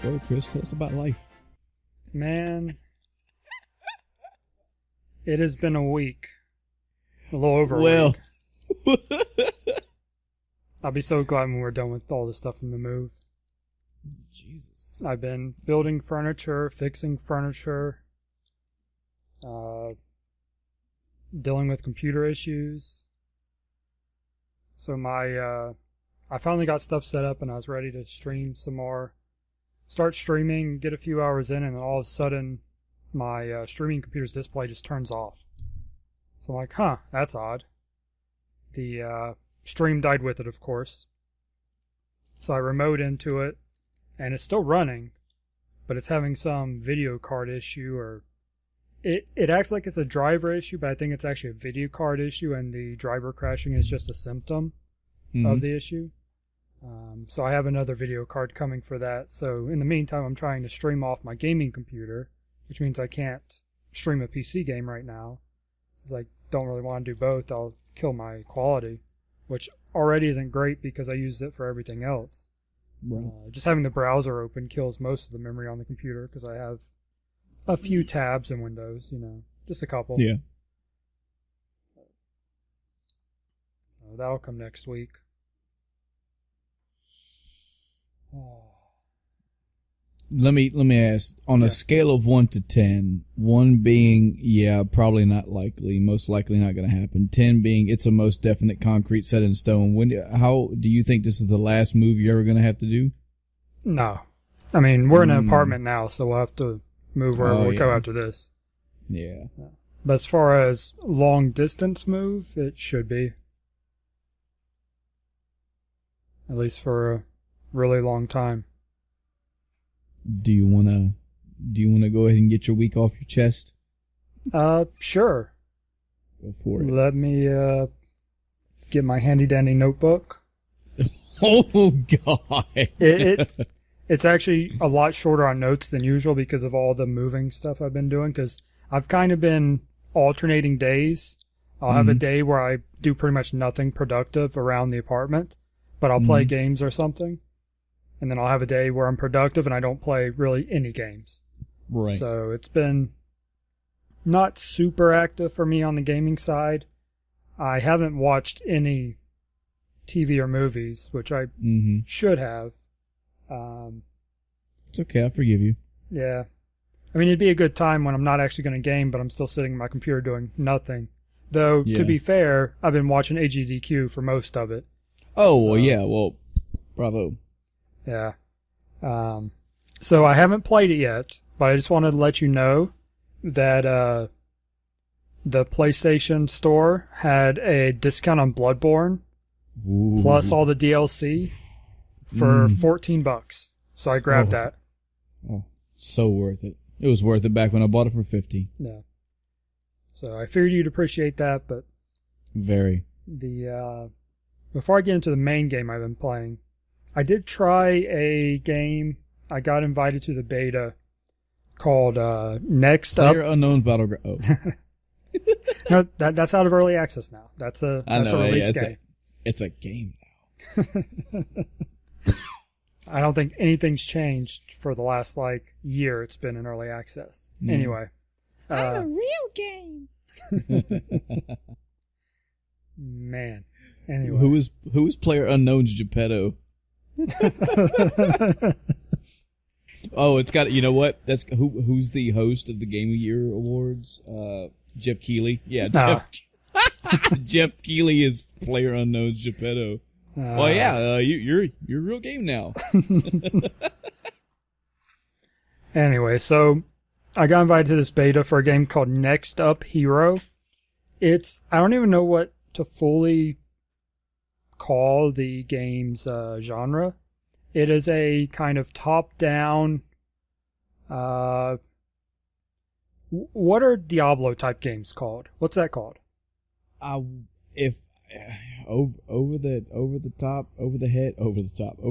Go, Chris. Tell us about life. Man, it has been a week. A little over a week. I'll be so glad when we're done with all the stuff from the move. Jesus. I've been building furniture, fixing furniture, dealing with computer issues. So I finally got stuff set up and I was ready to stream some more. Start streaming, get a few hours in, and all of a sudden my streaming computer's display just turns off. So I'm like, huh, that's odd. The stream died with it, of course. So I remote into it, and it's still running, but it's having some video card issue, or it acts like it's a driver issue, but I think it's actually a video card issue, and the driver crashing is just a symptom of the issue. So I have another video card coming for that. So in the meantime, I'm trying to stream off my gaming computer, which means I can't stream a PC game right now. Since I don't really want to do both, I'll kill my quality, which already isn't great because I use it for everything else. Right. Just having the browser open kills most of the memory on the computer because I have a few tabs in Windows, just a couple. Yeah. So that'll come next week. Let me ask, on a scale of 1 to 10, 1 being, probably not likely, most likely not going to happen, 10 being it's a most definite concrete set in stone, how do you think this is the last move you're ever going to have to do? No. I mean, we're in an apartment now, so we'll have to move wherever we go after this. Yeah. But as far as long distance move, it should be. At least for a really long time. Do you wanna go ahead and get your week off your chest? Sure. Go for it. Let me get my handy dandy notebook. Oh God! It's actually a lot shorter on notes than usual because of all the moving stuff I've been doing. Because I've kind of been alternating days. I'll have a day where I do pretty much nothing productive around the apartment, but I'll play games or something. And then I'll have a day where I'm productive and I don't play really any games. Right. So it's been not super active for me on the gaming side. I haven't watched any TV or movies, which I should have. It's okay, I forgive you. Yeah. I mean, it'd be a good time when I'm not actually going to game, but I'm still sitting at my computer doing nothing. Though, to be fair, I've been watching AGDQ for most of it. Oh, so, well, yeah, well, bravo. Yeah. So I haven't played it yet, but I just wanted to let you know that the PlayStation Store had a discount on Bloodborne plus all the DLC for $14. So I grabbed that. Oh, so worth it. It was worth it back when I bought it for $50. Yeah. So I figured you'd appreciate that, but very. Before I get into the main game I've been playing, I did try a game. I got invited to the beta called Next Up. PlayerUnknown's Battleground. Oh. No, that's out of early access now. That's a release game. It's a game now. I don't think anything's changed for the last year. It's been in early access. Anyway, I'm a real game. Man. Anyway, who is PlayerUnknown's Gepetto? Oh, it's got. You know what? That's who's the host of the Game of Year awards? Geoff Keighley. Yeah, Geoff Keighley is PlayerUnknown's Gepetto. Well, yeah, you're a real game now. Anyway, so I got invited to this beta for a game called Next Up Hero. I don't even know what to fully call the game's genre. It is a kind of top-down. What are Diablo type games called? What's that called? Over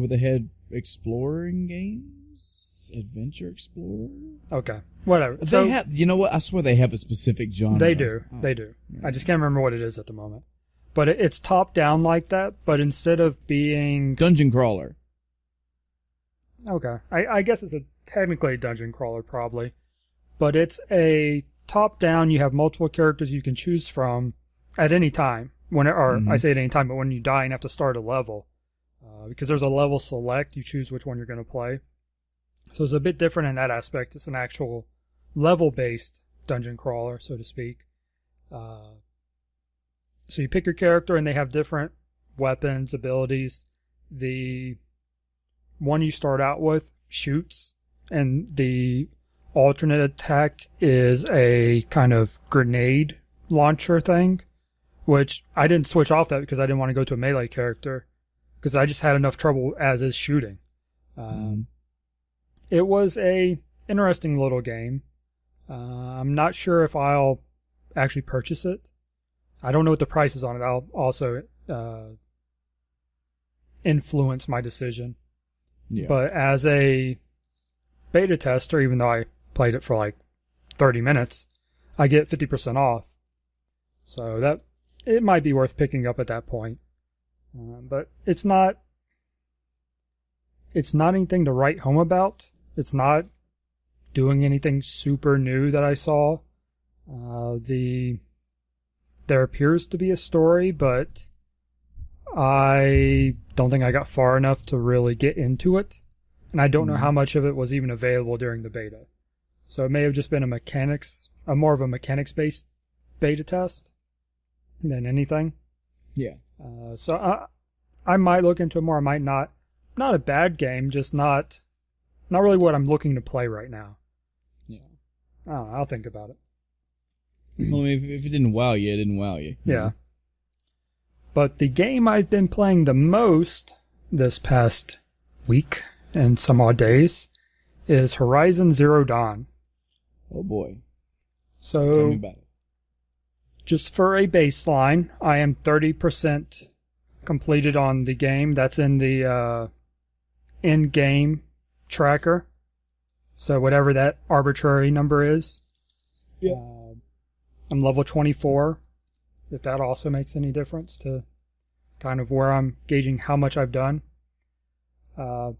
the head exploring games, adventure explorer. Okay, whatever. They have, you know what? I swear they have a specific genre. They do. I just can't remember what it is at the moment. But it's top down like that. But instead of being dungeon crawler. Okay. I guess it's technically a dungeon crawler, probably. But it's a top-down, you have multiple characters you can choose from at any time. I say at any time, but when you die and have to start a level. Because there's a level select, you choose which one you're going to play. So it's a bit different in that aspect. It's an actual level-based dungeon crawler, so to speak. So you pick your character, and they have different weapons, abilities. The one you start out with shoots, and the alternate attack is a kind of grenade launcher thing, which I didn't switch off that because I didn't want to go to a melee character, because I just had enough trouble as is shooting. It was a interesting little game. I'm not sure if I'll actually purchase it. I don't know what the price is on it. I'll also influence my decision. Yeah. But as a beta tester, even though I played it for like 30 minutes, I get 50% off. So that it might be worth picking up at that point. But it's not anything to write home about. It's not doing anything super new that I saw. There appears to be a story, but I don't think I got far enough to really get into it. And I don't know how much of it was even available during the beta. So it may have just been more of a mechanics-based beta test than anything. Yeah. So I might look into it more. I might not. Not a bad game, just not really what I'm looking to play right now. Yeah. I don't know, I'll think about it. Well, I mean, if it didn't wow you, it didn't wow you. Yeah. But the game I've been playing the most this past week and some odd days is Horizon Zero Dawn. Oh boy. So, tell me about it. Just for a baseline, I am 30% completed on the game. That's in the in-game tracker. So whatever that arbitrary number is. Yeah. I'm level 24, if that also makes any difference to kind of where I'm gauging how much I've done. One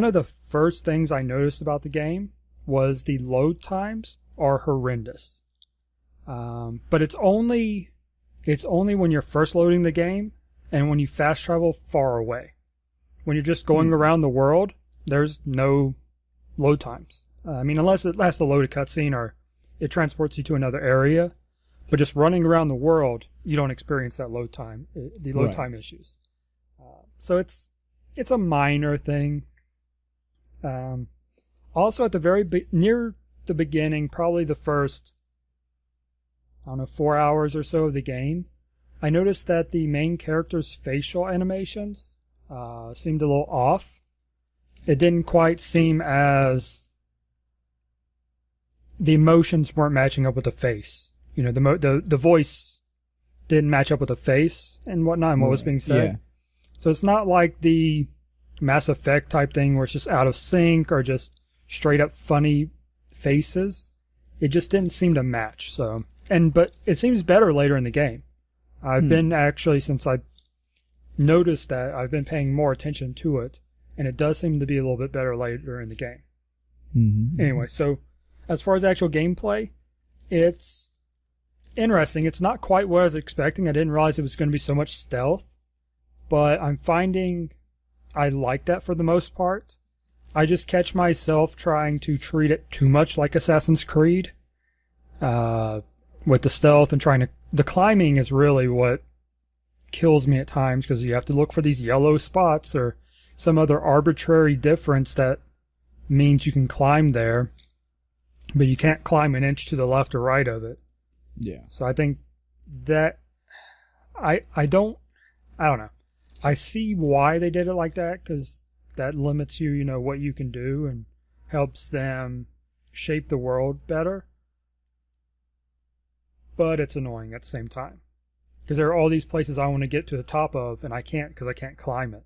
of the first things I noticed about the game was the load times are horrendous. But it's only when you're first loading the game and when you fast travel far away. When you're just going around the world, there's no load times. I mean, unless it has to load a cutscene or it transports you to another area. But just running around the world, you don't experience that load time, the load time issues. So it's a minor thing. Also, at the near the beginning, probably the first, 4 hours or so of the game, I noticed that the main character's facial animations seemed a little off. It didn't quite seem as... The emotions weren't matching up with the face. You know, the voice didn't match up with the face and whatnot and what was being said. Yeah. So it's not like the Mass Effect type thing where it's just out of sync or just straight up funny faces. It just didn't seem to match. But it seems better later in the game. I've been actually, since I noticed that, I've been paying more attention to it, and it does seem to be a little bit better later in the game. Mm-hmm. Anyway, so as far as actual gameplay, it's interesting. It's not quite what I was expecting. I didn't realize it was going to be so much stealth, but I'm finding I like that for the most part. I just catch myself trying to treat it too much like Assassin's Creed. With the stealth and the climbing is really what kills me at times, because you have to look for these yellow spots or some other arbitrary difference that means you can climb there, but you can't climb an inch to the left or right of it. Yeah. So I think that I don't know. I see why they did it like that, because that limits you, what you can do and helps them shape the world better. But it's annoying at the same time, because there are all these places I want to get to the top of, and I can't because I can't climb it.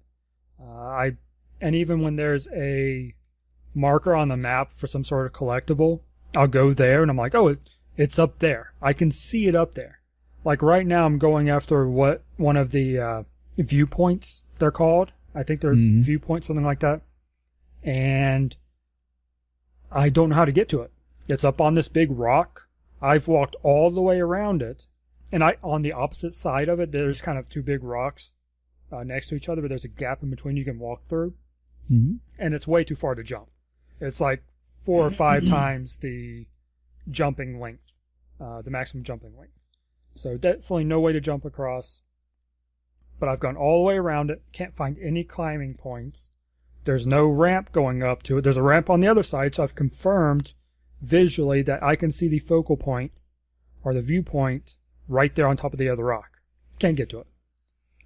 And even when there's a marker on the map for some sort of collectible, I'll go there and I'm like, oh, it's up there. I can see it up there. Like right now, I'm going after what one of the viewpoints they're called I think they're viewpoints, something like that. And I don't know how to get to it. It's up on this big rock. I've walked all the way around it. And on the opposite side of it, there's kind of two big rocks next to each other, but there's a gap in between you can walk through. Mm-hmm. And it's way too far to jump. It's like 4 or 5 times the jumping length, the maximum jumping length. So definitely no way to jump across. But I've gone all the way around it. Can't find any climbing points. There's no ramp going up to it. There's a ramp on the other side, so I've confirmed visually that I can see the focal point or the viewpoint right there on top of the other rock. Can't get to it.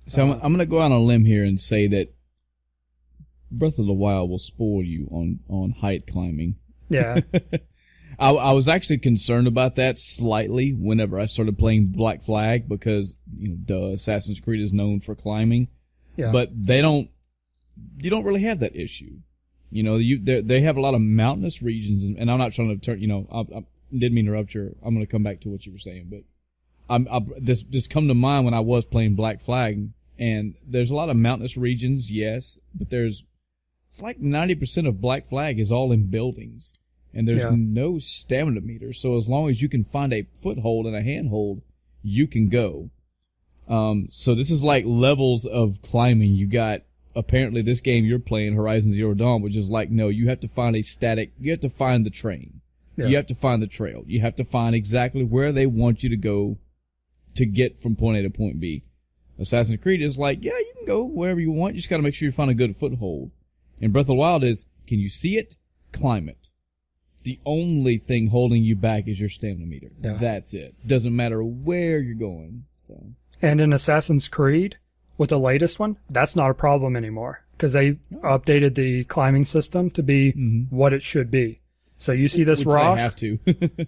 So I'm going to go out on a limb here and say that Breath of the Wild will spoil you on height climbing. Yeah. I was actually concerned about that slightly whenever I started playing Black Flag because, Assassin's Creed is known for climbing. Yeah. But you don't really have that issue. They have a lot of mountainous regions, and I'm not trying to turn, I didn't mean to interrupt you. I'm going to come back to what you were saying, but this come to mind when I was playing Black Flag, and there's a lot of mountainous regions, yes, but it's like 90% of Black Flag is all in buildings, and there's no stamina meter, so as long as you can find a foothold and a handhold, you can go. So this is like levels of climbing. You got, apparently this game you're playing, Horizon Zero Dawn, which is like, no, you have to find you have to find the train. Yeah. You have to find the trail. You have to find exactly where they want you to go to get from point A to point B. Assassin's Creed is like, yeah, you can go wherever you want. You just got to make sure you find a good foothold. And Breath of the Wild is, can you see it? Climb it. The only thing holding you back is your stamina meter. Yeah. That's it. Doesn't matter where you're going. So. And in Assassin's Creed, with the latest one, that's not a problem anymore because they updated the climbing system to be what it should be. So you see this rock. They have to.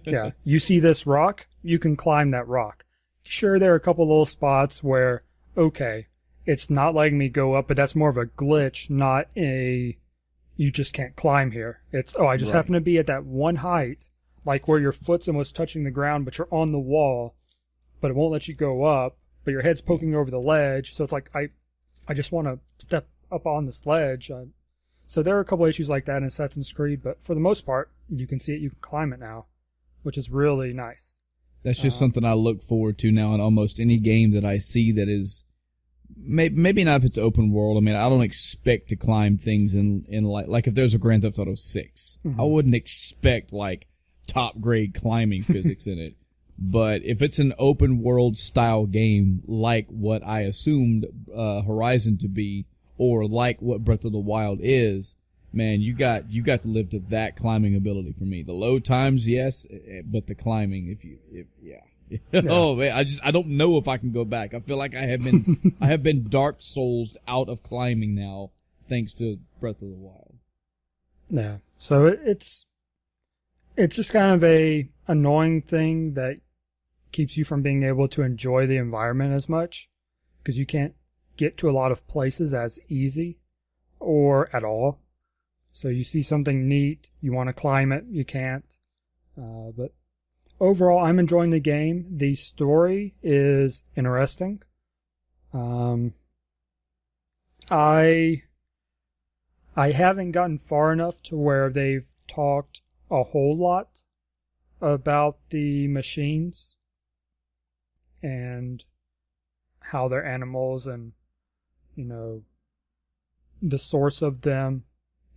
Yeah. You see this rock, you can climb that rock. Sure, there are a couple little spots where, okay, it's not letting me go up, but that's more of a glitch, not you just can't climb here. It's, I just happen to be at that one height, like where your foot's almost touching the ground, but you're on the wall, but it won't let you go up, but your head's poking over the ledge. So it's like, I just want to step up on this ledge. So there are a couple issues like that in Assassin's Creed, but for the most part, you can see it, you can climb it now, which is really nice. That's just something I look forward to now in almost any game that I see that is, maybe not if it's open world. I mean, I don't expect to climb things in like if there's a Grand Theft Auto 6, I wouldn't expect like top grade climbing physics in it. But if it's an open world style game like what I assumed Horizon to be, or like what Breath of the Wild is, man, you got to live to that climbing ability for me. The load times, yes, but the climbing, yeah. Oh man, I don't know if I can go back. I feel like I have been Dark Souls out of climbing now, thanks to Breath of the Wild. Yeah. So it's just kind of a annoying thing that keeps you from being able to enjoy the environment as much, because you can't get to a lot of places as easy or at all. So you see something neat, you want to climb it, you can't. But overall, I'm enjoying the game. The story is interesting. I haven't gotten far enough to where they've talked a whole lot about the machines and how they're animals and, the source of them,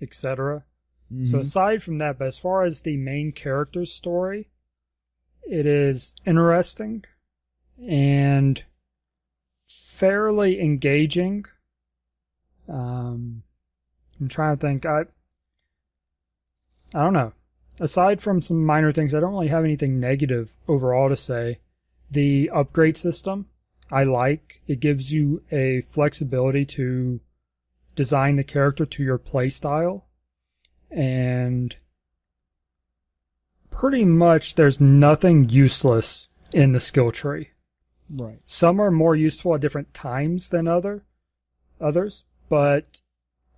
etc. So aside from that, but as far as the main character's story, it is interesting and fairly engaging. I'm trying to think. I don't know. Aside from some minor things, I don't really have anything negative overall to say. The upgrade system, I like. It gives you a flexibility to design the character to your play style. And pretty much there's nothing useless in the skill tree. Right. Some are more useful at different times than others, but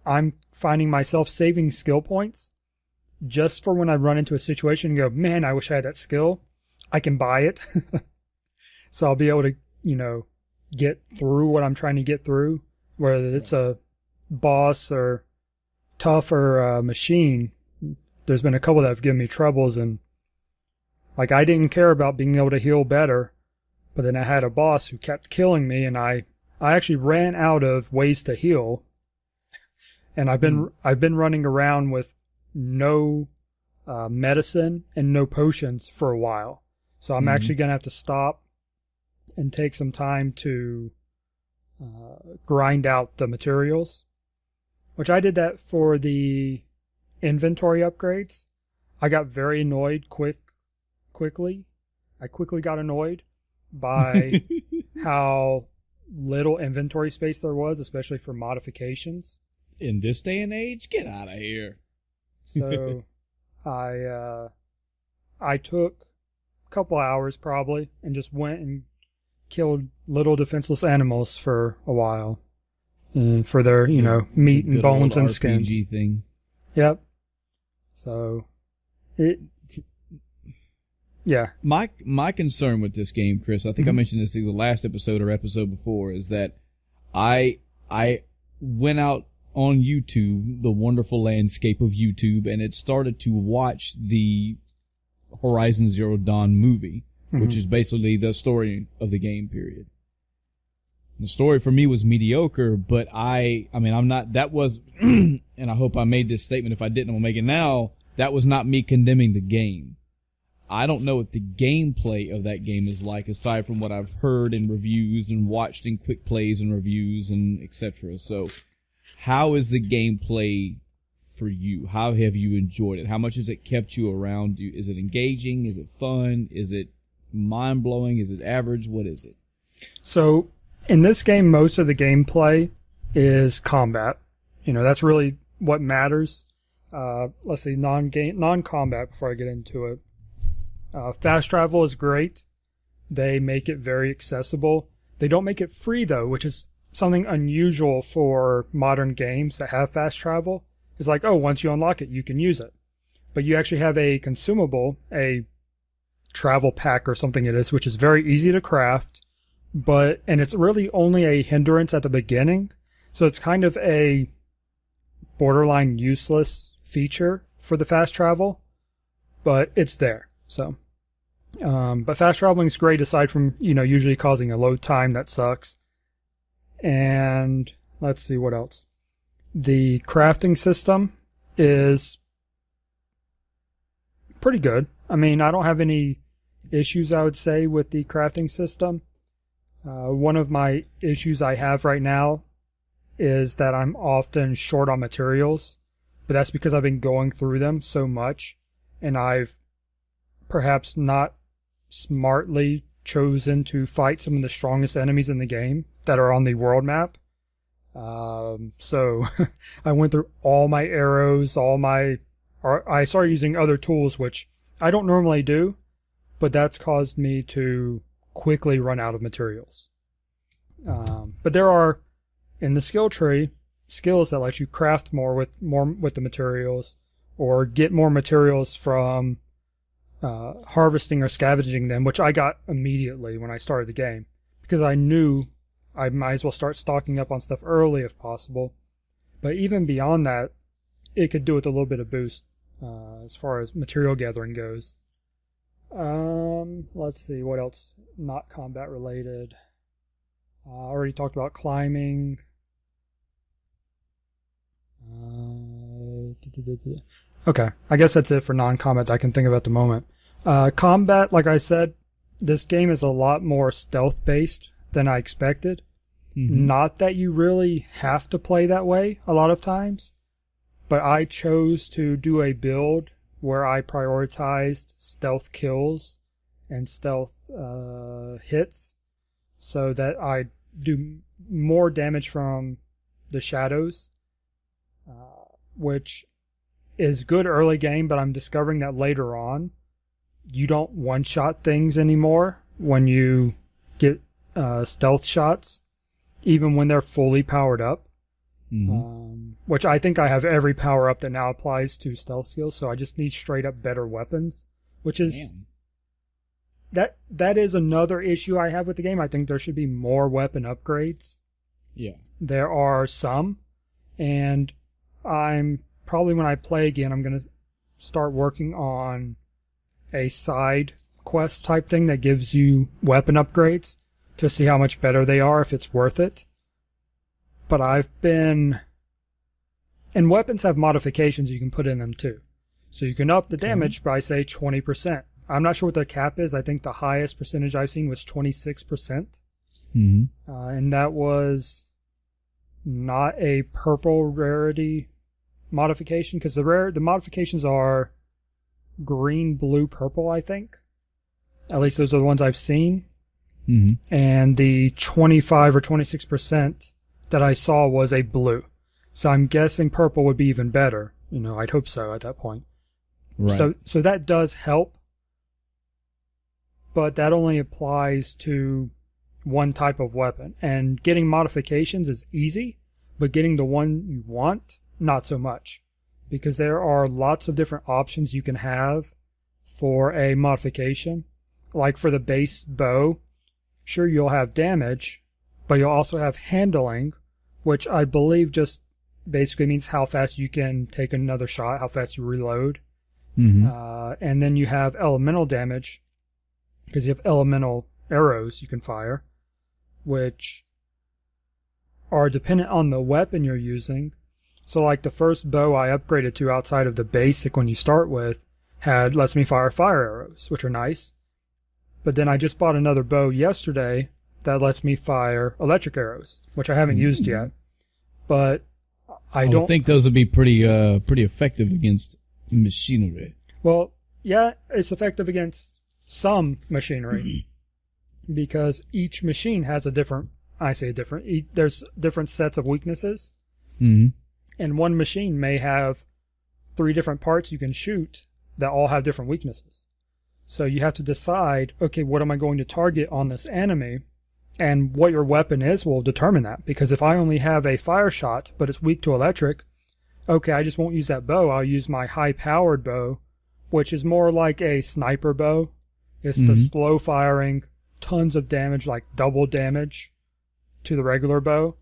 I'm finding myself saving skill points just for when I run into a situation and go, man, I wish I had that skill. I can buy it. So I'll be able to, get through what I'm trying to get through, whether it's a boss or tougher machine, there's been a couple that have given me troubles, and like I didn't care about being able to heal better, but then I had a boss who kept killing me, and I actually ran out of ways to heal, and I've been running around with no medicine and no potions for a while. So I'm actually going to have to stop and take some time to grind out the materials, which I did that for the inventory upgrades. I got very annoyed quickly. I quickly got annoyed by how little inventory space there was, especially for modifications. In this day and age, get out of here. So I took a couple hours probably and just went and killed little defenseless animals for a while, for their meat and bones and skins. RPG thing. Yep. So yeah. My concern with this game, Chris, I think I mentioned this in the last episode or episode before, is that I went out on YouTube, the wonderful landscape of YouTube, and it started to watch the Horizon Zero Dawn movie, which is basically the story of the game, period. The story for me was mediocre, but I mean, I'm not, that was, and I hope I made this statement. If I didn't, I'll make it now. That was not me condemning the game. I don't know what the gameplay of that game is like, aside from what I've heard in reviews and watched in quick plays and reviews and etc. So, how is the gameplay for you? How have you enjoyed it? How much has it kept you around? Is it engaging? Is it fun? Is it mind-blowing? Is it average? What is it? So, in this game, most of the gameplay is combat. That's really what matters. Let's see, non-combat before I get into it. Fast travel is great. They make it very accessible. They don't make it free, though, which is something unusual for modern games that have fast travel. It's like, oh, once you unlock it, you can use it. But you actually have a consumable, a travel pack or something it is, which is very easy to craft, and it's really only a hindrance at the beginning. So it's kind of a borderline useless feature for the fast travel, but it's there. So, but fast traveling is great aside from, usually causing a load time that sucks. And let's see what else. The crafting system is pretty good. I mean, I don't have any issues, I would say, with the crafting system. One of my issues I have right now is that I'm often short on materials, but that's because I've been going through them so much, and I've perhaps not smartly chosen to fight some of the strongest enemies in the game that are on the world map. So I went through all my arrows, I started using other tools, which I don't normally do, but that's caused me to quickly run out of materials. But there are, in the skill tree, skills that let you craft more with the materials, or get more materials from harvesting or scavenging them, which I got immediately when I started the game, because I knew I might as well start stocking up on stuff early if possible. But even beyond that, it could do with a little bit of boost as far as material gathering goes. Let's see, what else? Not combat related. I already talked about climbing. Okay, I guess that's it for non-combat that I can think of at the moment. Combat, like I said, this game is a lot more stealth-based than I expected. Not that you really have to play that way a lot of times, but I chose to do a build where I prioritized stealth kills and stealth hits, so that I do more damage from the shadows, which is good early game, but I'm discovering that later on, you don't one-shot things anymore when you get stealth shots, even when they're fully powered up. Which I think I have every power up that now applies to stealth skills, so I just need straight up better weapons, which is that is another issue I have with the game. I think there should be more weapon upgrades. Yeah. There are some, And I'm probably, when I play again, I'm going to start working on a side quest type thing that gives you weapon upgrades to see how much better they are, if it's worth it. But and weapons have modifications you can put in them too. So you can up the damage by, say, 20%. I'm not sure what the cap is. I think the highest percentage I've seen was 26%. And that was not a purple rarity modification, because the modifications are green, blue, purple, I think. At least those are the ones I've seen. And the 25 or 26% that I saw was a blue. So I'm guessing purple would be even better. I'd hope so at that point. Right. So that does help, but that only applies to one type of weapon. And getting modifications is easy, but getting the one you want, not so much. Because there are lots of different options you can have for a modification. Like for the base bow, sure, you'll have damage, but you'll also have handling, which I believe just basically means how fast you can take another shot, how fast you reload. And then you have elemental damage, because you have elemental arrows you can fire, which are dependent on the weapon you're using. So like the first bow I upgraded to outside of the basic when you start with lets me fire arrows, which are nice. But then I just bought another bow yesterday that lets me fire electric arrows, which I haven't used yet. But I don't think those would be pretty effective against machinery. Well, yeah, it's effective against some machinery because each machine has there's different sets of weaknesses. And one machine may have 3 different parts you can shoot that all have different weaknesses. So you have to decide, okay, what am I going to target on this enemy? And what your weapon is will determine that. Because if I only have a fire shot, but it's weak to electric, okay, I just won't use that bow. I'll use my high-powered bow, which is more like a sniper bow. It's the slow firing, tons of damage, like double damage to the regular bow.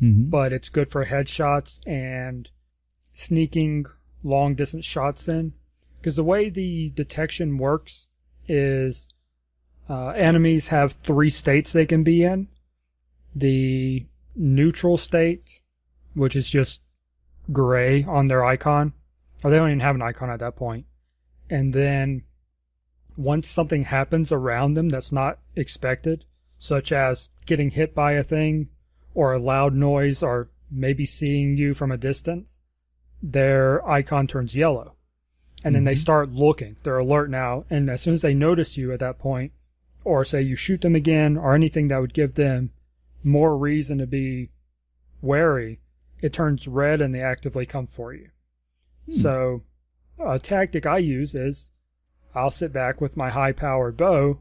But it's good for headshots and sneaking long-distance shots in. Because the way the detection works is enemies have 3 states they can be in. The neutral state, which is just gray on their icon. Or they don't even have an icon at that point. And then once something happens around them that's not expected, such as getting hit by a thing, or a loud noise, or maybe seeing you from a distance, their icon turns yellow. And then they start looking. They're alert now. And as soon as they notice you at that point, or say you shoot them again, or anything that would give them more reason to be wary, it turns red and they actively come for you. So a tactic I use is I'll sit back with my high-powered bow,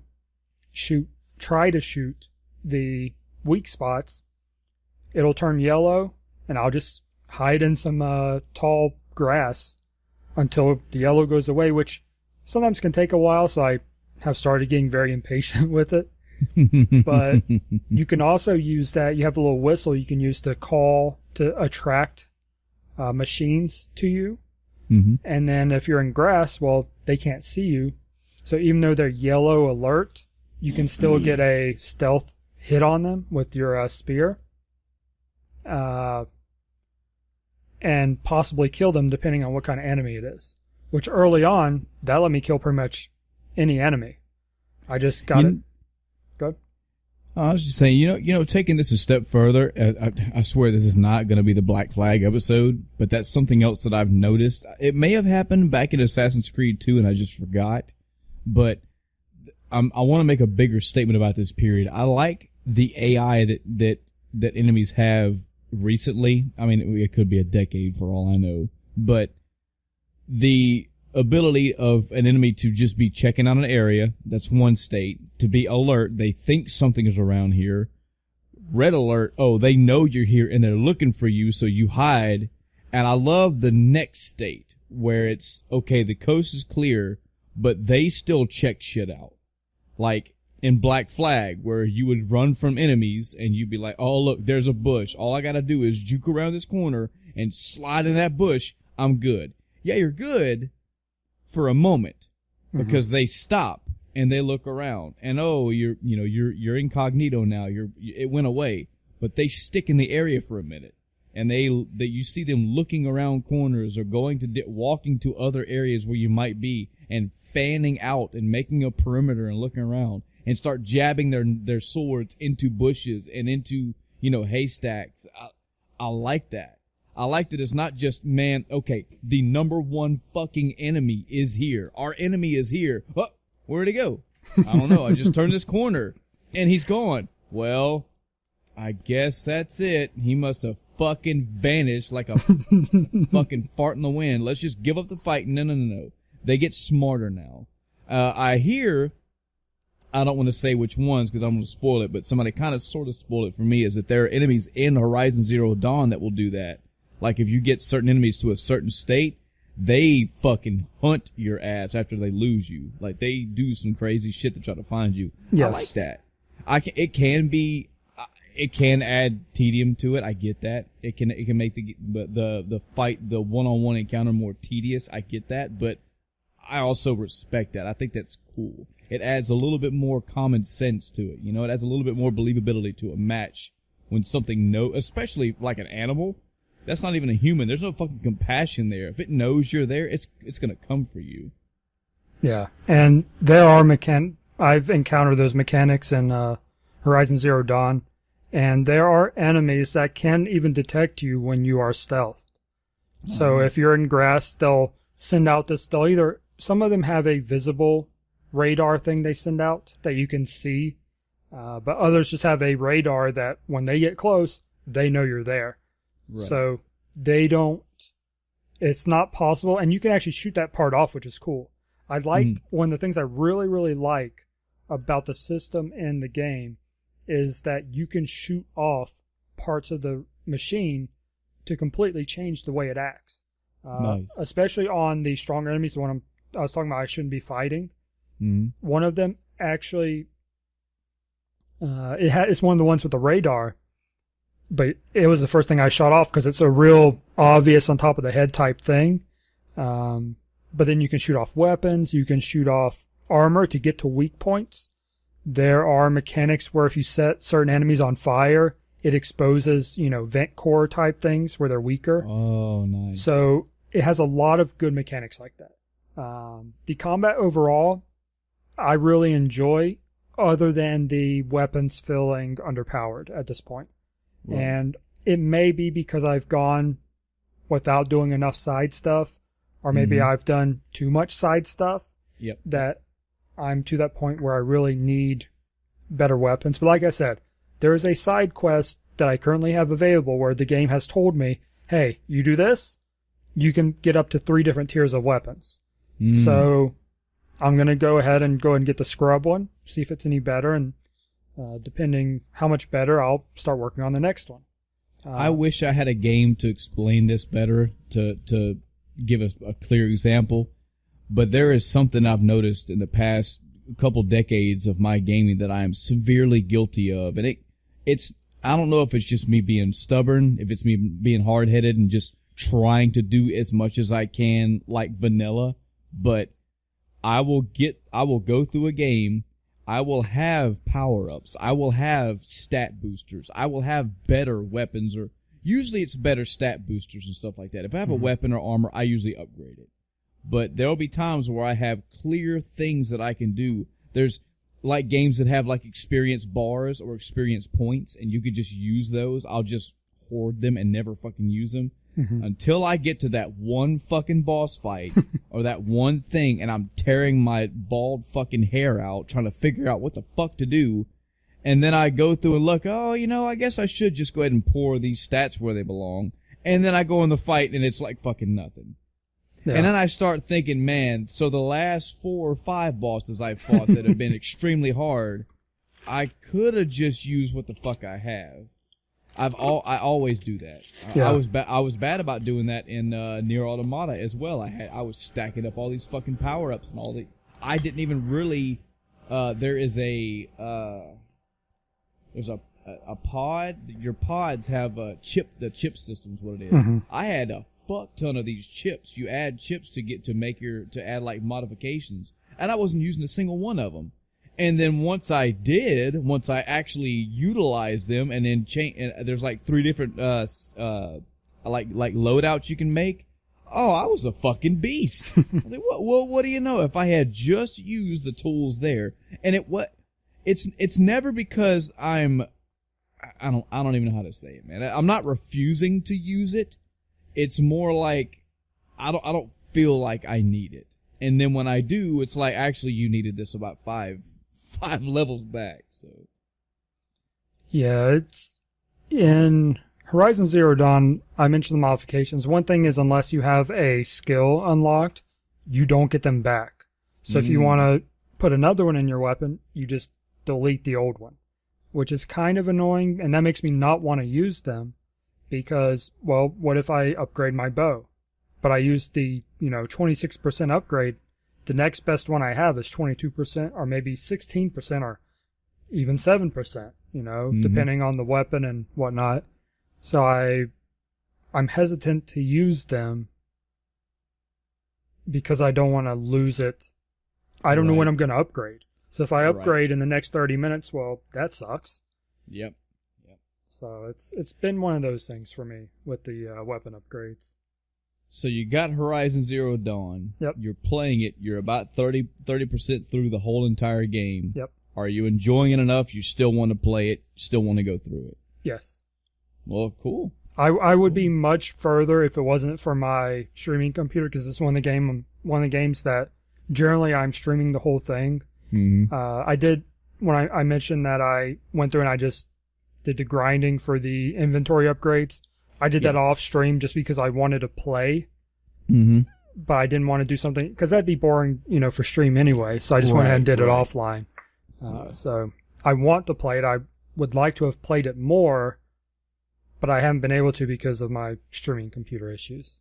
try to shoot the weak spots. It'll turn yellow, and I'll just hide in some tall grass until the yellow goes away, which sometimes can take a while, so I have started getting very impatient with it. But you can also use that. You have a little whistle you can use to attract machines to you. And then if you're in grass, well, they can't see you. So even though they're yellow alert, you can still get a stealth hit on them with your spear. And possibly kill them depending on what kind of enemy it is. Which early on, that let me kill pretty much any enemy. I just got it. Go. I was just saying, taking this a step further, I swear this is not going to be the Black Flag episode, but that's something else that I've noticed. It may have happened back in Assassin's Creed 2 and I just forgot, but I want to make a bigger statement about this period. I like the AI that enemies have recently. I mean, it could be a decade for all I know, but the ability of an enemy to just be checking out an area, that's one state, to be alert, they think something is around here. Red alert, oh, they know you're here and they're looking for you, so you hide. And I love the next state where it's, okay, the coast is clear, but they still check shit out. Like in Black Flag, where you would run from enemies and you'd be like, oh, look, there's a bush. All I gotta do is juke around this corner and slide in that bush, I'm good. Yeah, you're good for a moment because they stop and they look around and you're incognito now. It went away, but they stick in the area for a minute and you see them looking around corners or walking to other areas where you might be and fanning out and making a perimeter and looking around and start jabbing their swords into bushes and into, haystacks. I like that. I like that it's not just, man, okay, the number one fucking enemy is here. Our enemy is here. Oh, where'd he go? I don't know. I just turned this corner and he's gone. Well, I guess that's it. He must have fucking vanished like a fucking fart in the wind. Let's just give up the fight. No. They get smarter now. I hear, I don't want to say which ones because I'm going to spoil it, but somebody kind of sort of spoiled it for me, is that there are enemies in Horizon Zero Dawn that will do that. Like if you get certain enemies to a certain state, they fucking hunt your ass after they lose you. Like they do some crazy shit to try to find you. Yes. I like that. It can add tedium to it. I get that. It can make the fight, the one-on-one encounter more tedious. I get that, but I also respect that. I think that's cool. It adds a little bit more common sense to it. It adds a little bit more believability to a match when something especially like an animal. That's not even a human. There's no fucking compassion there. If it knows you're there, it's gonna come for you. Yeah, and there are I've encountered those mechanics in Horizon Zero Dawn, and there are enemies that can even detect you when you are stealthed. So if you're in grass, they'll send out some of them have a visible radar thing they send out that you can see, but others just have a radar that when they get close, they know you're there. Right. So it's not possible, and you can actually shoot that part off, which is cool. One of the things I really, really like about the system in the game is that you can shoot off parts of the machine to completely change the way it acts. Nice. Especially on the stronger enemies, the one I was talking about I shouldn't be fighting. Mm-hmm. One of them actually, it's one of the ones with the radar, but it was the first thing I shot off because it's a real obvious on top of the head type thing. But then you can shoot off weapons, you can shoot off armor to get to weak points. There are mechanics where if you set certain enemies on fire, it exposes, vent core type things where they're weaker. Oh, nice. So it has a lot of good mechanics like that. The combat overall, I really enjoy, other than the weapons feeling underpowered at this point. Right. And it may be because I've gone without doing enough side stuff, or maybe I've done too much side stuff. Yep. That I'm to that point where I really need better weapons. But like I said, there is a side quest that I currently have available where the game has told me, hey, you do this, you can get up to 3 different tiers of weapons. So I'm going to go ahead and get the scrub one, see if it's any better, and depending how much better, I'll start working on the next one. I wish I had a game to explain this better, to give a clear example, but there is something I've noticed in the past couple decades of my gaming that I am severely guilty of, and it's I don't know if it's just me being stubborn, if it's me being hard-headed and just trying to do as much as I can like vanilla, but I will go through a game, I will have power-ups, I will have stat boosters, I will have better weapons, or usually it's better stat boosters and stuff like that. If I have a weapon or armor, I usually upgrade it. But there'll be times where I have clear things that I can do. There's like games that have like experience bars or experience points, and you could just use those. I'll just hoard them and never fucking use them. Until I get to that one fucking boss fight or that one thing and I'm tearing my bald fucking hair out trying to figure out what the fuck to do. And then I go through and look, I guess I should just go ahead and pour these stats where they belong. And then I go in the fight and it's like fucking nothing. Yeah. And then I start thinking, man, so the last 4 or 5 bosses I fought that have been extremely hard, I could have just used what the fuck I have. I always do that. Yeah. I was bad about doing that in Nier Automata as well. I was stacking up all these fucking power-ups and all the. I didn't even really. There's a a pod. Your pods have a chip. The chip system's what it is. Mm-hmm. I had a fuck ton of these chips. You add chips to add like modifications, and I wasn't using a single one of them. And then once I actually utilized them, and then there's like 3 different like loadouts you can make. Oh, I was a fucking beast. I was like, what do you know? If I had just used the tools there, and it's never because I don't even know how to say it, man. I'm not refusing to use it. It's more like I don't feel like I need it. And then when I do, it's like, actually, you needed this about five levels back. So yeah, it's in Horizon Zero Dawn. I mentioned the modifications. One thing is, unless you have a skill unlocked, you don't get them back. So if you want to put another one in your weapon, you just delete the old one, which is kind of annoying, and that makes me not want to use them because, well, what if I upgrade my bow? But I used the 26% upgrade. The next best one I have is 22% or maybe 16% or even 7%, depending on the weapon and whatnot. So I'm hesitant to use them because I don't want to lose it. I don't know when I'm going to upgrade. So if I upgrade in the next 30 minutes, well, that sucks. Yep. So it's been one of those things for me with the weapon upgrades. So you got Horizon Zero Dawn. Yep. You're playing it. You're about 30% through the whole entire game. Yep. Are you enjoying it enough? You still want to play it? Still want to go through it? Yes. Well, cool. I would be much further if it wasn't for my streaming computer, because it's one of the games that generally I'm streaming the whole thing. Mm-hmm. I did when I mentioned that I went through and I just did the grinding for the inventory upgrades. I did that off stream just because I wanted to play, but I didn't want to do something because that'd be boring, for stream anyway. So I just went ahead and did it offline. So I want to play it. I would like to have played it more, but I haven't been able to because of my streaming computer issues.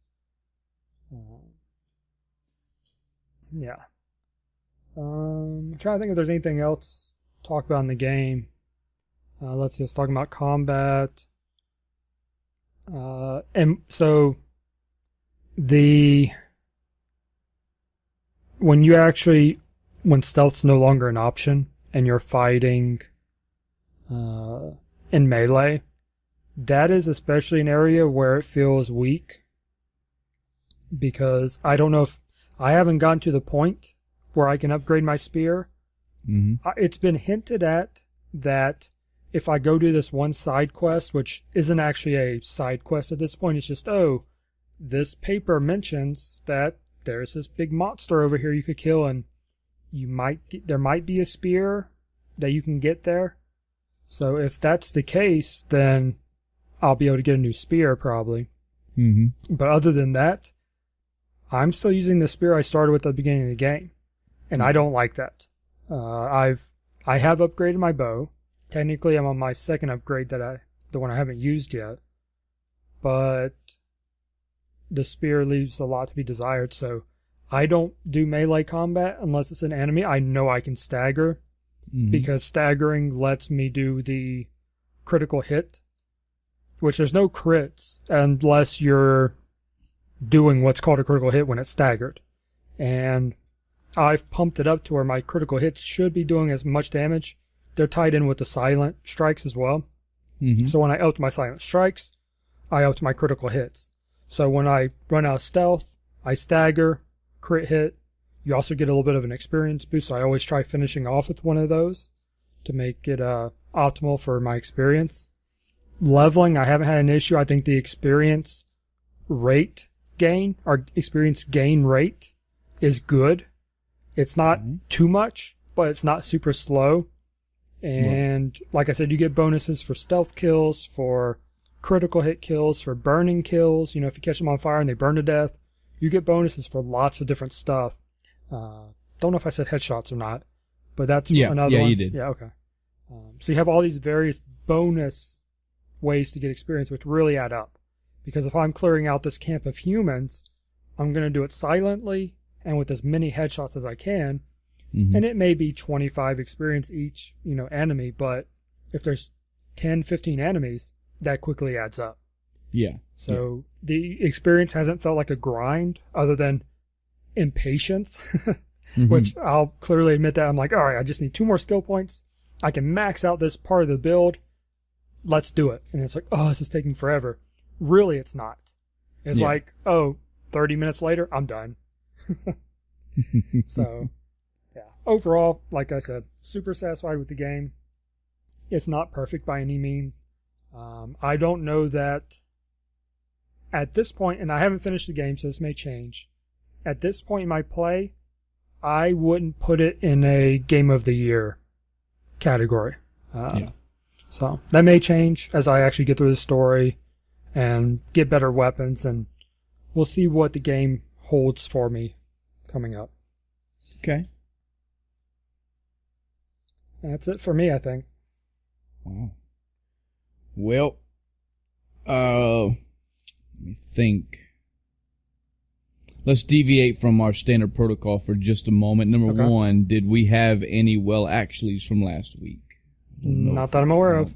Yeah. I'm trying to think if there's anything else to talk about in the game. Let's see, I was talking about combat. And so when stealth's no longer an option and you're fighting in melee, that is especially an area where it feels weak, because I don't know if I haven't gotten to the point where I can upgrade my spear. It's been hinted at that if I go do this one side quest, which isn't actually a side quest at this point, it's just, this paper mentions that there's this big monster over here you could kill, and there might be a spear that you can get there. So if that's the case, then I'll be able to get a new spear probably. But other than that, I'm still using the spear I started with at the beginning of the game, and I don't like that. I have upgraded my bow. Technically, I'm on my second upgrade, the one I haven't used yet. But the spear leaves a lot to be desired, so I don't do melee combat unless it's an enemy I know I can stagger, because staggering lets me do the critical hit, which there's no crits unless you're doing what's called a critical hit when it's staggered. And I've pumped it up to where my critical hits should be doing as much damage. They're tied in with the silent strikes as well. So when I upped my silent strikes, I upped my critical hits. So when I run out of stealth, I stagger, crit hit. You also get a little bit of an experience boost, so I always try finishing off with one of those to make it optimal for my experience. Leveling, I haven't had an issue. I think the experience rate gain, or experience gain rate, is good. It's not too much, but it's not super slow. And like I said, you get bonuses for stealth kills, for critical hit kills, for burning kills. If you catch them on fire and they burn to death, you get bonuses for lots of different stuff. Don't know if I said headshots or not, but that's another one. Yeah, you did. Yeah, okay. So you have all these various bonus ways to get experience, which really add up. Because if I'm clearing out this camp of humans, I'm going to do it silently and with as many headshots as I can. And it may be 25 experience each, enemy, but if there's 10, 15 enemies, that quickly adds up. Yeah. So the experience hasn't felt like a grind other than impatience, which I'll clearly admit that I'm like, all right, I just need 2 more skill points. I can max out this part of the build. Let's do it. And it's like, oh, this is taking forever. Really, it's not. It's like, 30 minutes later, I'm done. So, yeah. Overall, like I said, super satisfied with the game. It's not perfect by any means. I don't know that at this point, and I haven't finished the game, so this may change. At this point in my play, I wouldn't put it in a Game of the Year category. So that may change as I actually get through the story and get better weapons, and we'll see what the game holds for me coming up. Okay. That's it for me, I think. Wow. Well, let me think. Let's deviate from our standard protocol for just a moment. Number one, did we have any actuallys from last week? Not that I'm aware of.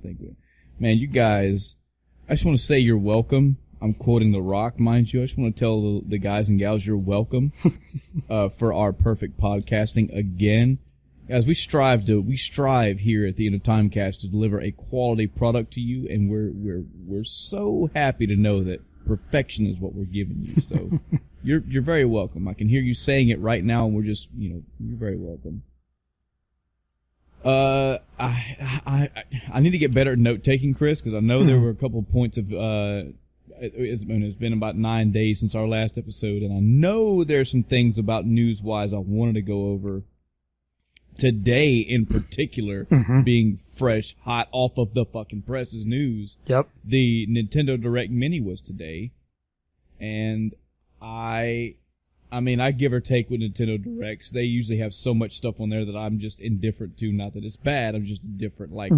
Man, you guys, I just want to say you're welcome. I'm quoting The Rock, mind you. I just want to tell the guys and gals you're welcome for our perfect podcasting again. Guys, we strive here at the End of Timecast to deliver a quality product to you, and we're so happy to know that perfection is what we're giving you. So you're very welcome. I can hear you saying it right now, and we're just, you're very welcome. I need to get better at note taking, Chris, because I know there were a couple of points of it's been about 9 days since our last episode, and I know there's some things about news-wise I wanted to go over. Today, in particular, being fresh, hot off of the fucking press's news. Yep. The Nintendo Direct Mini was today, and I give or take with Nintendo Directs. They usually have so much stuff on there that I'm just indifferent to. Not that it's bad, I'm just indifferent. Like,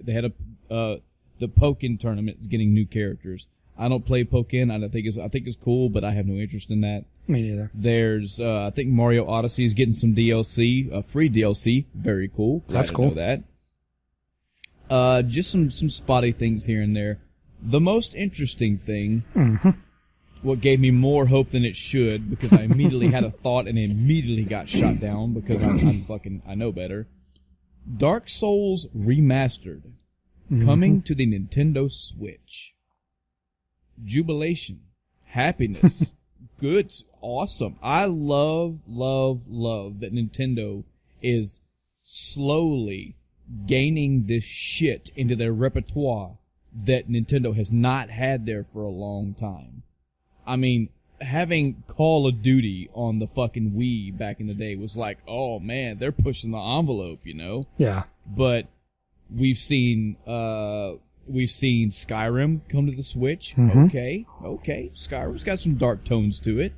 they had the Pokken tournament is getting new characters. I don't play Pokken. I think it's cool, but I have no interest in that. Me neither. There's, I think Mario Odyssey is getting some DLC, free DLC. Very cool. That's cool. Know that. Just some spotty things here and there. The most interesting thing, what gave me more hope than it should, because I immediately had a thought and immediately got shot down because I know better. Dark Souls Remastered, coming to the Nintendo Switch. Jubilation, happiness, good, awesome. I love that Nintendo is slowly gaining this shit into their repertoire that Nintendo has not had there for a long time. I mean, having Call of Duty on the fucking Wii back in the day was like, oh man, they're pushing the envelope, Yeah. But we've seen Skyrim come to the Switch. Okay. Skyrim's got some dark tones to it.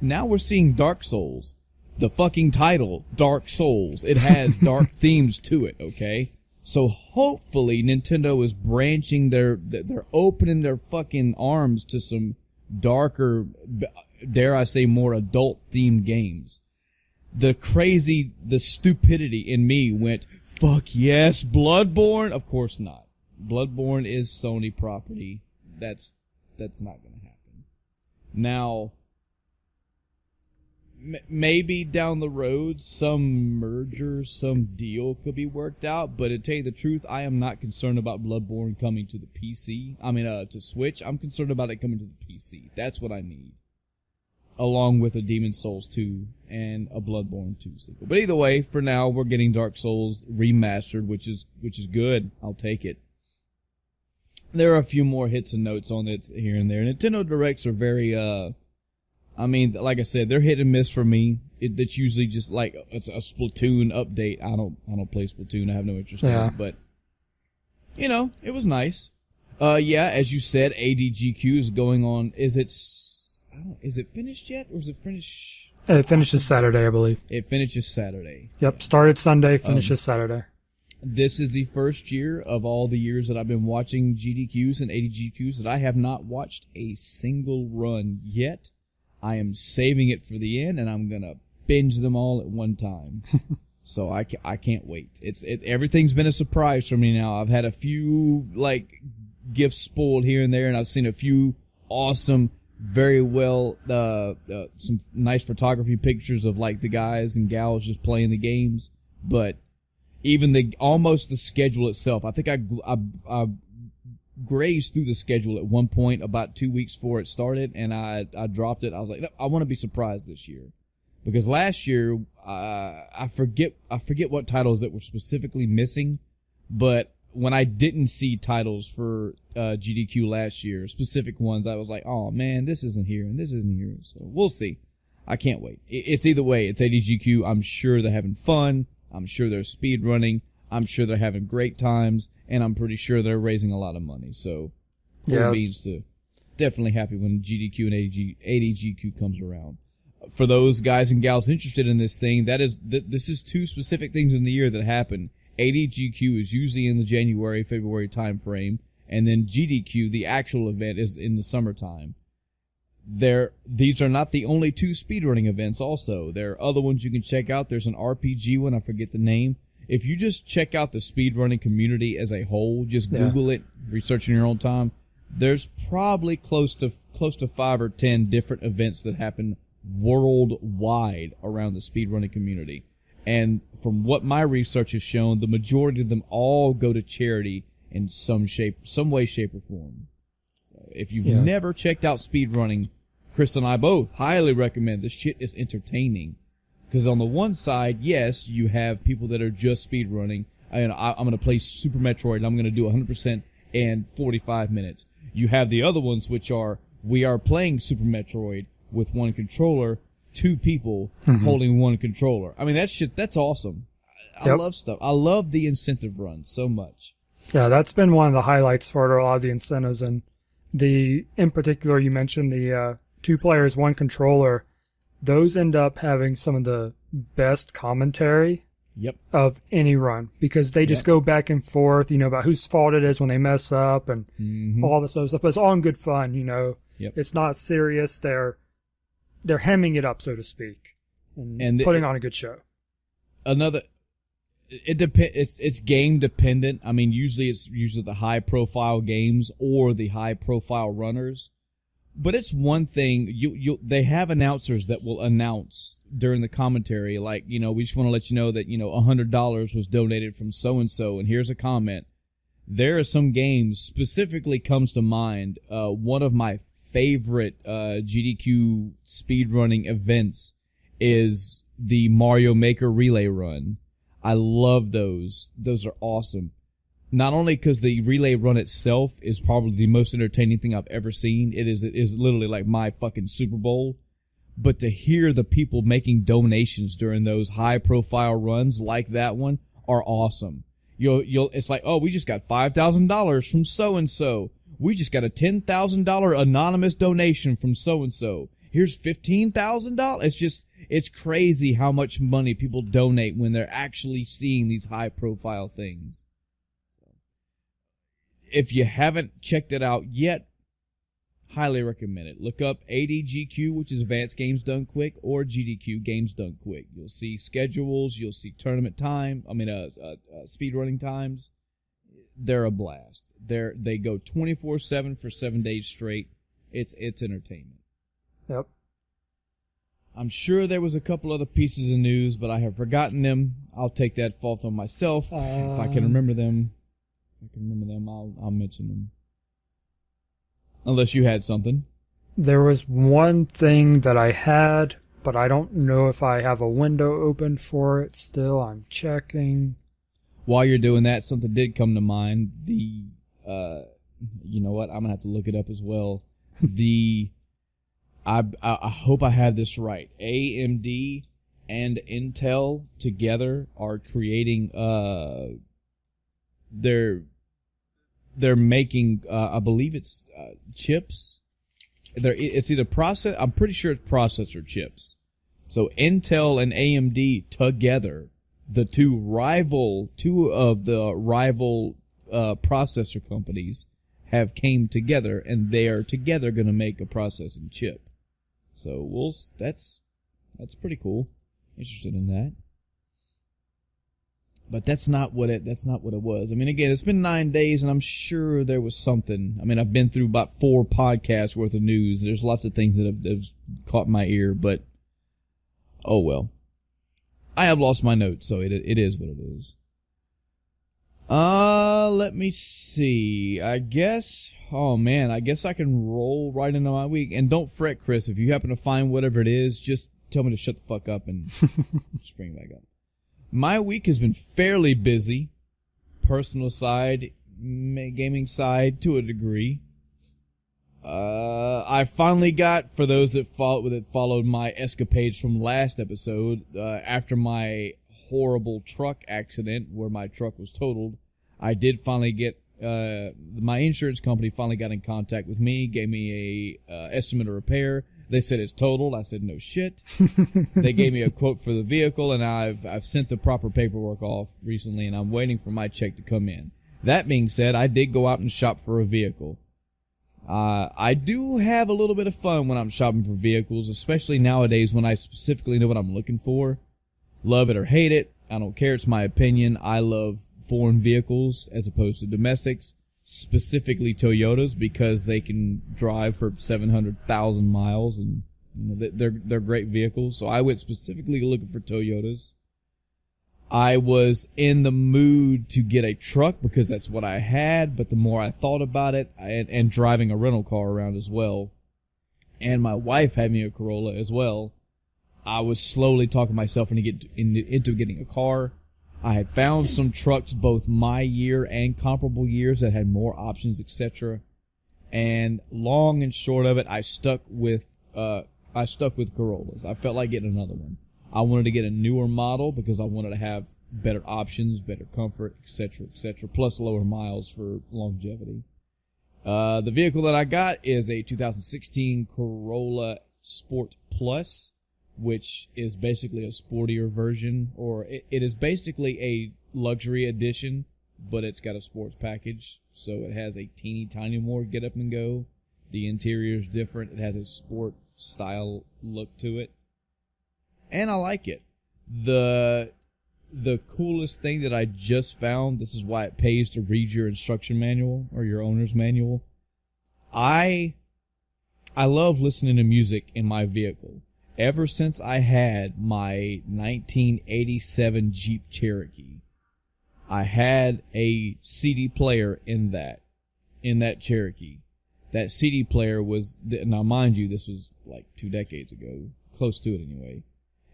Now we're seeing Dark Souls. The fucking title, Dark Souls. It has dark themes to it, okay? So hopefully Nintendo is branching they're opening their fucking arms to some darker, dare I say, more adult-themed games. The stupidity in me went, fuck yes, Bloodborne? Of course not. Bloodborne is Sony property. That's not going to happen. Now, maybe down the road, some merger, some deal could be worked out, but to tell you the truth, I am not concerned about Bloodborne coming to the PC. To Switch. I'm concerned about it coming to the PC. That's what I need. Along with a Demon's Souls 2 and a Bloodborne 2 sequel. But either way, for now, we're getting Dark Souls remastered, which is good. I'll take it. There are a few more hits and notes on it here and there. Nintendo Directs are very, like I said, they're hit and miss for me. That's usually just like it's a Splatoon update. I don't play Splatoon. I have no interest in it. But it was nice. As you said, ADGQ is going on. Is it finished yet, or is it finished? It finishes Saturday, I believe. It finishes Saturday. Yep, started Sunday, finishes Saturday. This is the first year of all the years that I've been watching GDQs and ADGQs that I have not watched a single run yet. I am saving it for the end, and I'm going to binge them all at one time. So I can't wait. Everything's been a surprise for me now. I've had a few like gifts spoiled here and there, and I've seen a few awesome, very well, some nice photography pictures of like the guys and gals just playing the games. But even almost the schedule itself, I think I grazed through the schedule at one point about 2 weeks before it started, and I dropped it. I was like, no, I want to be surprised this year. Because last year, I forget what titles that were specifically missing, but when I didn't see titles for GDQ last year, specific ones, I was like, oh man, this isn't here and this isn't here. So we'll see. I can't wait. It's either way. It's ADGQ. I'm sure they're having fun. I'm sure they're speed running. I'm sure they're having great times, and I'm pretty sure they're raising a lot of money. So cool beans to definitely happy when GDQ and ADGQ comes around. For those guys and gals interested in this thing, this is two specific things in the year that happen. ADGQ is usually in the January-February time frame, and then GDQ, the actual event, is in the summertime. These are not the only two speedrunning events also. There are other ones you can check out. There's an RPG one, I forget the name. If you just check out the speedrunning community as a whole, just Google it, research in your own time, there's probably close to 5 or 10 different events that happen worldwide around the speedrunning community. And from what my research has shown, the majority of them all go to charity in some way, shape, or form. So if you've never checked out speedrunning, Chris and I both highly recommend. This shit is entertaining. Because on the one side, yes, you have people that are just speedrunning. I'm going to play Super Metroid, and I'm going to do 100% in 45 minutes. You have the other ones, which are, we are playing Super Metroid with one controller, 2 people holding one controller. I mean, that's awesome. I love stuff. I love the incentive runs so much. Yeah, that's been one of the highlights for a lot of the incentives. And in particular, you mentioned the 2 players, 1 controller. Those end up having some of the best commentary of any run, because they just go back and forth, about whose fault it is when they mess up and all this other stuff. But it's all in good fun, It's not serious. They're hemming it up, so to speak, and putting on a good show. It's game dependent. I mean, usually the high profile games or the high profile runners. But it's one thing, they have announcers that will announce during the commentary, like, we just want to let you know that, $100 was donated from so-and-so, and here's a comment. There are some games, specifically comes to mind, one of my favorite GDQ speedrunning events is the Mario Maker Relay Run. I love those. Those are awesome. Not only because the relay run itself is probably the most entertaining thing I've ever seen. It is literally like my fucking Super Bowl. But to hear the people making donations during those high profile runs like that one are awesome. It's like, oh, we just got $5,000 from so and so. We just got a $10,000 anonymous donation from so and so. Here's $15,000. It's crazy how much money people donate when they're actually seeing these high profile things. If you haven't checked it out yet, highly recommend it. Look up ADGQ, which is Advanced Games Done Quick, or GDQ, Games Done Quick. You'll see schedules. You'll see tournament time. Speedrunning times. They're a blast. They go 24/7 for 7 days straight. It's entertainment. Yep. I'm sure there was a couple other pieces of news, but I have forgotten them. I'll take that fault on myself. If I can remember them. I'll mention them. Unless you had something. There was one thing that I had, but I don't know if I have a window open for it still. I'm checking. While you're doing that, something did come to mind. You know what? I'm going to have to look it up as well. I hope I have this right. AMD and Intel together are creating, they're making, I believe it's chips. It's either I'm pretty sure it's processor chips. So Intel and AMD together, the two of the rival processor companies have came together, and they are together going to make a processing chip. So that's pretty cool. Interested in that. But that's not what it was. I mean, again, it's been 9 days, and I'm sure there was something. I mean, I've been through about 4 podcasts worth of news. There's lots of things that have caught my ear, but oh well. I have lost my notes, so it is what it is. Let me see. I guess I can roll right into my week. And don't fret, Chris, if you happen to find whatever it is, just tell me to shut the fuck up and spring back up. My week has been fairly busy. Personal side, gaming side to a degree. I finally got, for those that followed my escapades from last episode, after my horrible truck accident where my truck was totaled, I did finally get, my insurance company finally got in contact with me, gave me a estimate of repair. They said it's totaled. I said, no shit. They gave me a quote for the vehicle, and I've sent the proper paperwork off recently, and I'm waiting for my check to come in. That being said, I did go out and shop for a vehicle. I do have a little bit of fun when I'm shopping for vehicles, especially nowadays when I specifically know what I'm looking for. Love it or hate it, I don't care. It's my opinion. I love foreign vehicles as opposed to domestics. Specifically Toyotas, because they can drive for 700,000 miles, and they're great vehicles. So I went specifically looking for Toyotas. I was in the mood to get a truck because that's what I had, but the more I thought about it, and driving a rental car around as well, and my wife had me a Corolla as well, I was slowly talking myself into getting a car. I had found some trucks, both my year and comparable years, that had more options, etc. And long and short of it, I stuck with Corollas. I felt like getting another one. I wanted to get a newer model because I wanted to have better options, better comfort, etc., etc., plus lower miles for longevity. The vehicle that I got is a 2016 Corolla Sport Plus, which is basically a sportier version, or it is basically a luxury edition, but it's got a sports package, so it has a teeny tiny more get up and go. The interior is different. It has a sport style look to it, and I like it. The coolest thing that I just found, this is why it pays to read your instruction manual or your owner's manual. I love listening to music in my vehicle. Ever since I had my 1987 Jeep Cherokee, I had a CD player in that Cherokee. That CD player was, now mind you, this was like 2 decades ago, close to it anyway.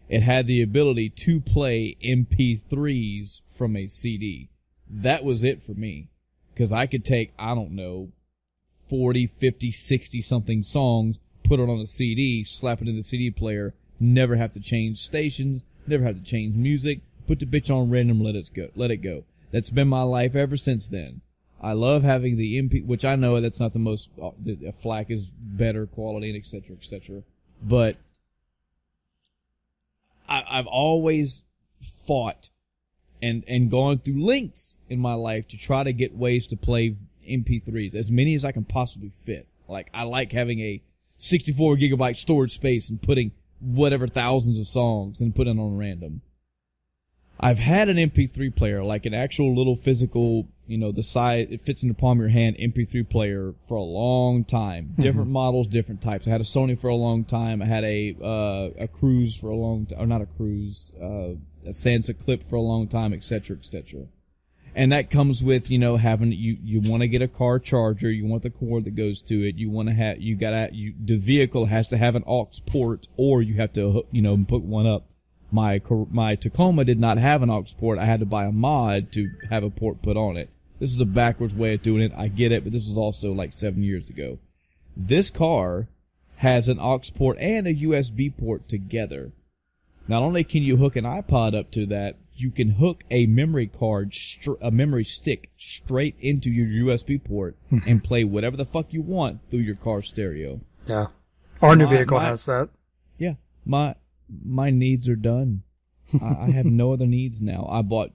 It had the ability to play MP3s from a CD. That was it for me, because I could take, 40, 50, 60 something songs, put it on a CD, slap it in the CD player, never have to change stations, never have to change music, put the bitch on random, let it go. That's been my life ever since then. I love having the MP, which I know that's not the most, a FLAC is better quality, and et cetera, but I've always fought and gone through lengths in my life to try to get ways to play MP3s, as many as I can possibly fit. Like, I like having a 64 gigabyte storage space and putting whatever thousands of songs and putting on random. I've had an MP3 player, like an actual little physical, the size, it fits in the palm of your hand MP3 player for a long time. Different models, different types. I had a Sony for a long time. I had a Cruise for a long time, or not a Cruise, a Sansa Clip for a long time, etc., etc. And that comes with, having, you want to get a car charger, you want the cord that goes to it, you want to have, the vehicle has to have an aux port, or you have to, put one up. My Tacoma did not have an aux port. I had to buy a mod to have a port put on it. This is a backwards way of doing it. I get it, but this was also like 7 years ago. This car has an aux port and a USB port together. Not only can you hook an iPod up to that, you can hook a memory card, a memory stick, straight into your USB port and play whatever the fuck you want through your car stereo. Yeah. Our new vehicle has that. Yeah. My needs are done. I have no other needs now. I bought,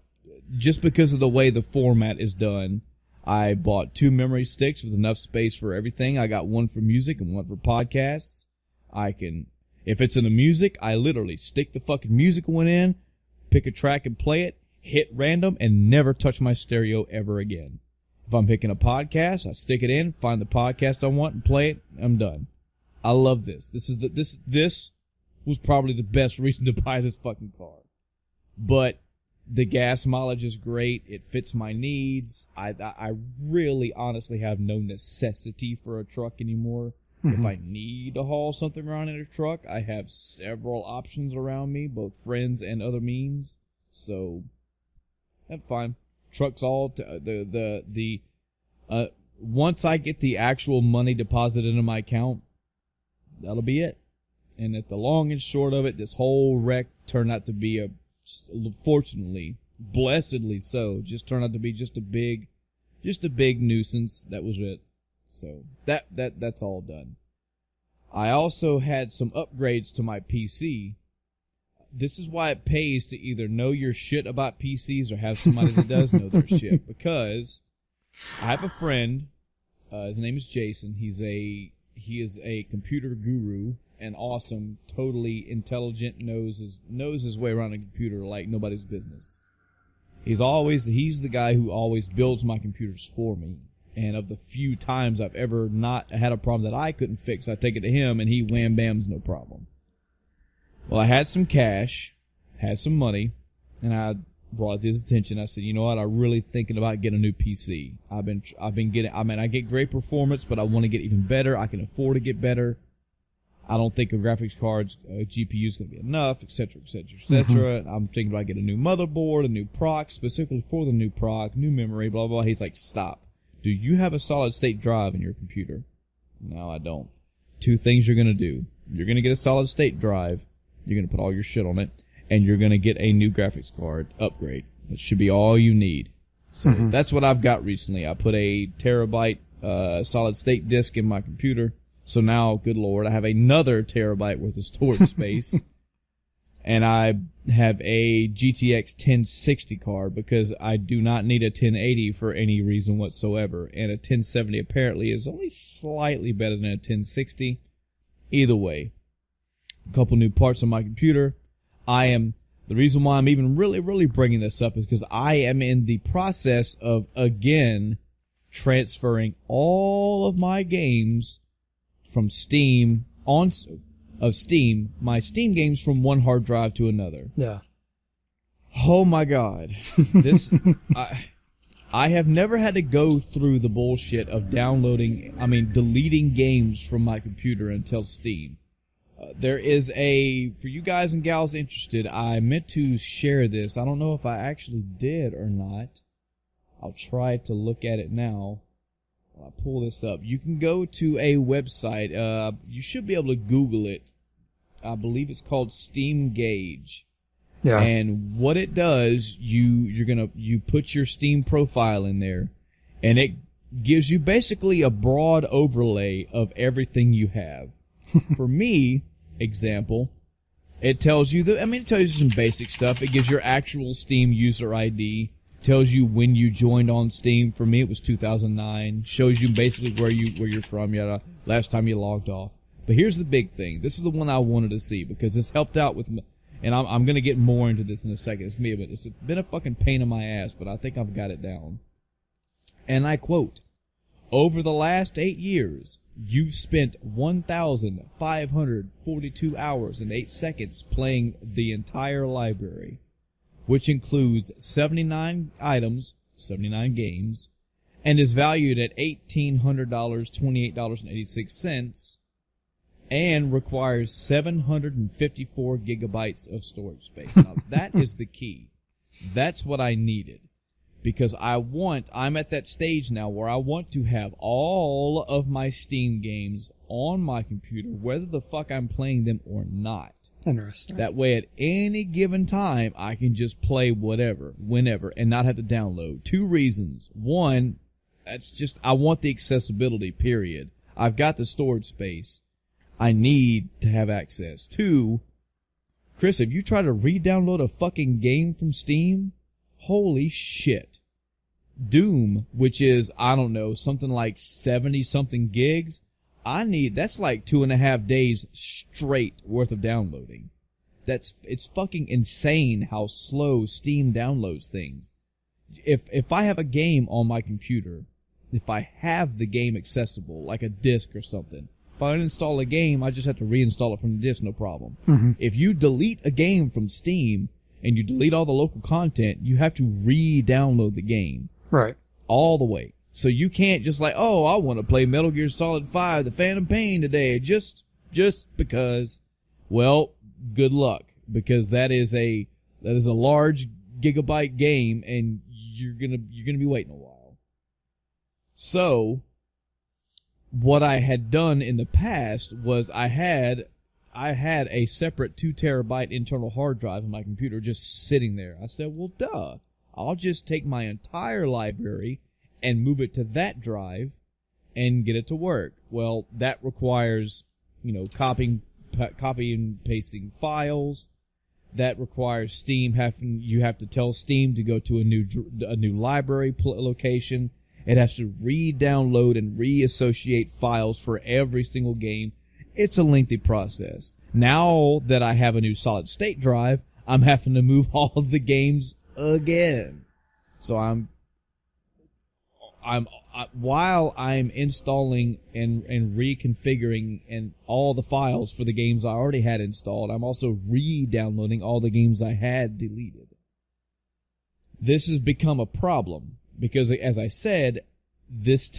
just because of the way the format is done, I bought 2 memory sticks with enough space for everything. I got one for music and one for podcasts. If it's in the music, I literally stick the fucking music one in, pick a track and play it, hit random, and never touch my stereo ever again. If I'm picking a podcast, I stick it in, find the podcast I want, and play it. I'm done. I love this. This was probably the best reason to buy this fucking car. But the gas mileage is great. It fits my needs. I really honestly have no necessity for a truck anymore. If I need to haul something around in a truck, I have several options around me, both friends and other means. So, that's fine. Truck's all once I get the actual money deposited into my account, that'll be it. And at the long and short of it, this whole wreck turned out to be fortunately, blessedly so, just turned out to be just a big nuisance. That was it. So that's all done. I also had some upgrades to my PC. This is why it pays to either know your shit about PCs or have somebody that does know their shit. Because I have a friend, his name is Jason. He is a computer guru and awesome, totally intelligent, knows his way around a computer like nobody's business. He's the guy who always builds my computers for me. And of the few times I've ever not had a problem that I couldn't fix, I take it to him and he wham bams no problem. Well, I had some cash, had some money, and I brought it to his attention. I said, you know what, I'm really thinking about getting a new PC. I've been getting, I get great performance, but I want to get even better. I can afford to get better. I don't think a graphics card's GPU is going to be enough, etc., etc., etc. I'm thinking about getting a new motherboard, a new proc, specifically for the new proc, new memory, blah, blah. He's like, stop. Do you have a solid-state drive in your computer? No, I don't. Two things you're going to do. You're going to get a solid-state drive. You're going to put all your shit on it. And you're going to get a new graphics card upgrade. That should be all you need. So that's what I've got recently. I put a terabyte solid-state disk in my computer. So now, good Lord, I have another terabyte worth of storage space. And I have a GTX 1060 card because I do not need a 1080 for any reason whatsoever. And a 1070 apparently is only slightly better than a 1060. Either way, a couple new parts on my computer. The reason why I'm even really bringing this up is because I am in the process of, again, transferring all of my games from Steam my Steam games from one hard drive to another. Yeah. Oh my God. I have never had to go through the bullshit of deleting games from my computer until Steam. There is for you guys and gals interested, I meant to share this. I don't know if I actually did or not. I'll try to look at it now. I'll pull this up. You can go to a website. You should be able to Google it. I believe it's called Steam Gauge. Yeah. And what it does, you put your Steam profile in there, and it gives you basically a broad overlay of everything you have. For me, example, it tells you it tells you some basic stuff. It gives your actual Steam user ID. Tells you when you joined on Steam. For me, it was 2009. Shows you basically where you're from, last time you logged off. But here's the big thing. This is the one I wanted to see because this helped out with me. And I'm going to get more into this in a second. It's been a fucking pain in my ass, but I think I've got it down. And I quote, over the last 8 years, you've spent 1,542 hours and 8 seconds playing the entire library, which includes 79 items, 79 games, and is valued at $1,800, $28.86, and requires 754 gigabytes of storage space. Now, that is the key. That's what I needed. Because I'm at that stage now where I want to have all of my Steam games on my computer, whether the fuck I'm playing them or not. Interesting. That way, at any given time, I can just play whatever, whenever, and not have to download. 2 reasons. One, I want the accessibility, period. I've got the storage space. I need to have access. 2, Chris, if you try to re-download a fucking game from Steam, holy shit. Doom, which is, I don't know, something like 70-something gigs, that's like 2.5 days straight worth of downloading. it's fucking insane how slow Steam downloads things. If I have a game on my computer, if I have the game accessible, like a disc or something, if I uninstall a game, I just have to reinstall it from the disc, no problem. Mm-hmm. If you delete a game from Steam and you delete all the local content, you have to re-download the game. Right. All the way. So you can't just like, oh, I want to play Metal Gear Solid 5, The Phantom Pain today, just because. Well, good luck, because that is a large gigabyte game, and you're gonna be waiting a while. So, what I had done in the past was I had a separate 2 terabyte internal hard drive in my computer just sitting there. I said, well, duh. I'll just take my entire library and move it to that drive and get it to work. Well, that requires, copying and pasting files. That requires Steam you have to tell Steam to go to a new library location. It has to re-download and reassociate files for every single game. It's a lengthy process. Now that I have a new solid state drive, I'm having to move all of the games again. So while I'm installing and reconfiguring and all the files for the games I already had installed, I'm also re-downloading all the games I had deleted. This has become a problem because, as I said, this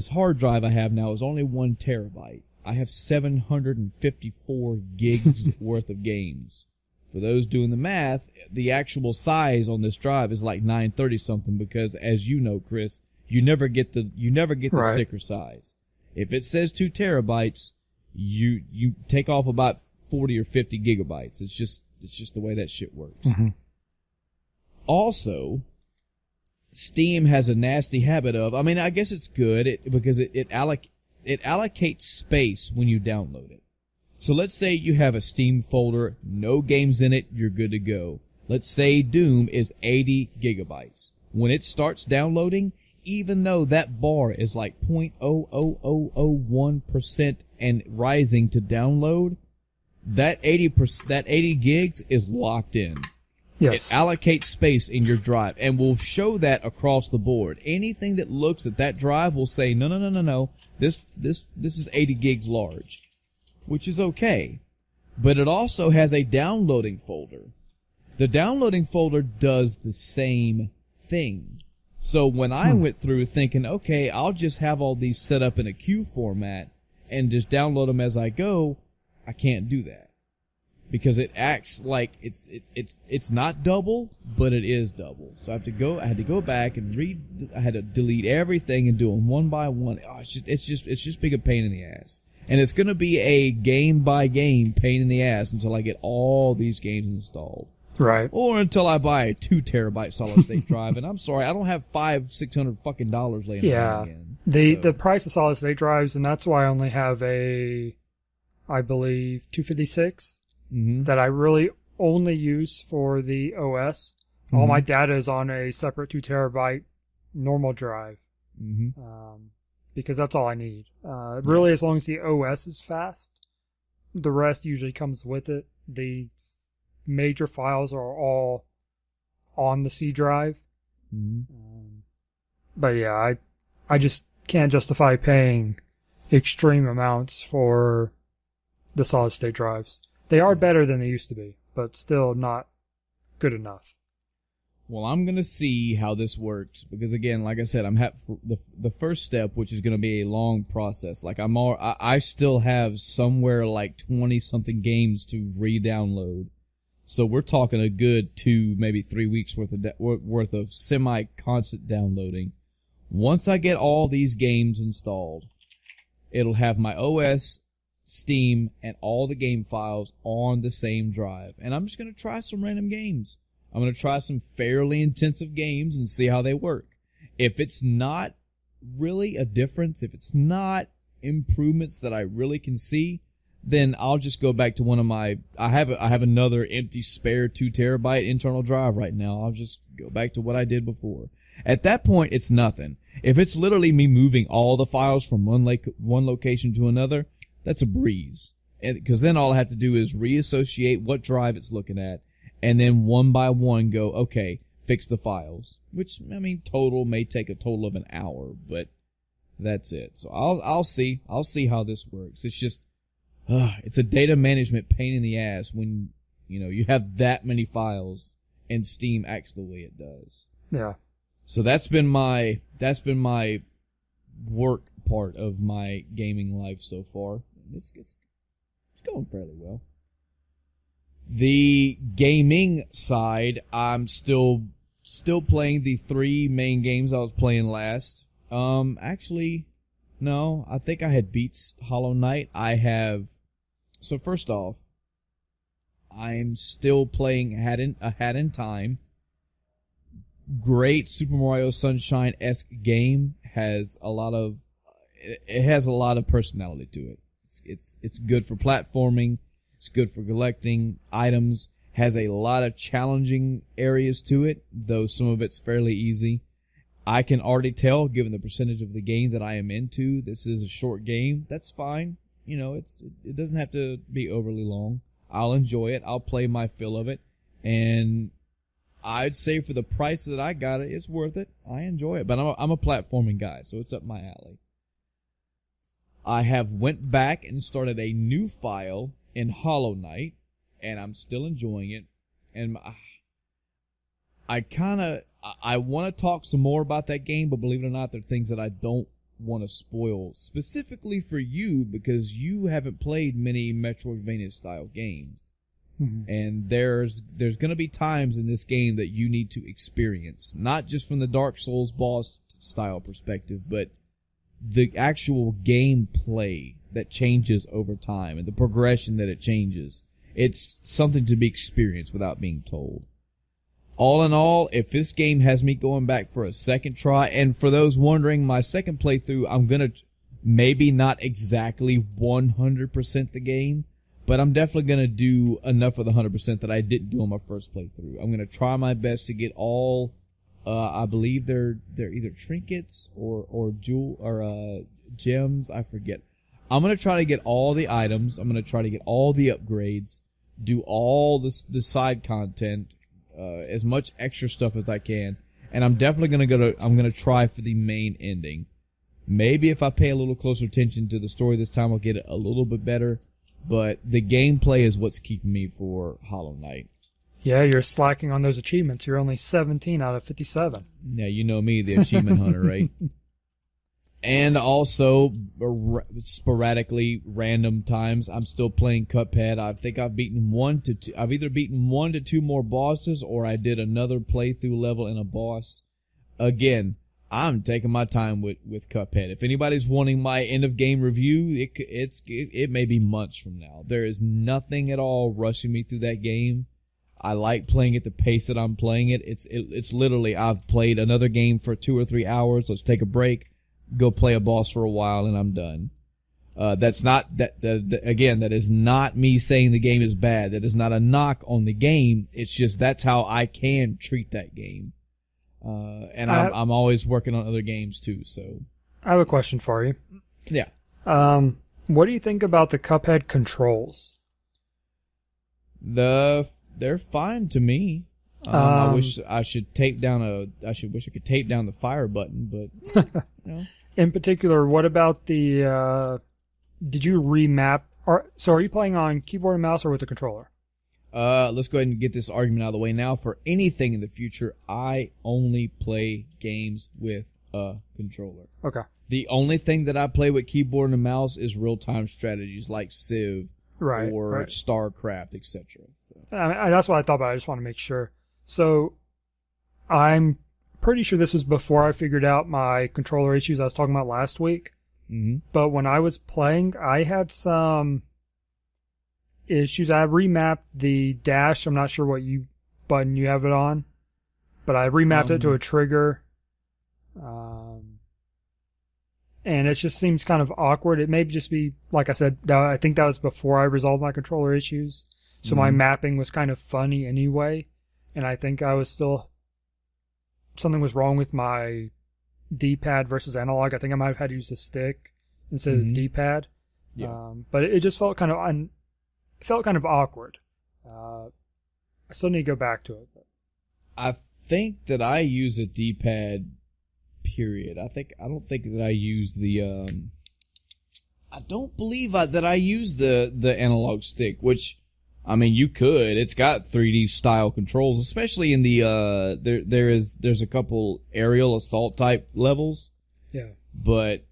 hard drive I have now is only 1 terabyte. I have 754 gigs worth of games. For those doing the math, the actual size on this drive is like 930 something because, as you know, Chris, you never get the Right. sticker size. If it says 2 terabytes, you take off about 40 or 50 gigabytes. It's just the way that shit works. Mm-hmm. Also, Steam has a nasty habit of, I guess it's good because it allocates space when you download it. So let's say you have a Steam folder, no games in it, you're good to go. Let's say Doom is 80 gigabytes. When it starts downloading, even though that bar is like 0.00001% and rising to download, that 80 gigs is locked in. Yes. It allocates space in your drive and will show that across the board. Anything that looks at that drive will say, no. This is 80 gigs large, which is okay. But it also has a downloading folder. The downloading folder does the same thing. So when I went through thinking, okay, I'll just have all these set up in a queue format and just download them as I go, I can't do that. Because it acts like it's not double, but it is double. So I had to go back and I had to delete everything and do them one by one. Oh, it's just big a pain in the ass. And it's going to be a game by game pain in the ass until I get all these games installed. Right. Or until I buy a 2 terabyte solid state drive. And I'm sorry, I don't have $500-600 fucking dollars laying around again. The price of solid state drives, and that's why I only have I believe 256 that I really only use for the OS. All my data is on a separate 2 terabyte normal drive. Because that's all I need. Really, as long as the OS is fast, the rest usually comes with it. The major files are all on the C drive. But yeah, I just can't justify paying extreme amounts for the solid state drives. They are better than they used to be, but still not good enough. Well, I'm going to see how this works because, again, like I said, the first step, which is going to be a long process. Like I still have somewhere like 20-something games to re-download. So we're talking a good 2, maybe 3 weeks worth of semi-constant downloading. Once I get all these games installed, it'll have my OS, Steam, and all the game files on the same drive. And I'm just going to try some random games. I'm going to try some fairly intensive games and see how they work. If it's not really a difference, if it's not improvements that I really can see, then I'll just go back to one of my... I have another empty spare 2 terabyte internal drive right now. I'll just go back to what I did before. At that point, it's nothing. If it's literally me moving all the files from one location to another, that's a breeze. because then all I have to do is reassociate what drive it's looking at, and then one by one go, okay, fix the files. Which, I mean, total may take a total of an hour, but that's it. So I'll see how this works. It's just, it's a data management pain in the ass when you have that many files and Steam acts the way it does. Yeah. So that's been my work part of my gaming life so far. It's going fairly well. The gaming side, I'm still playing the 3 main games I was playing last. Actually, no, I think I had beat Hollow Knight. So first off, I'm still playing A Hat in Time. Great Super Mario Sunshine-esque game. It has a lot of personality to it. It's good for platforming. It's good for collecting items. Has a lot of challenging areas to it, though some of it's fairly easy. I can already tell, given the percentage of the game that I am into, this is a short game. That's fine. It doesn't have to be overly long. I'll enjoy it. I'll play my fill of it. And I'd say for the price that I got it, it's worth it. I enjoy it. But I'm a platforming guy, so it's up my alley. I have went back and started a new file in Hollow Knight, and I'm still enjoying it. And I want to talk some more about that game, but believe it or not, there are things that I don't want to spoil specifically for you because you haven't played many Metroidvania-style games. Mm-hmm. And there's going to be times in this game that you need to experience, not just from the Dark Souls boss style perspective, but the actual gameplay that changes over time and the progression that it changes. It's something to be experienced without being told. All in all, if this game has me going back for a second try, and for those wondering, my second playthrough, I'm going to maybe not exactly 100% the game, but I'm definitely going to do enough of the 100% that I didn't do on my first playthrough. I'm going to try my best to get all, I believe they're either trinkets or gems, I forget. I'm going to try to get all the items, I'm going to try to get all the upgrades, do all the side content, as much extra stuff as I can, and I'm definitely I'm gonna try for the main ending. Maybe if I pay a little closer attention to the story this time, I'll get it a little bit better. But the gameplay is what's keeping me for Hollow Knight. Yeah, you're slacking on those achievements. You're only 17 out of 57. Yeah, you know me, the achievement hunter, right? And also, sporadically, random times, I'm still playing Cuphead. I think I've either beaten 1 to 2 more bosses, or I did another playthrough level in a boss. Again, I'm taking my time with Cuphead. If anybody's wanting my end of game review, it may be months from now. There is nothing at all rushing me through that game. I like playing it the pace that I'm playing it. It's literally, I've played another game for 2 or 3 hours. Let's take a break. Go play a boss for a while, and I'm done. That's not again. That is not me saying the game is bad. That is not a knock on the game. It's just that's how I can treat that game. And I'm always working on other games too. So I have a question for you. Yeah. What do you think about the Cuphead controls? They're fine to me. I wish I could tape down the fire button, but In particular, what about the? Did you remap? So are you playing on keyboard and mouse or with the controller? Let's go ahead and get this argument out of the way now. For anything in the future, I only play games with a controller. Okay. The only thing that I play with keyboard and mouse is real-time strategies like Civ or StarCraft, etc. So. That's what I thought, but I just want to make sure. So I'm pretty sure this was before I figured out my controller issues I was talking about last week. Mm-hmm. But when I was playing, I had some issues. I remapped the dash. I'm not sure what button you have it on, but I remapped it to a trigger. And it just seems kind of awkward. It may just be, like I said, I think that was before I resolved my controller issues. So my mapping was kind of funny anyway. And I think something was wrong with my D-pad versus analog. I think I might have had to use the stick instead of the D-pad. Yeah. But it just felt kind of awkward. I still need to go back to it. But. I think that I use a D-pad. Period. I don't think that I use the. I don't believe that I use the analog stick, which, I mean, you could. It's got 3D style controls, especially in the there's a couple aerial assault type levels. Yeah. But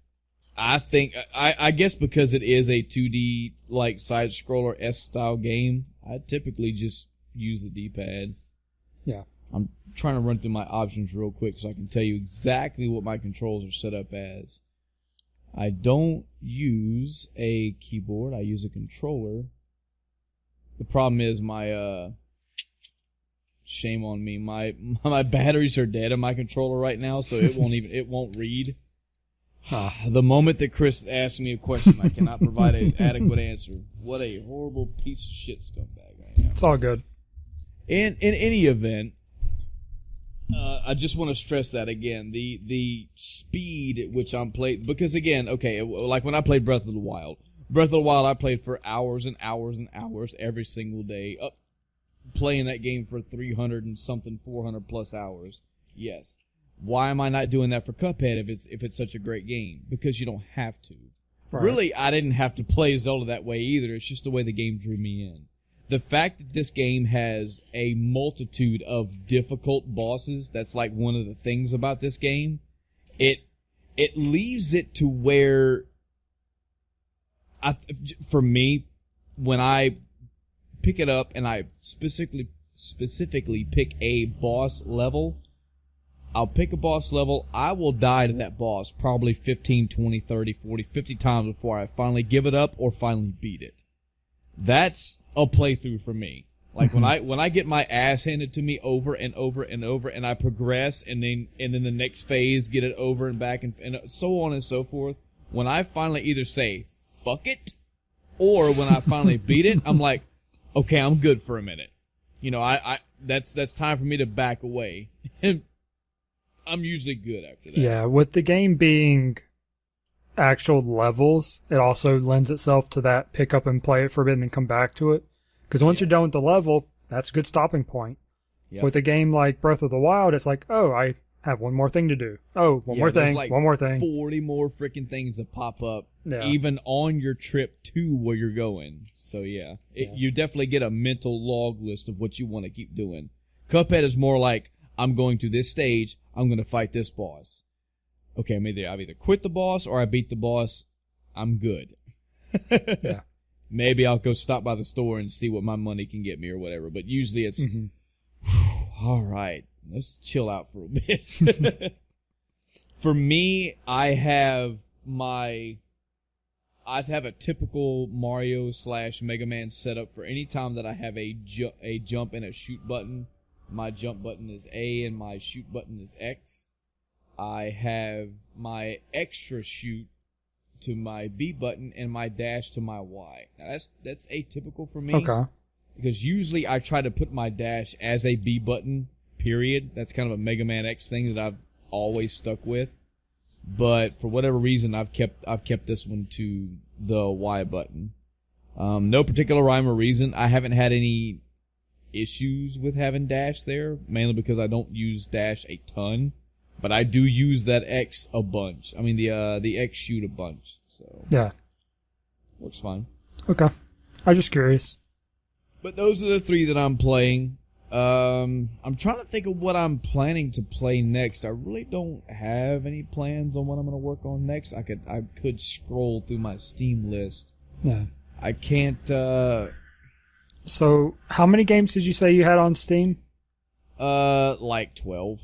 I think I guess because it is a 2D like side scroller S style game, I typically just use the D-pad. Yeah. I'm trying to run through my options real quick so I can tell you exactly what my controls are set up as. I don't use a keyboard. I use a controller. The problem is my shame on me. My batteries are dead on my controller right now, so it won't read. The moment that Chris asks me a question, I cannot provide an adequate answer. What a horrible piece of shit scumbag I am. It's all good. In any event, I just want to stress that again. The speed at which I'm playing, because again, okay, like when I played Breath of the Wild, I played for hours and hours and hours every single day, playing that game for 300 and something, 400 plus hours. Yes. Why am I not doing that for Cuphead if it's such a great game? Because you don't have to. Right. Really, I didn't have to play Zelda that way either. It's just the way the game drew me in. The fact that this game has a multitude of difficult bosses, that's like one of the things about this game. It leaves it to where, for me, when I pick it up and I specifically pick a boss level, I'll pick a boss level, I will die to that boss probably 15, 20, 30, 40, 50 times before I finally give it up or finally beat it. That's a playthrough for me. Like when I get my ass handed to me over and over and over, and I progress, and then the next phase get it over and back and so on and so forth. When I finally either say fuck it, or when I finally beat it, I'm like, okay, I'm good for a minute. You know, I that's time for me to back away, and I'm usually good after that. Yeah, with the game being actual levels, it also lends itself to that pick up and play it for a bit and then come back to it. Because once you're done with the level, that's a good stopping point. Yep. With a game like Breath of the Wild, it's like, oh, I have one more thing to do. Oh, one more thing, like one more thing. 40 more freaking things that pop up, even on your trip to where you're going. So you definitely get a mental log list of what you want to keep doing. Cuphead is more like, I'm going to this stage, I'm going to fight this boss. Okay, I've either quit the boss or I beat the boss. I'm good. Yeah. Maybe I'll go stop by the store and see what my money can get me or whatever. But usually it's, all right, let's chill out for a bit. For me, I have a typical Mario / Mega Man setup for any time that I have a jump and a shoot button. My jump button is A and my shoot button is X. I have my extra shoot to my B button and my dash to my Y. Now that's atypical for me. Okay. Because usually I try to put my dash as a B button, period. That's kind of a Mega Man X thing that I've always stuck with. But for whatever reason, I've kept this one to the Y button. No particular rhyme or reason. I haven't had any issues with having dash there, mainly because I don't use dash a ton. But I do use that X a bunch. I mean, the X shoot a bunch. So yeah, works fine. Okay, I'm just curious. But those are the three that I'm playing. I'm trying to think of what I'm planning to play next. I really don't have any plans on what I'm going to work on next. I could scroll through my Steam list. Yeah. I can't. So, how many games did you say you had on Steam? Like 12.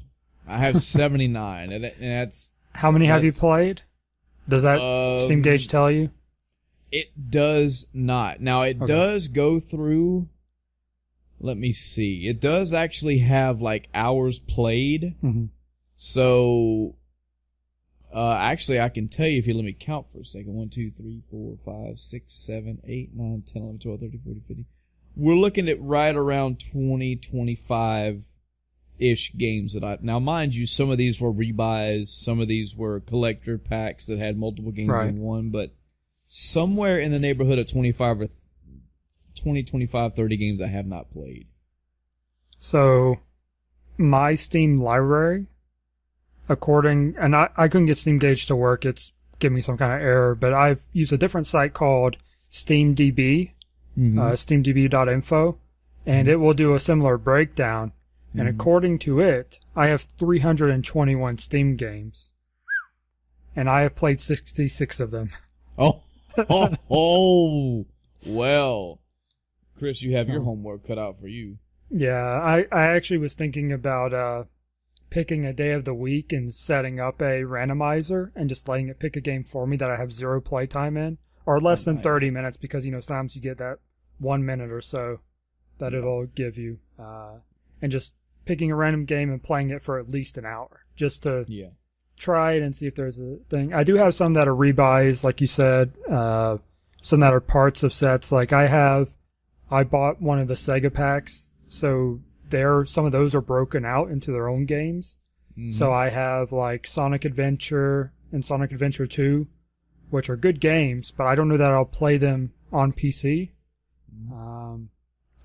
I have 79, and that's... How many have you played? Does that Steam gauge tell you? It does not. Now, it does go through... Let me see. It does actually have, like, hours played. Mm-hmm. So, actually, I can tell you if you let me count for a second. 1, 2, 3, 4, 5, 6, 7, 8, 9, 10, 11, 12, 13, 14, 15. We're looking at right around 20, 25... ish games that now mind you, some of these were rebuys, some of these were collector packs that had multiple games in one, but somewhere in the neighborhood of 25 or 20, 25, 30 games I have not played. So, my Steam library, and I couldn't get Steam Gauge to work. It's giving me some kind of error, but I've used a different site called SteamDB, steamdb.info, and it will do a similar breakdown. And according to it, I have 321 Steam games, and I have played 66 of them. Oh, well, Chris, you have your homework cut out for you. Yeah, I actually was thinking about picking a day of the week and setting up a randomizer and just letting it pick a game for me that I have 0 playtime in, or less than 30 minutes, because, sometimes you get that 1 minute or so that it'll give you, and just picking a random game and playing it for at least an hour, just to try it and see if there's a thing. I do have some that are rebuys, like you said, some that are parts of sets. Like I bought one of the Sega packs, so some of those are broken out into their own games. So I have like Sonic Adventure and Sonic Adventure 2, which are good games, but I don't know that I'll play them on PC.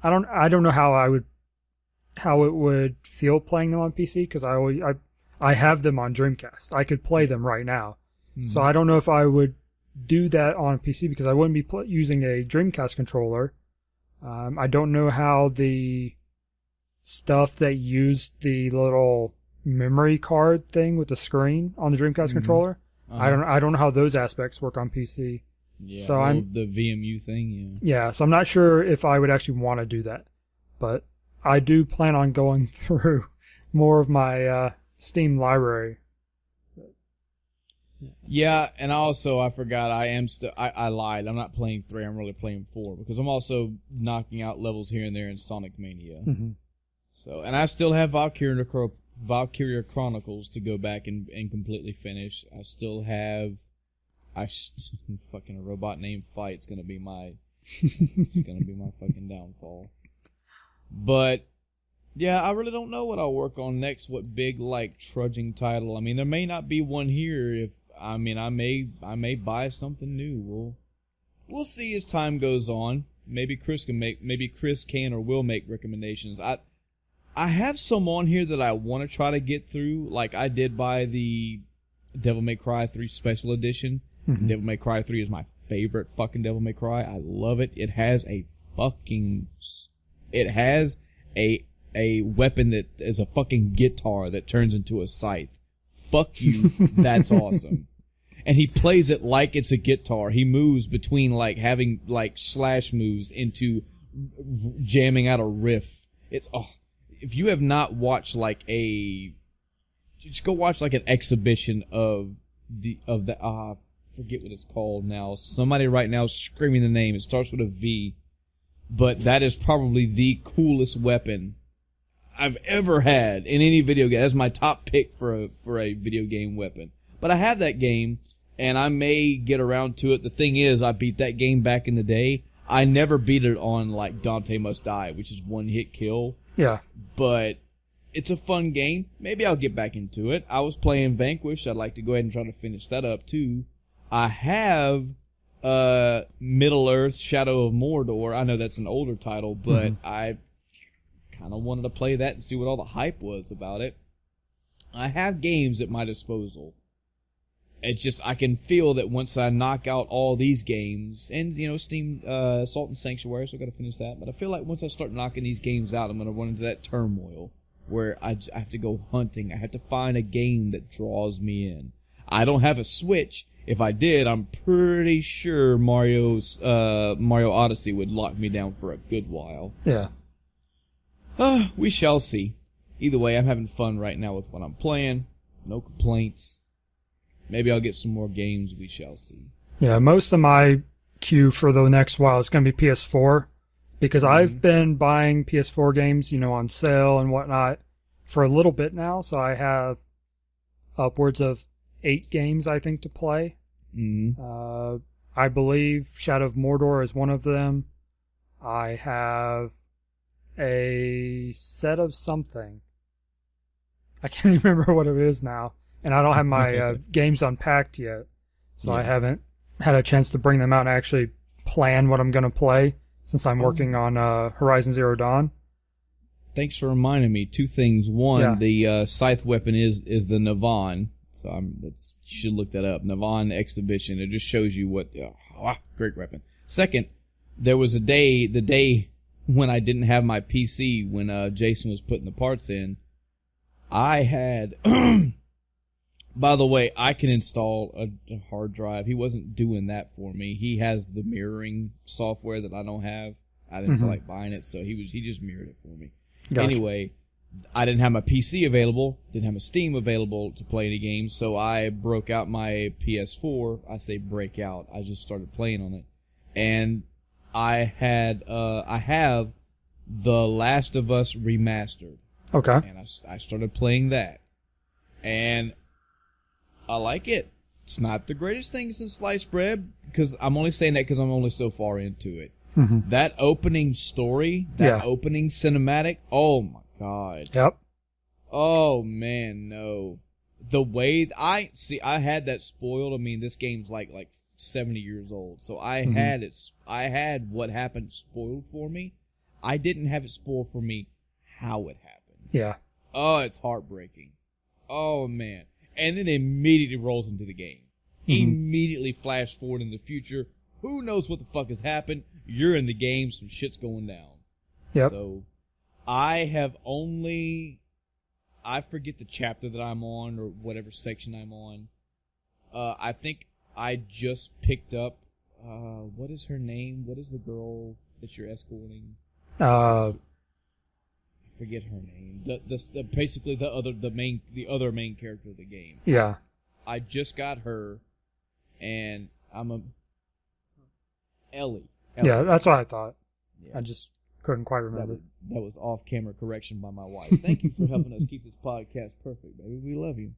I don't know how it would feel playing them on PC, because I have them on Dreamcast. I could play them right now. So I don't know if I would do that on PC, because I wouldn't be using a Dreamcast controller. I don't know how the stuff that used the little memory card thing with the screen on the Dreamcast controller. I don't know how those aspects work on PC. Yeah, so the VMU thing. Yeah, so I'm not sure if I would actually want to do that, but I do plan on going through more of my Steam library. Yeah, and also I forgot I lied. I'm not playing 3. I'm really playing 4, because I'm also knocking out levels here and there in Sonic Mania. So, and I still have Valkyria Chronicles to go back and completely finish. I still have fucking a robot named Fight's gonna be my fucking downfall. But yeah, I really don't know what I'll work on next. What big trudging title? I mean, there may not be one here. I may buy something new. We'll see as time goes on. Maybe Chris can or will make recommendations. I have some on here that I want to try to get through. Like I did buy the Devil May Cry 3 Special Edition. Devil May Cry 3 is my favorite fucking Devil May Cry. I love it. It has a weapon that is a fucking guitar that turns into a scythe. Fuck you. That's awesome. And he plays it like it's a guitar. He moves between having slash moves into jamming out a riff. It's if you have not watched just go watch an exhibition of the forget what it's called now. Somebody right now is screaming the name. It starts with a V. But that is probably the coolest weapon I've ever had in any video game. That's my top pick for a video game weapon. But I have that game, and I may get around to it. The thing is, I beat that game back in the day. I never beat it on Dante Must Die, which is one hit kill. Yeah. But it's a fun game. Maybe I'll get back into it. I was playing Vanquish. I'd like to go ahead and try to finish that up too. I have Middle-earth Shadow of Mordor. I know that's an older title, but I kind of wanted to play that and see what all the hype was about it. I have games at my disposal. It's just I can feel that once I knock out all these games, and Steam Assault and Sanctuary, so I got to finish that. But I feel like once I start knocking these games out, I'm going to run into that turmoil where I have to go hunting. I have to find a game that draws me in. I don't have a Switch. If I did, I'm pretty sure Mario Odyssey would lock me down for a good while. Yeah. We shall see. Either way, I'm having fun right now with what I'm playing. No complaints. Maybe I'll get some more games. We shall see. Yeah, most of my queue for the next while is going to be PS4, because I've been buying PS4 games, on sale and whatnot for a little bit now. So I have upwards of 8 games, I think, to play. I believe Shadow of Mordor is one of them. I have a set of something. I can't remember what it is now. And I don't have my games unpacked yet. So I haven't had a chance to bring them out and actually plan what I'm going to play since I'm working on Horizon Zero Dawn. Thanks for reminding me. Two things. One, the scythe weapon is the Navon. So you should look that up. Navon Exhibition. It just shows you what. Great weapon. Second, there was the day when I didn't have my PC when Jason was putting the parts in. I had. By the way, I can install a hard drive. He wasn't doing that for me. He has the mirroring software that I don't have. I didn't feel like buying it, so he just mirrored it for me. Gotcha. Anyway, I didn't have my PC available, didn't have my Steam available to play any games, so I broke out my PS4. I say break out. I just started playing on it, and I have The Last of Us Remastered. Okay. And I started playing that, and I like it. It's not the greatest thing since sliced bread, because I'm only saying that because I'm only so far into it. Mm-hmm. That opening story, that opening cinematic, oh my god. Yep. Oh man, no. The way I had that spoiled. I mean, this game's like 70 years old, so I had it. I had what happened spoiled for me. I didn't have it spoiled for me how it happened. Yeah. Oh, it's heartbreaking. Oh man. And then it immediately rolls into the game. Immediately flash forward in the future. Who knows what the fuck has happened? You're in the game, some shit's going down. Yep. So, I forget the chapter that I'm on, or whatever section I'm on. I think I just picked up, what is her name? What is the girl that you're escorting? I forget her name. Basically the other main character of the game. Yeah. I just got her, and Ellie. Yeah, that's what I thought. Yeah. I just couldn't quite remember. That was off-camera correction by my wife. Thank you for helping us keep this podcast perfect, baby. We love you.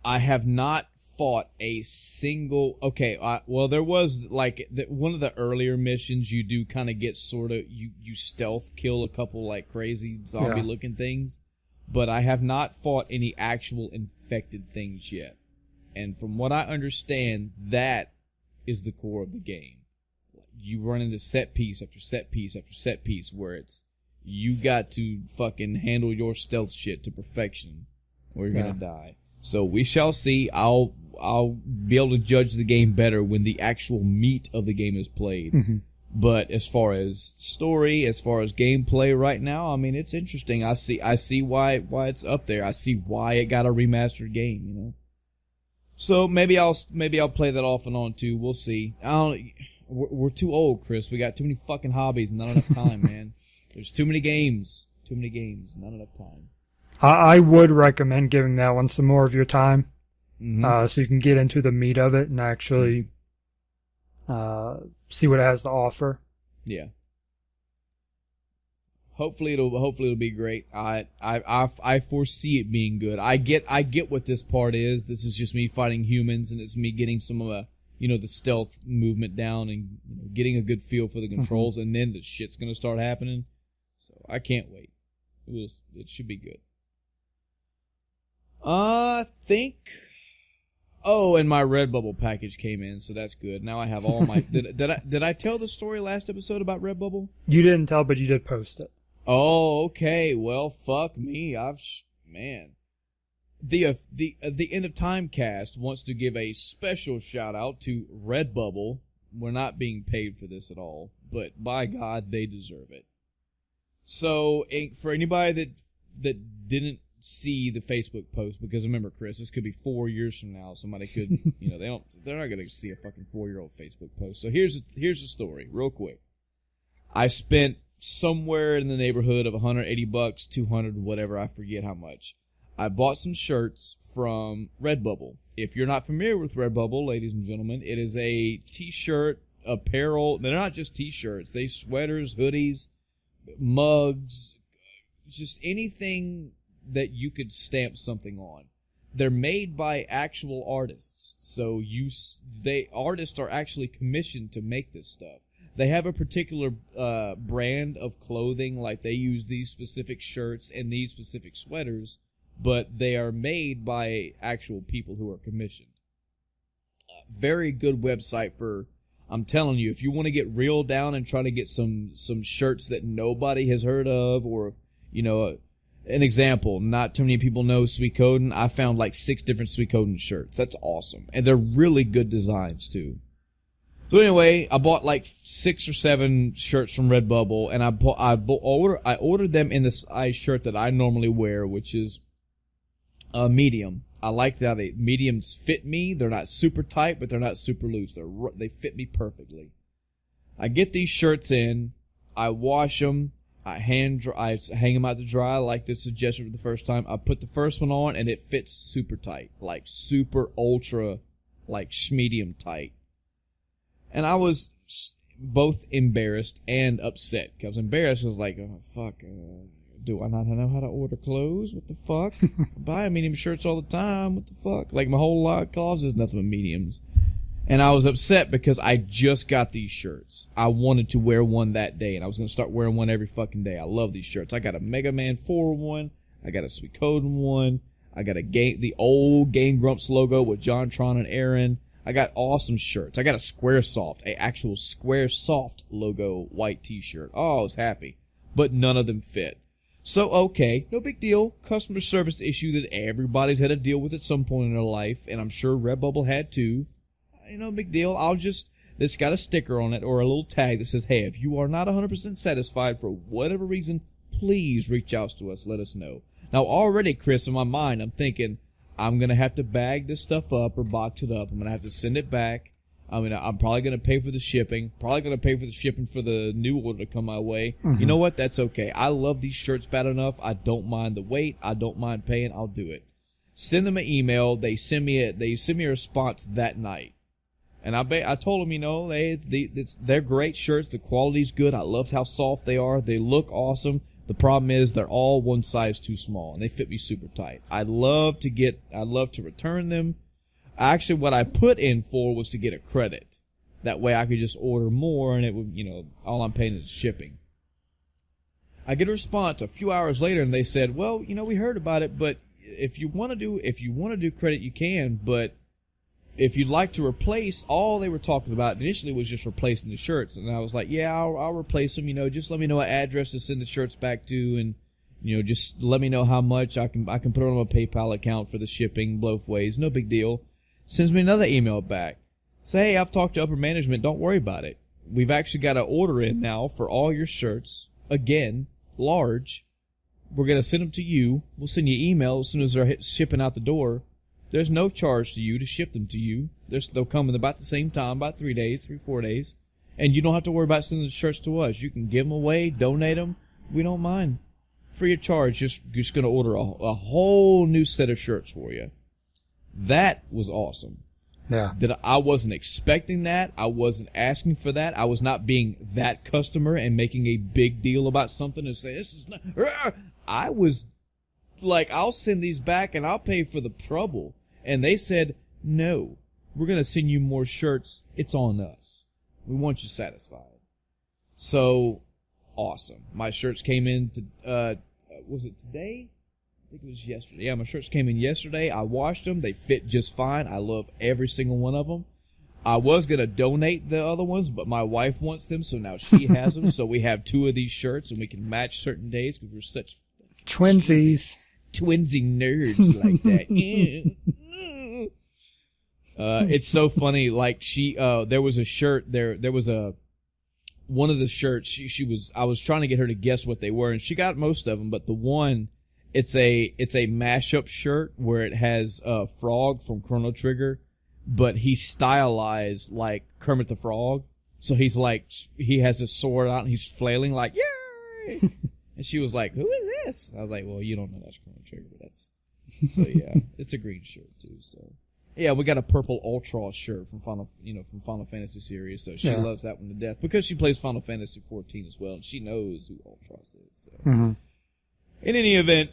I have not fought a single. Okay, well, there was one of the earlier missions. You do kind of get sort of you stealth kill a couple like crazy zombie-looking things, but I have not fought any actual infected things yet. And from what I understand, that is the core of the game. You run into set piece after set piece after set piece where it's you got to fucking handle your stealth shit to perfection or you're gonna die. So we shall see. I'll be able to judge the game better when the actual meat of the game is played. But as far as story, as far as gameplay right now, I mean, it's interesting. I see why it's up there. I see why it got a remastered game, you know. So maybe I'll play that off and on too. We'll see. We're too old, Chris. We got too many fucking hobbies and not enough time, man. There's too many games. Not enough time. I would recommend giving that one some more of your time, so you can get into the meat of it and actually see what it has to offer. Yeah. Hopefully it'll be great. I foresee it being good. I get what this part is. This is just me fighting humans, and it's me getting some of the stealth movement down and getting a good feel for the controls, and then the shit's gonna start happening. So I can't wait. It should be good. I think. Oh, and my Redbubble package came in, so that's good. Now I have all my. Did I tell the story last episode about Redbubble? You didn't tell, but you did post it. Oh, okay. Well, fuck me. Man. The End of Time cast wants to give a special shout out to Redbubble. We're not being paid for this at all, but by God, they deserve it. So, for anybody that didn't see the Facebook post, because remember, Chris, this could be 4 years from now. Somebody could, they're not going to see a fucking 4-year-old Facebook post. So here's the story, real quick. I spent somewhere in the neighborhood of $180, $200, whatever, I forget how much. I bought some shirts from Redbubble. If you're not familiar with Redbubble, ladies and gentlemen, it is a t-shirt, apparel. They're not just t-shirts. They sweaters, hoodies, mugs, just anything that you could stamp something on. They're made by actual artists. So artists are actually commissioned to make this stuff. They have a particular brand of clothing, like they use these specific shirts and these specific sweaters, but they are made by actual people who are commissioned. very good website for, I'm telling you, if you want to get real down and try to get some shirts that nobody has heard of, or, you know, an example, not too many people know Suikoden. I found like 6 different Suikoden shirts. That's awesome. And they're really good designs too. So anyway, I bought like 6 or 7 shirts from Redbubble, and I ordered them in the size shirt that I normally wear, which is medium. I like that mediums fit me. They're not super tight, but they're not super loose. They fit me perfectly. I get these shirts in, I wash them, I hang them out to dry like the suggestion for the first time. I put the first one on, and it fits super tight, like super ultra, like medium tight. And I was both embarrassed and upset. I was embarrassed. I was like, oh, fuck, do I not know how to order clothes? What the fuck? I buy medium shirts all the time. What the fuck? Like, my whole closet is nothing but mediums. And I was upset because I just got these shirts. I wanted to wear one that day, and I was going to start wearing one every fucking day. I love these shirts. I got a Mega Man 4 one. I got a Suikoden one. I got the old Game Grumps logo with JonTron and Aaron. I got awesome shirts. I got a Squaresoft, a actual Squaresoft logo white t-shirt. Oh, I was happy. But none of them fit. So, okay, no big deal. Customer service issue that everybody's had to deal with at some point in their life, and I'm sure Redbubble had too. No big deal. It's got a sticker on it or a little tag that says, hey, if you are not 100% satisfied for whatever reason, please reach out to us. Let us know. Now, already, Chris, in my mind, I'm thinking, I'm going to have to bag this stuff up or box it up. I'm going to have to send it back. I mean, I'm probably going to pay for the shipping. Probably going to pay for the shipping for the new order to come my way. Mm-hmm. You know what? That's okay. I love these shirts bad enough. I don't mind the wait. I don't mind paying. I'll do it. Send them an email. They send me a response that night. And I told them, you know, hey, they're great shirts. The quality's good. I loved how soft they are. They look awesome. The problem is they're all one size too small, and they fit me super tight. I'd love to return them. Actually, what I put in for was to get a credit. That way I could just order more, and it would, you know, all I'm paying is shipping. I get a response a few hours later, and they said, well, you know, we heard about it, but if you want to do credit, you can, but if you'd like to replace, all they were talking about initially was just replacing the shirts. And I was like, yeah, I'll replace them. You know, just let me know what address to send the shirts back to. And, you know, just let me know how much. I can put it on a PayPal account for the shipping both ways. No big deal. Sends me another email back. Say, hey, I've talked to upper management. Don't worry about it. We've actually got an order in now for all your shirts. Again, large. We're going to send them to you. We'll send you email as soon as they're shipping out the door. There's no charge to you to ship them to you. They'll come in about the same time, about 4 days. And you don't have to worry about sending the shirts to us. You can give them away, donate them. We don't mind. Free of charge. Just going to order a whole new set of shirts for you. That was awesome. Yeah. I wasn't expecting that. I wasn't asking for that. I was not being that customer and making a big deal about something and say, this is not... I was like, I'll send these back and I'll pay for the trouble. And they said, no, we're going to send you more shirts. It's on us. We want you satisfied. So, awesome. My shirts came in, was it today? I think it was yesterday. Yeah, my shirts came in yesterday. I washed them. They fit just fine. I love every single one of them. I was going to donate the other ones, but my wife wants them, so now she has them. So we have 2 of these shirts, and we can match certain days because we're such twinsies. Twinsy nerds like that. It's so funny. Like there was a shirt there was one of the shirts I was trying to get her to guess what they were, and she got most of them, but the one, it's a mashup shirt where it has Frog from Chrono Trigger, but he's stylized like Kermit the Frog. So he's like, he has his sword out and he's flailing like, yay! And she was like, who is this? I was like, well, you don't know that's Chrono Trigger, but that's... So, yeah, it's a green shirt, too, so... Yeah, we got a purple Ultra shirt from Final Fantasy series, so she loves that one to death, because she plays Final Fantasy 14 as well, and she knows who Ultros is, so... Mm-hmm. In any event,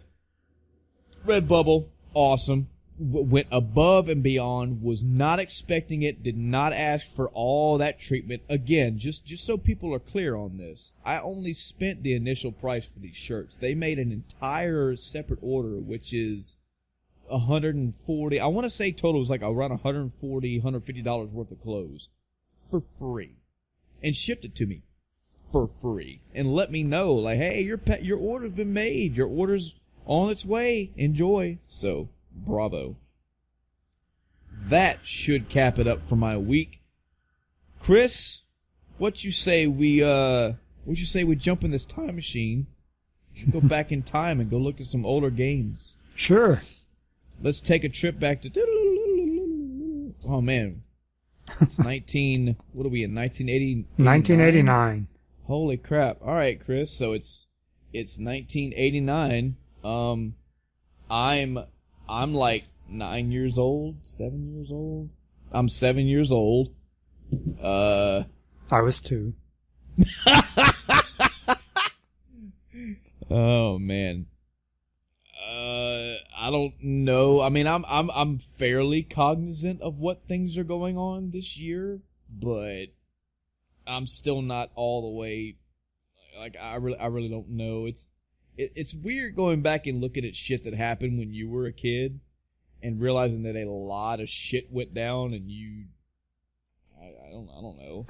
Redbubble, awesome. Went above and beyond, was not expecting it, did not ask for all that treatment. Again, just so people are clear on this, I only spent the initial price for these shirts. They made an entire separate order, which is 140. I want to say total was like around $140, $150 worth of clothes for free, and shipped it to me for free, and let me know like, hey, your order's been made. Your order's on its way. Enjoy. So, bravo. That should cap it up for my week. Chris, what you say we jump in this time machine, go back in time and go look at some older games? Sure. Let's take a trip back to. Oh man, it's 19. What are we in? 1980. 1989. Holy crap! All right, Chris. So it's 1989. I'm like 9 years old, 7 years old. I'm 7 years old. I was 2. Oh man. I don't know. I mean, I'm fairly cognizant of what things are going on this year, but I'm still not all the way. Like I really don't know. It's weird going back and looking at shit that happened when you were a kid, and realizing that a lot of shit went down, and I don't know.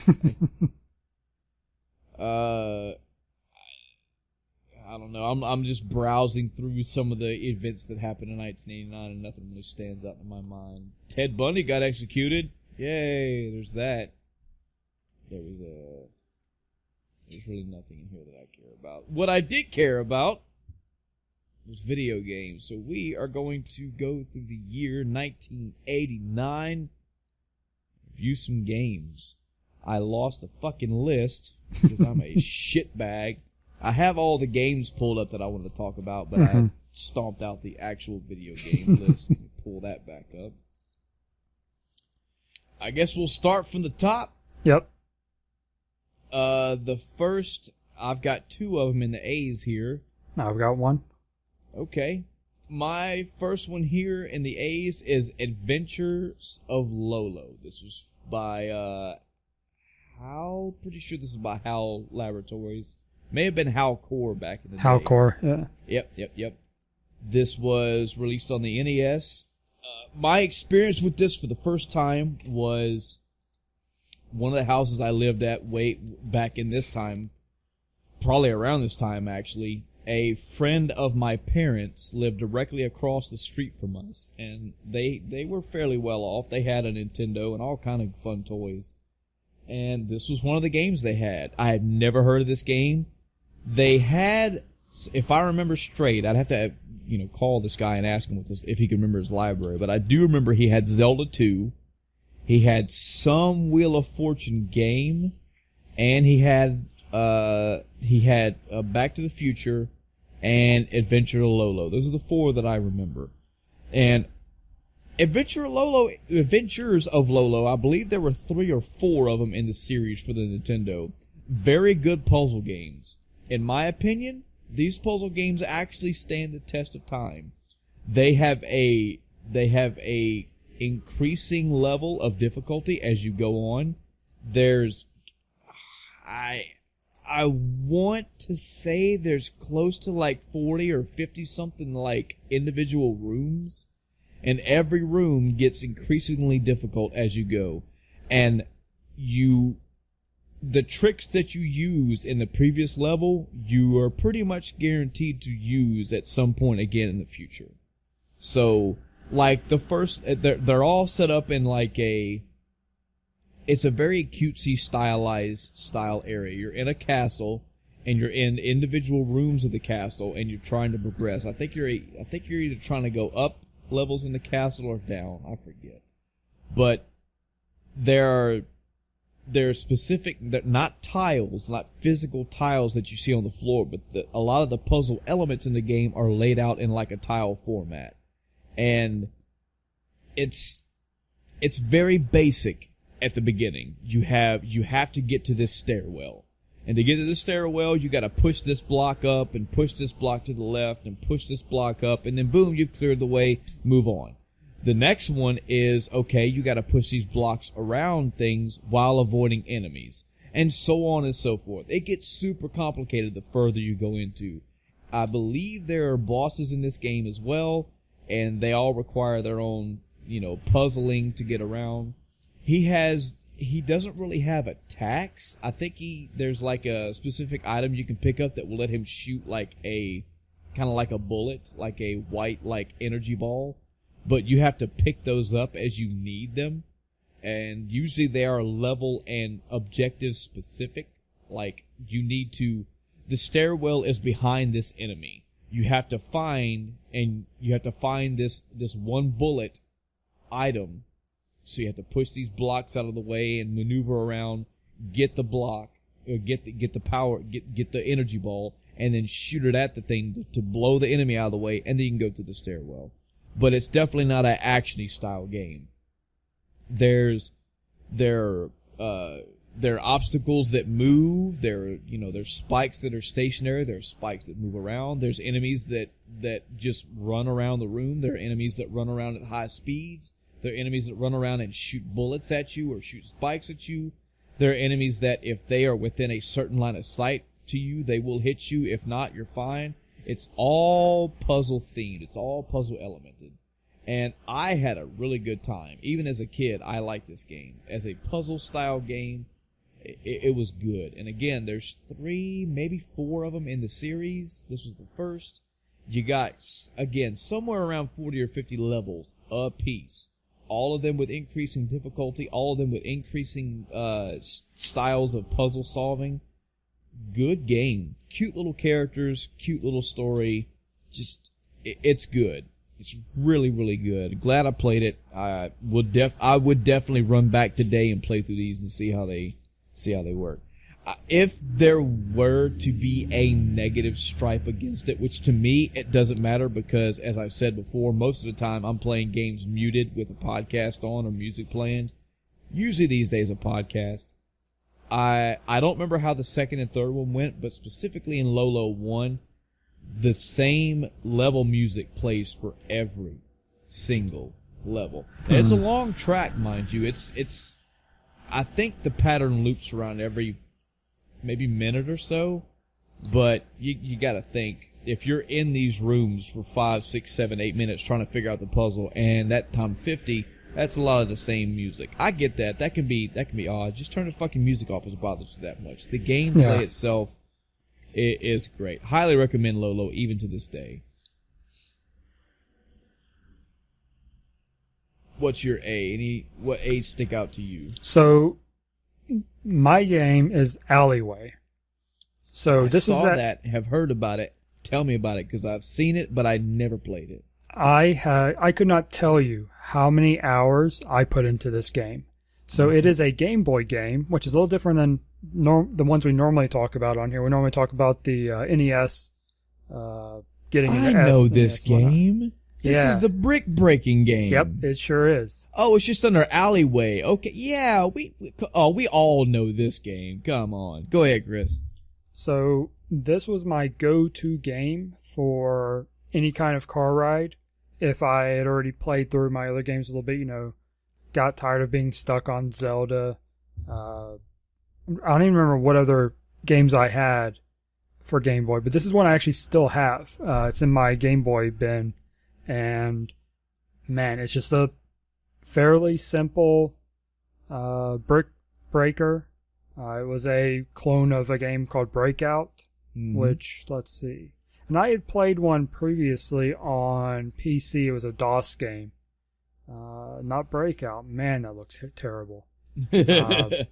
I don't know. I'm just browsing through some of the events that happened in 1989, and nothing really stands out in my mind. Ted Bundy got executed. Yay! There's that. There's really nothing in here that I care about. What I did care about was video games. So we are going to go through the year 1989. Review some games. I lost the fucking list because I'm a shitbag. I have all the games pulled up that I wanted to talk about, but I stomped out the actual video game list. Let me pull that back up. I guess we'll start from the top. Yep. The first, I've got 2 of them in the A's here. I've got 1. Okay. My first one here in the A's is Adventures of Lolo. This was by, HAL? Pretty sure this is by HAL Laboratories. May have been HAL Core back in the day. HAL Core, yeah. Yep. This was released on the NES. My experience with this for the first time was one of the houses I lived at way back in this time, probably around this time actually. A friend of my parents lived directly across the street from us, and they were fairly well off. They had a Nintendo and all kind of fun toys. And this was one of the games they had. I had never heard of this game. They had, if I remember straight, I'd have to, call this guy and ask him if he can remember his library. But I do remember he had Zelda 2. He had some Wheel of Fortune game, and he had Back to the Future and Adventures of Lolo. Those are the 4 that I remember. And Adventures of Lolo, I believe there were 3 or 4 of them in the series for the Nintendo. Very good puzzle games. In my opinion, these puzzle games actually stand the test of time. They have a increasing level of difficulty as you go on. I want to say there's close to like 40 or 50 something like individual rooms. And every room gets increasingly difficult as you go. And the tricks that you use in the previous level, you are pretty much guaranteed to use at some point again in the future. So, like the first, they're all set up in like it's a very cutesy stylized style area. You're in a castle, and you're in individual rooms of the castle, and you're trying to progress. I think you're either trying to go up levels in the castle or down. I forget. But they're specific, they're not tiles, not physical tiles that you see on the floor, but a lot of the puzzle elements in the game are laid out in like a tile format. And it's very basic at the beginning. You have to get to this stairwell. And to get to the stairwell, you got to push this block up and push this block to the left and push this block up, and then boom, you've cleared the way, move on. The next one is, okay, you got to push these blocks around things while avoiding enemies, and so on and so forth. It gets super complicated the further you go into. I believe there are bosses in this game as well, and they all require their own, puzzling to get around. He doesn't really have attacks. I think there's like a specific item you can pick up that will let him shoot like kind of like a bullet, like a white like energy ball, but you have to pick those up as you need them, and usually they are level and objective specific. Like the stairwell is behind this enemy. You have to find this one bullet item. So you have to push these blocks out of the way and maneuver around, get the block, or get the power, get the energy ball, and then shoot it at the thing to blow the enemy out of the way, and then you can go to the stairwell. But it's definitely not an action-y style game. There are obstacles that move. There's spikes that are stationary. There's spikes that move around. There's enemies that just run around the room. There are enemies that run around at high speeds. There are enemies that run around and shoot bullets at you or shoot spikes at you. There are enemies that if they are within a certain line of sight to you, they will hit you. If not, you're fine. It's all puzzle themed. It's all puzzle elemented. And I had a really good time. Even as a kid, I liked this game. As a puzzle style game, it was good. And again, there's 3, maybe 4 of them in the series. This was the first. You got, again, somewhere around 40 or 50 levels a piece. All of them with increasing difficulty. All of them with increasing styles of puzzle solving. Good game. Cute little characters. Cute little story. Just, it's good. It's really, really good. Glad I played it. I would definitely run back today and play through these and see how they work. If there were to be a negative stripe against it, which to me it doesn't matter because, as I've said before, most of the time I'm playing games muted with a podcast on or music playing. Usually these days a podcast. I don't remember how the second and third one went, but specifically in Lolo 1, the same level music plays for every single level. And it's a long track, mind you. It's I think the pattern loops around every maybe minute or so, but you gotta think, if you're in these rooms for 5, 6, 7, 8 minutes trying to figure out the puzzle, and that time 50, that's a lot of the same music. I get that. That can be odd. Just turn the fucking music off if it bothers you that much. The gameplay itself is great. Highly recommend Lolo, even to this day. What's your A? What A's stick out to you? So, my game is Alleyway. So I this saw is that. Have heard about it. Tell me about it, because I've seen it, but I never played it. I could not tell you how many hours I put into this game. So it is a Game Boy game, which is a little different than the ones we normally talk about on here. We normally talk about the NES getting into I know S, this game. This is the brick breaking game. Yep, it sure is. Oh, it's just under Alleyway. Okay, yeah, we all know this game. Come on. Go ahead, Chris. So this was my go-to game for any kind of car ride. If I had already played through my other games a little bit, got tired of being stuck on Zelda. I don't even remember what other games I had for Game Boy, but this is one I actually still have. It's in my Game Boy bin. And, man, it's just a fairly simple brick breaker. It was a clone of a game called Breakout, which, let's see. And I had played one previously on PC. It was a DOS game. Not Breakout. Man, that looks terrible. But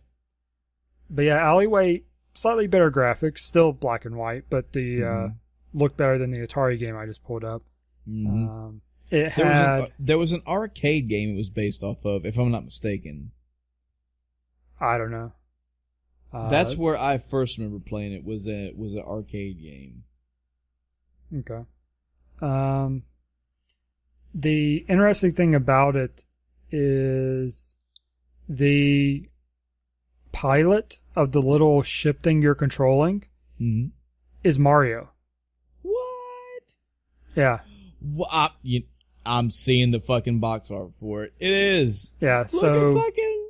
yeah, Alleyway, slightly better graphics, still black and white, but the looked better than the Atari game I just pulled up. There was an arcade game it was based off of, if I'm not mistaken. I don't know. That's where I first remember playing it. Was an arcade game. Okay. The interesting thing about it is the pilot of the little ship thing you're controlling is Mario. What? Yeah. Well, I'm seeing the fucking box art for it. It is. Yeah, so fucking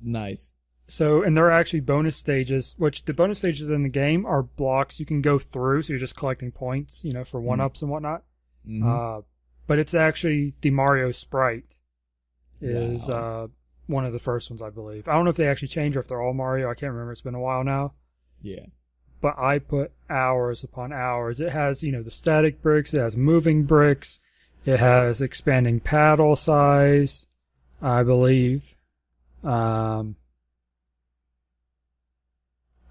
nice. So, and there are actually bonus stages, which the bonus stages in the game are blocks you can go through, so you're just collecting points, for one-ups and whatnot. but it's actually the Mario sprite is Wow. one of the first ones, I believe. I don't know if they actually changed or if they're all Mario. I can't remember. It's been a while now. Yeah. But I put hours upon hours. It has, the static bricks. It has moving bricks. It has expanding paddle size, I believe. Oh,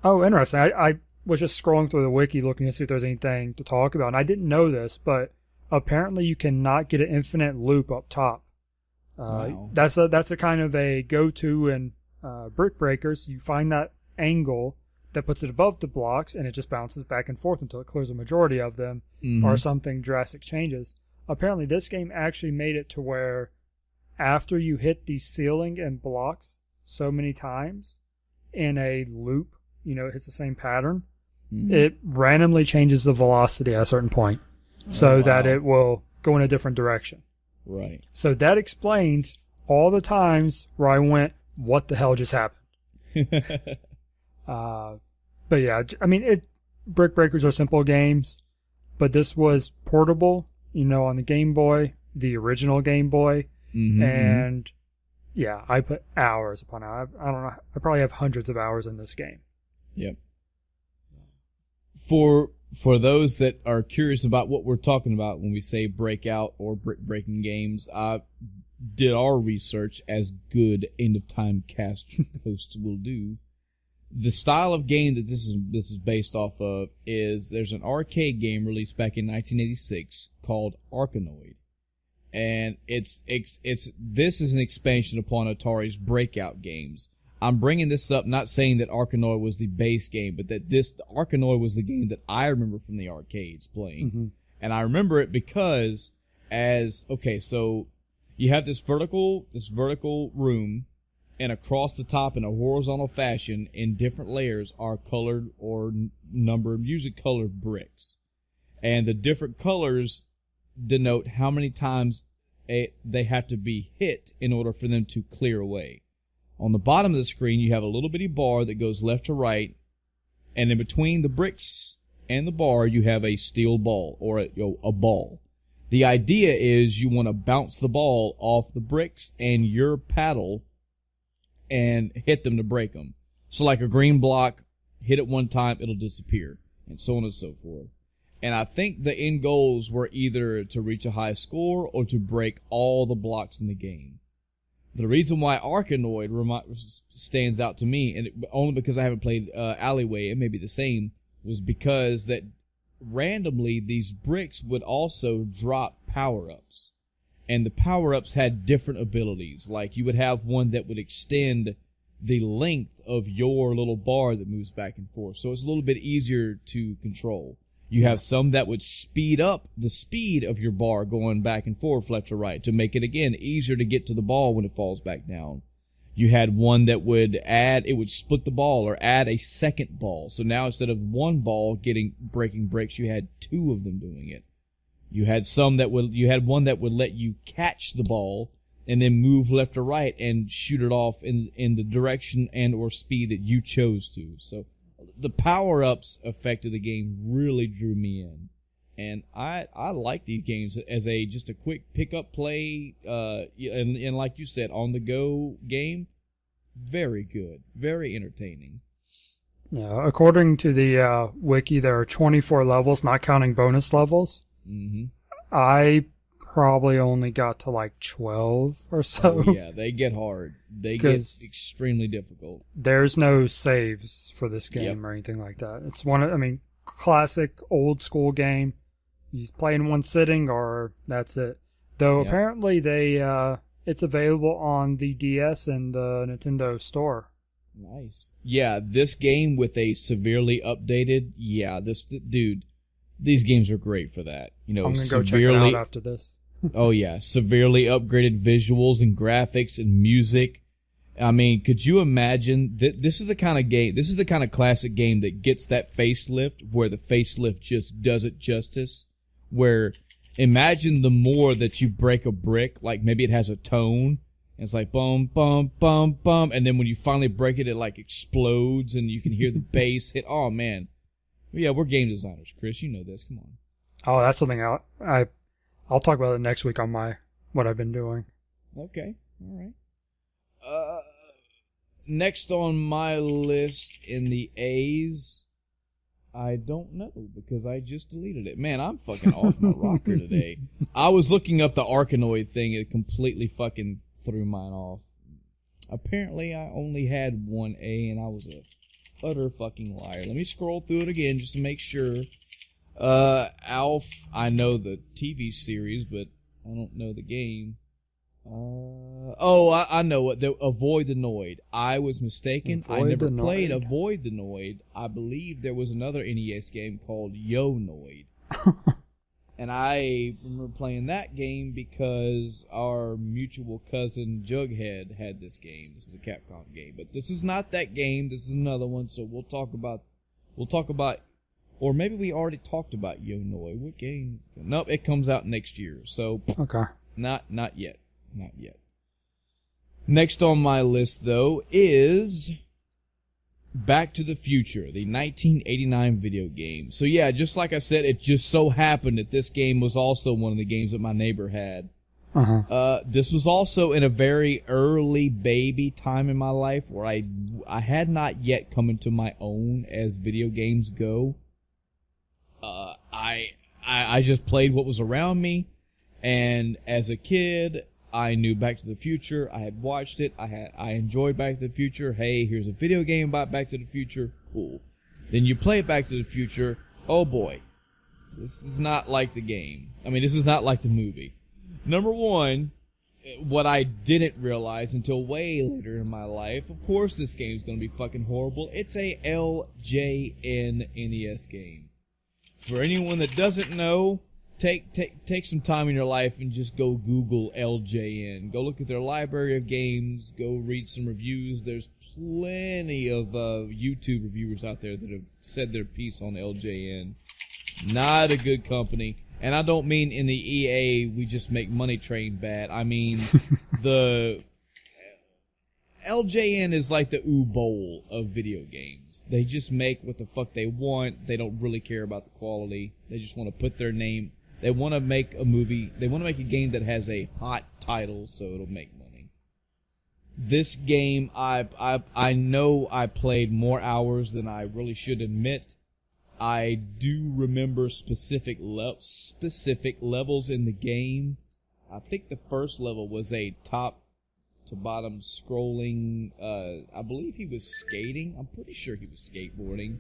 interesting. I was just scrolling through the wiki looking to see if there's anything to talk about. And I didn't know this, but apparently you cannot get an infinite loop up top. Wow. That's a kind of a go-to in brick breakers. You find that angle that puts it above the blocks, and it just bounces back and forth until it clears a majority of them, or something drastic changes. Apparently, this game actually made it to where after you hit the ceiling and blocks so many times in a loop, it hits the same pattern, it randomly changes the velocity at a certain point so that it will go in a different direction. Right. So that explains all the times where I went, what the hell just happened? But yeah, I mean, Brick Breakers are simple games, but this was portable, on the Game Boy, the original Game Boy, and yeah, I put hours upon hours. I don't know, I probably have hundreds of hours in this game. Yep. For those that are curious about what we're talking about when we say breakout or brick breaking games, I did our research as good end of time cast hosts will do. The style of game that this is based off of is there's an arcade game released back in 1986 called Arkanoid, and this is an expansion upon Atari's Breakout games. I'm bringing this up not saying that Arkanoid was the base game, but that Arkanoid was the game that I remember from the arcades playing, and I remember it because so you have this vertical room. And across the top in a horizontal fashion in different layers are colored or usually colored bricks. And the different colors denote how many times they have to be hit in order for them to clear away. On the bottom of the screen, you have a little bitty bar that goes left to right. And in between the bricks and the bar, you have a steel ball or a ball. The idea is you want to bounce the ball off the bricks and your paddle and hit them to break them. So like a green block, hit it one time, it'll disappear, and so on and so forth. And I think the end goals were either to reach a high score or to break all the blocks in the game. The reason why Arkanoid stands out to me, and only because I haven't played Alleyway, it may be the same, was because that randomly these bricks would also drop power-ups. And the power-ups had different abilities. Like, you would have one that would extend the length of your little bar that moves back and forth. So it's a little bit easier to control. You have some that would speed up the speed of your bar going back and forth left to right to make it, again, easier to get to the ball when it falls back down. You had one that would split the ball or add a second ball. So now instead of one ball breaking bricks, you had two of them doing it. You had one that would let you catch the ball and then move left or right and shoot it off in the direction and or speed that you chose to. So the power-ups effect of the game really drew me in. And I like these games as just a quick pick-up play, and like you said, on-the-go game. Very good. Very entertaining. Yeah, according to the wiki, there are 24 levels, not counting bonus levels. I probably only got to like 12 or so. Oh, yeah, they get hard. They get extremely difficult. There's no saves for this game or anything like that. It's classic old school game. You play in one sitting or that's it. Though apparently it's available on the DS and the Nintendo store. Nice. Yeah, this game with a severely updated, these games are great for that. I'm going to go check it out after this. Oh, yeah. Severely upgraded visuals and graphics and music. I mean, could you imagine? This is the kind of game, this is the kind of classic game that gets that facelift where the facelift just does it justice. Where, imagine the more that you break a brick, like maybe it has a tone. And it's like bum, bum, bum, bum. And then when you finally break it, it like explodes and you can hear the bass hit. Oh, man. Yeah, we're game designers, Chris. You know this. Come on. Oh, that's something I I'll talk about it next week on what I've been doing. Okay, all right. Next on my list in the A's, I don't know because I just deleted it. Man, I'm fucking off my rocker today. I was looking up the Arkanoid thing. It completely fucking threw mine off. Apparently, I only had one A, and I was a utter fucking liar. Let me scroll through it again just to make sure. Alf, I know the TV series, but I don't know the game. I know it. Avoid the Noid. I was mistaken. I never played Avoid the Noid. I believe there was another NES game called Yo Noid. And I remember playing that game because our mutual cousin Jughead had this game. This is a Capcom game. But this is not that game. This is another one, so we'll talk about, or maybe we already talked about Yo Noid. What game? Nope, it comes out next year. So, okay. Not yet. Not yet. Next on my list, though, is Back to the Future, the 1989 video game. So yeah, just like I said, it just so happened that this game was also one of the games that my neighbor had. This was also in a very early baby time in my life where I had not yet come into my own as video games go. I just played what was around me, and as a kid, I knew Back to the Future. I had watched it. I enjoyed Back to the Future. Hey, here's a video game about Back to the Future. Cool. Then you play Back to the Future. Oh boy. This is not like the game. I mean, this is not like the movie. Number one, what I didn't realize until way later in my life, of course this game is going to be fucking horrible. It's a LJN NES game. For anyone that doesn't know, Take some time in your life and just go Google LJN. Go look at their library of games. Go read some reviews. There's plenty of YouTube reviewers out there that have said their piece on LJN. Not a good company. And I don't mean in the EA, we just make money train bad. I mean, the LJN is like the Bowl of video games. They just make what the fuck they want. They don't really care about the quality. They just want to put their name. They want to make a movie. They want to make a game that has a hot title, so it'll make money. This game, I know I played more hours than I really should admit. I do remember specific levels in the game. I think the first level was a top to bottom scrolling. I believe he was skating. I'm pretty sure he was skateboarding.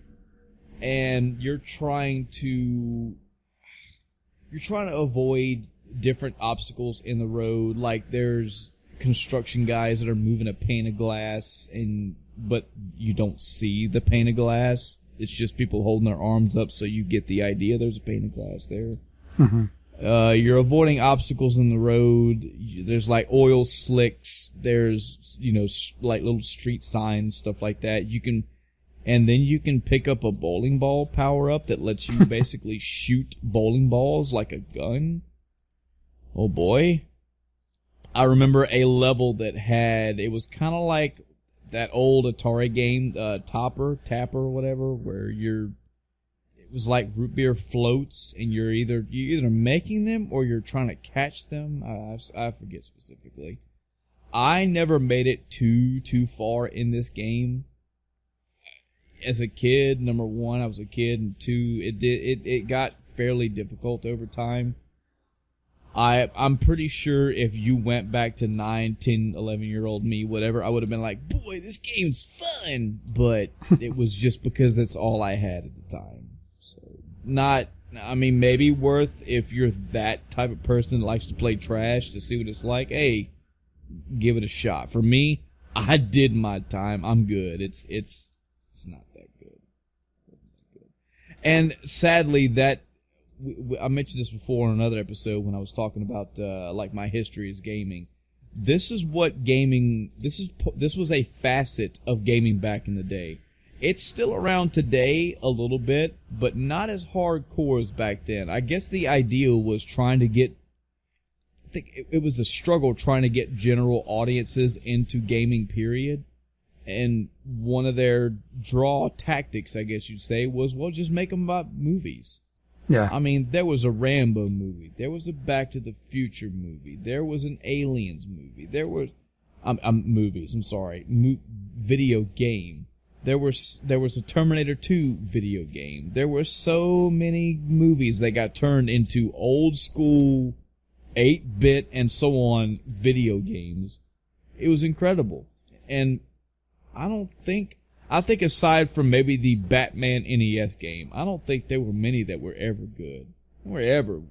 And you're trying to avoid different obstacles in the road. Like there's construction guys that are moving a pane of glass, but you don't see the pane of glass. It's just people holding their arms up, so you get the idea there's a pane of glass there. Mm-hmm. You're avoiding obstacles in the road. There's like oil slicks. There's, like little street signs, stuff like that. And then you can pick up a bowling ball power-up that lets you basically shoot bowling balls like a gun. Oh boy. I remember a level that it was kind of like that old Atari game, Tapper, whatever, where it was like root beer floats, and you're either making them or you're trying to catch them. I forget specifically. I never made it too far in this game. As a kid, number one, I was a kid, and two, it got fairly difficult over time. I'm pretty sure if you went back to 9, 10, 11-year-old me, whatever, I would have been like, boy, this game's fun! But it was just because that's all I had at the time. So, maybe worth if you're that type of person that likes to play trash to see what it's like, hey, give it a shot. For me, I did my time. I'm good. It's not that good. It wasn't that good. And sadly, I mentioned this before in another episode when I was talking about like my history as gaming. This is what gaming. This was a facet of gaming back in the day. It's still around today a little bit, but not as hardcore as back then. I guess the ideal was trying to get. I think it was a struggle trying to get general audiences into gaming. Period. And one of their draw tactics, I guess you'd say, was, well, just make them about movies. Yeah. I mean, there was a Rambo movie. There was a Back to the Future movie. There was an Aliens movie. There was movies. I'm sorry, video game. There was a Terminator 2 video game. There were so many movies that got turned into old school 8-bit and so on video games. It was incredible. And I think aside from maybe the Batman NES game, I don't think there were many that were ever good. Were ever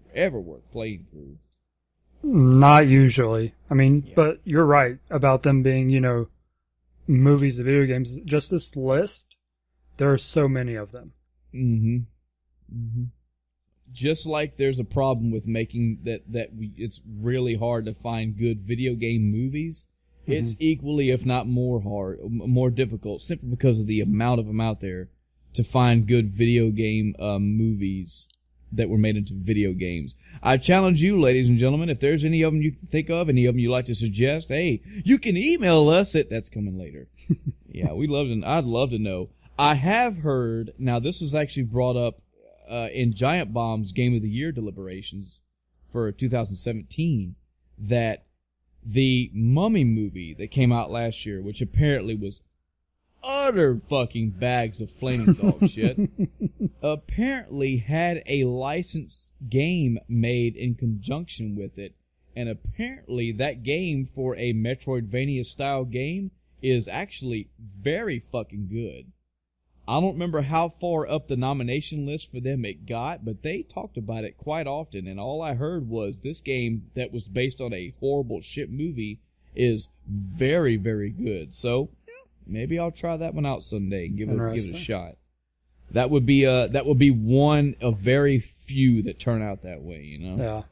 worth playing through. Not usually. I mean, Yeah. but you're right about them being, movies and video games. Just this list, there are so many of them. Just like there's a problem with making it's really hard to find good video game movies. It's equally, if not more difficult, simply because of the amount of them out there, to find good video game movies that were made into video games. I challenge you, ladies and gentlemen, if there's any of them you can think of, any of them you'd like to suggest, hey, you can email us at, that's coming later. Yeah, I'd love to know. I have heard, now this was actually brought up in Giant Bomb's Game of the Year deliberations for 2017, that the Mummy movie that came out last year, which apparently was utter fucking bags of flaming dog shit, apparently had a licensed game made in conjunction with it, and apparently that game, for a Metroidvania style game, is actually very fucking good. I don't remember how far up the nomination list for them it got, but they talked about it quite often, and all I heard was this game that was based on a horrible shit movie is very, very good. So maybe I'll try that one out someday and give it a shot. That would be one of very few that turn out that way, Yeah.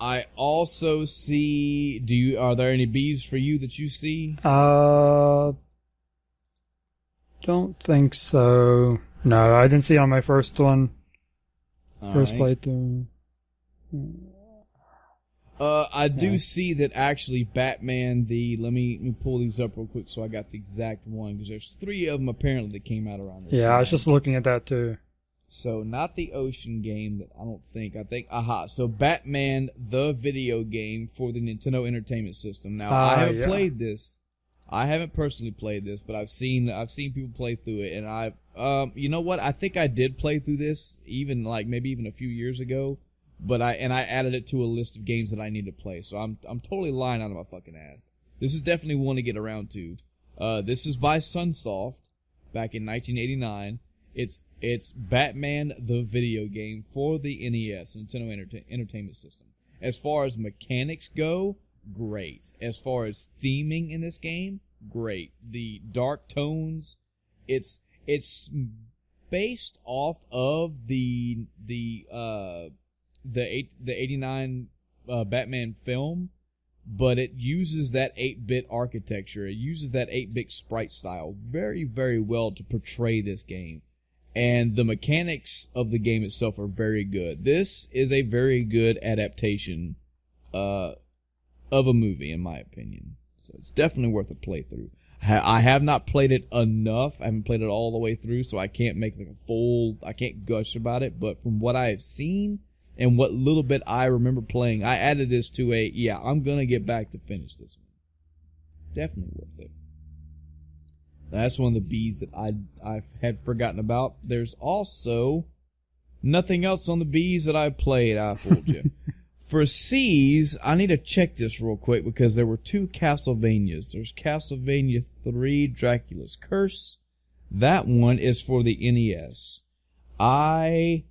I also see. Are there any B's for you that you see? Don't think so. No, I didn't see it on my first one. First playthrough. I do see that actually Batman, let me pull these up real quick so I got the exact one, because there's 3 of them apparently that came out around this time. I was just looking at that too. So not the Ocean game, that I think, so Batman, the video game for the Nintendo Entertainment System. Now, I haven't played this. I haven't personally played this, but I've seen people play through it, and you know what? I think I did play through this maybe even a few years ago. But I added it to a list of games that I need to play, so I'm totally lying out of my fucking ass. This is definitely one to get around to. This is by Sunsoft, back in 1989. It's Batman the video game for the NES, Nintendo Entertainment System. As far as mechanics go, great. As far as theming in this game, great. The dark tones, it's based off of the 89 Batman film, but it uses that 8-bit architecture. It uses that 8-bit sprite style very, very well to portray this game. And the mechanics of the game itself are very good. This is a very good adaptation of a movie, in my opinion. So it's definitely worth a playthrough. I have not played it enough. I haven't played it all the way through, so I can't make I can't gush about it. But from what I have seen and what little bit I remember playing, I added this to I'm going to get back to finish this one. Definitely worth it. That's one of the B's that I had forgotten about. There's also nothing else on the B's that I played. I fooled you. For C's, I need to check this real quick because there were 2 Castlevanias. There's Castlevania 3, Dracula's Curse. That one is for the NES. I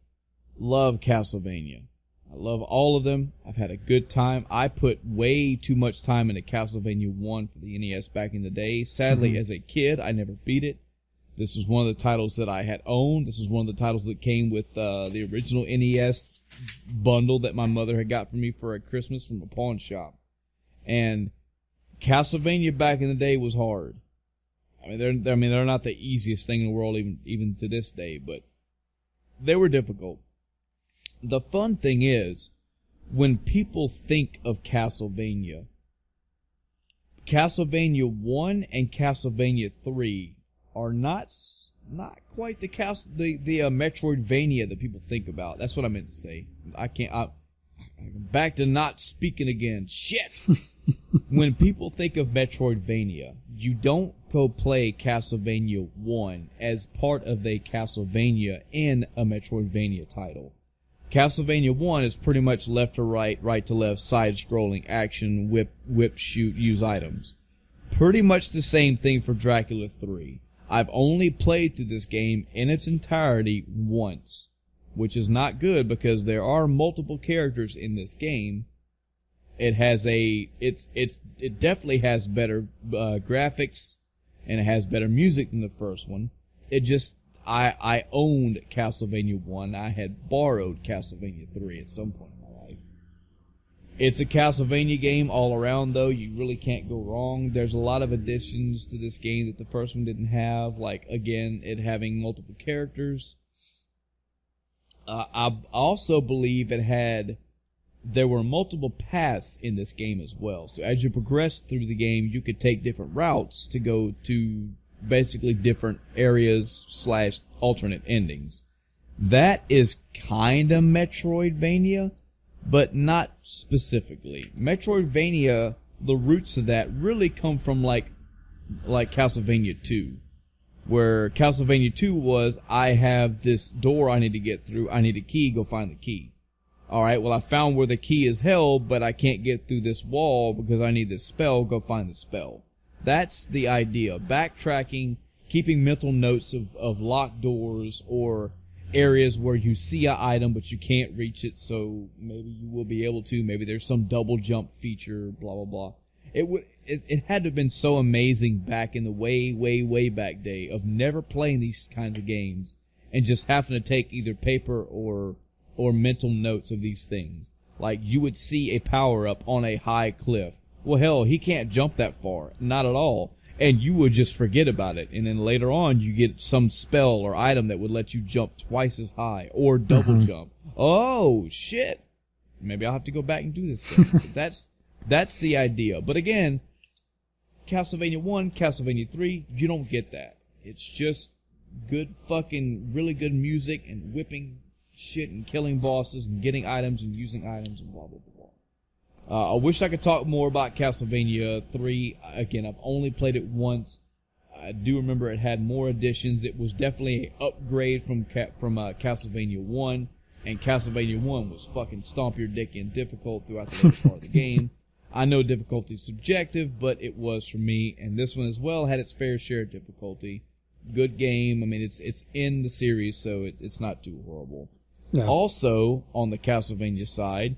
love Castlevania. I love all of them. I've had a good time. I put way too much time into Castlevania 1 for the NES back in the day. Sadly, as a kid, I never beat it. This was one of the titles that I had owned. This was one of the titles that came with the original NES bundle that my mother had got for me for a Christmas from a pawn shop. And Castlevania back in the day was hard. They're not the easiest thing in the world even to this day, but they were difficult. The fun thing is, when people think of Castlevania 1 and Castlevania 3 are not quite the Metroidvania that people think about. That's what I meant to say. I'm back to not speaking again. Shit. When people think of Metroidvania, you don't go play Castlevania 1 as part of a Castlevania in a Metroidvania title. Castlevania 1 is pretty much left to right, right to left, side-scrolling action, whip, shoot, use items. Pretty much the same thing for Dracula 3. I've only played through this game in its entirety once, which is not good because there are multiple characters in this game. It definitely has better graphics, and it has better music than the first one. I owned Castlevania 1. I had borrowed Castlevania 3 at some point in my life. It's a Castlevania game all around, though. You really can't go wrong. There's a lot of additions to this game that the first one didn't have, like, again, it having multiple characters. I also believe there were multiple paths in this game as well. So as you progress through the game, you could take different routes to go to basically different areas / alternate endings. That is kind of Metroidvania, but not specifically. Metroidvania, the roots of that really come from like Castlevania 2. Where Castlevania 2 was, I have this door I need to get through, I need a key, go find the key. Alright, well I found where the key is held, but I can't get through this wall because I need this spell, go find the spell. That's the idea. Backtracking, keeping mental notes of locked doors or areas where you see an item but you can't reach it, so maybe you will be able to. Maybe there's some double jump feature, blah, blah, blah. It had to have been so amazing back in the way back day of never playing these kinds of games and just having to take either paper or mental notes of these things. Like, you would see a power-up on a high cliff. Well, hell, he can't jump that far. Not at all. And you would just forget about it. And then later on, you get some spell or item that would let you jump twice as high or double jump. Oh, shit. Maybe I'll have to go back and do this thing. So that's the idea. But again, Castlevania 1, Castlevania 3, you don't get that. It's just good fucking, really good music and whipping shit and killing bosses and getting items and using items and blah, blah, blah. I wish I could talk more about Castlevania 3. Again, I've only played it once. I do remember it had more additions. It was definitely an upgrade from Castlevania 1. And Castlevania 1 was fucking stomp your dick in difficult throughout the later part of the game. I know difficulty is subjective, but it was for me. And this one as well had its fair share of difficulty. Good game. I mean, it's in the series, so it's not too horrible. Yeah. Also, on the Castlevania side,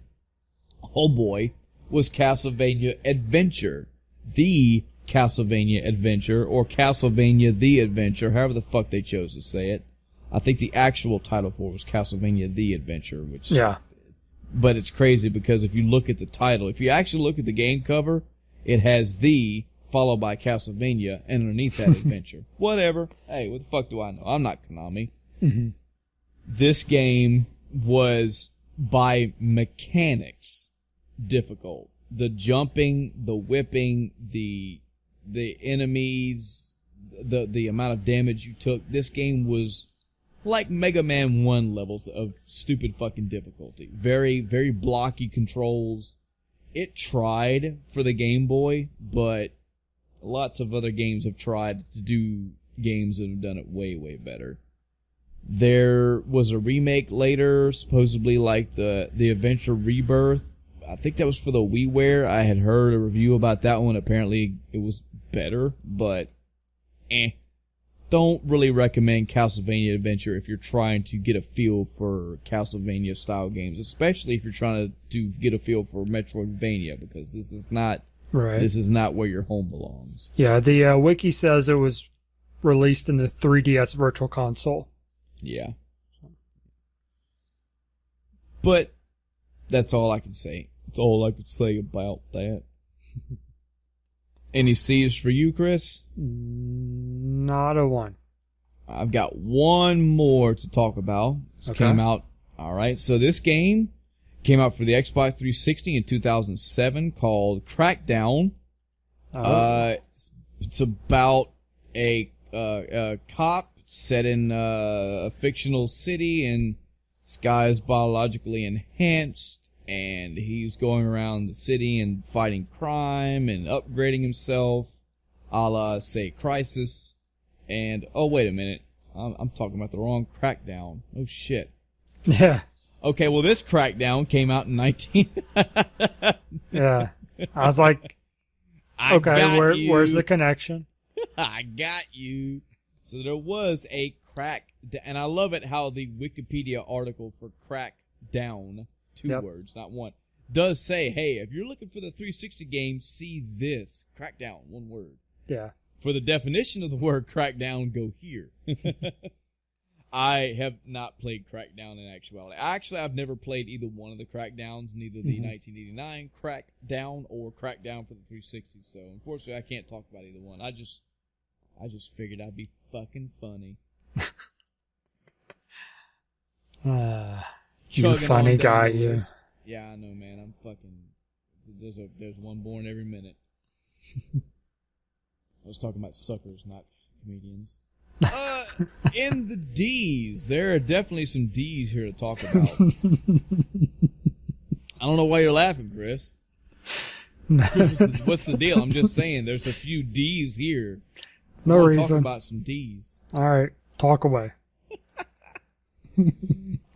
oh boy, was Castlevania Adventure. The Castlevania Adventure, or Castlevania The Adventure, however the fuck they chose to say it. I think the actual title for it was Castlevania The Adventure, which... Yeah. But it's crazy because if you look at the title, if you actually look at the game cover, it has The, followed by Castlevania, and underneath that Adventure. Whatever. Hey, what the fuck do I know? I'm not Konami. Mm-hmm. This game was, by mechanics, difficult. The jumping, the whipping, the enemies, the amount of damage you took. This game was like Mega Man 1 levels of stupid fucking difficulty. Very, very blocky controls. It tried for the Game Boy, but lots of other games have tried to do games that have done it way, way better. There was a remake later, supposedly like the Adventure Rebirth. I think that was for the WiiWare. I had heard a review about that one. Apparently it was better, but Don't really recommend Castlevania Adventure if you're trying to get a feel for Castlevania style games, especially if you're trying to get a feel for Metroidvania, because this is not where your home belongs. Yeah, the wiki says it was released in the 3DS Virtual Console. Yeah. But that's all I can say. That's all I could say about that. Any C's for you, Chris? Not a one. I've got one more to talk about. This came out. All right. So this game came out for the Xbox 360 in 2007 called Crackdown. It's about a cop set in a fictional city, and this guy is biologically enhanced, and he's going around the city and fighting crime and upgrading himself, a la, say, Crisis. And, oh, wait a minute. I'm talking about the wrong Crackdown. Oh, shit. Yeah. Okay, well, this Crackdown came out in 19... Yeah. I was like, okay, where's the connection? I got you. So there was a and I love it how the Wikipedia article for Crackdown, 2 words, not 1, does say, hey, if you're looking for the 360 game, see this. Crackdown, 1 word. Yeah. For the definition of the word Crackdown, go here. I have not played Crackdown in actuality. Actually, I've never played either one of the Crackdowns, neither the 1989 Crackdown or Crackdown for the 360. So, unfortunately, I can't talk about either one. I just figured I'd be fucking funny. You a funny guy, you. Yeah, I know, man. I'm fucking. There's one born every minute. I was talking about suckers, not comedians. In the D's, there are definitely some D's here to talk about. I don't know why you're laughing, Chris. What's the deal? I'm just saying, there's a few D's here. No reason. Talk about some D's. All right, talk away.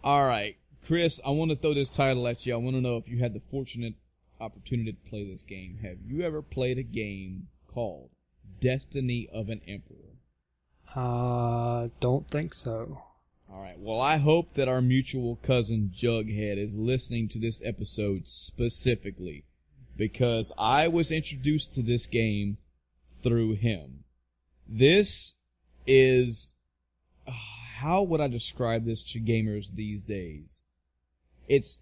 All right, Chris, I want to throw this title at you. I want to know if you had the fortunate opportunity to play this game. Have you ever played a game called Destiny of an Emperor? Don't think so. All right. Well, I hope that our mutual cousin Jughead is listening to this episode specifically, because I was introduced to this game through him. This is, how would I describe this to gamers these days? It's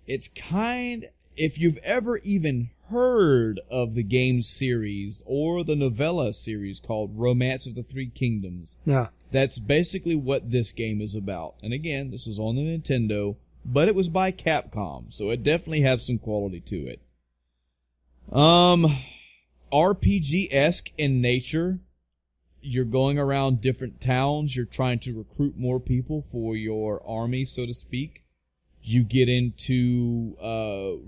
if you've ever even heard of the game series or the novella series called Romance of the Three Kingdoms, yeah, that's basically what this game is about. And again, this was on the Nintendo, but it was by Capcom, so it definitely has some quality to it. RPG-esque in nature. You're going around different towns. You're trying to recruit more people for your army, so to speak. You get into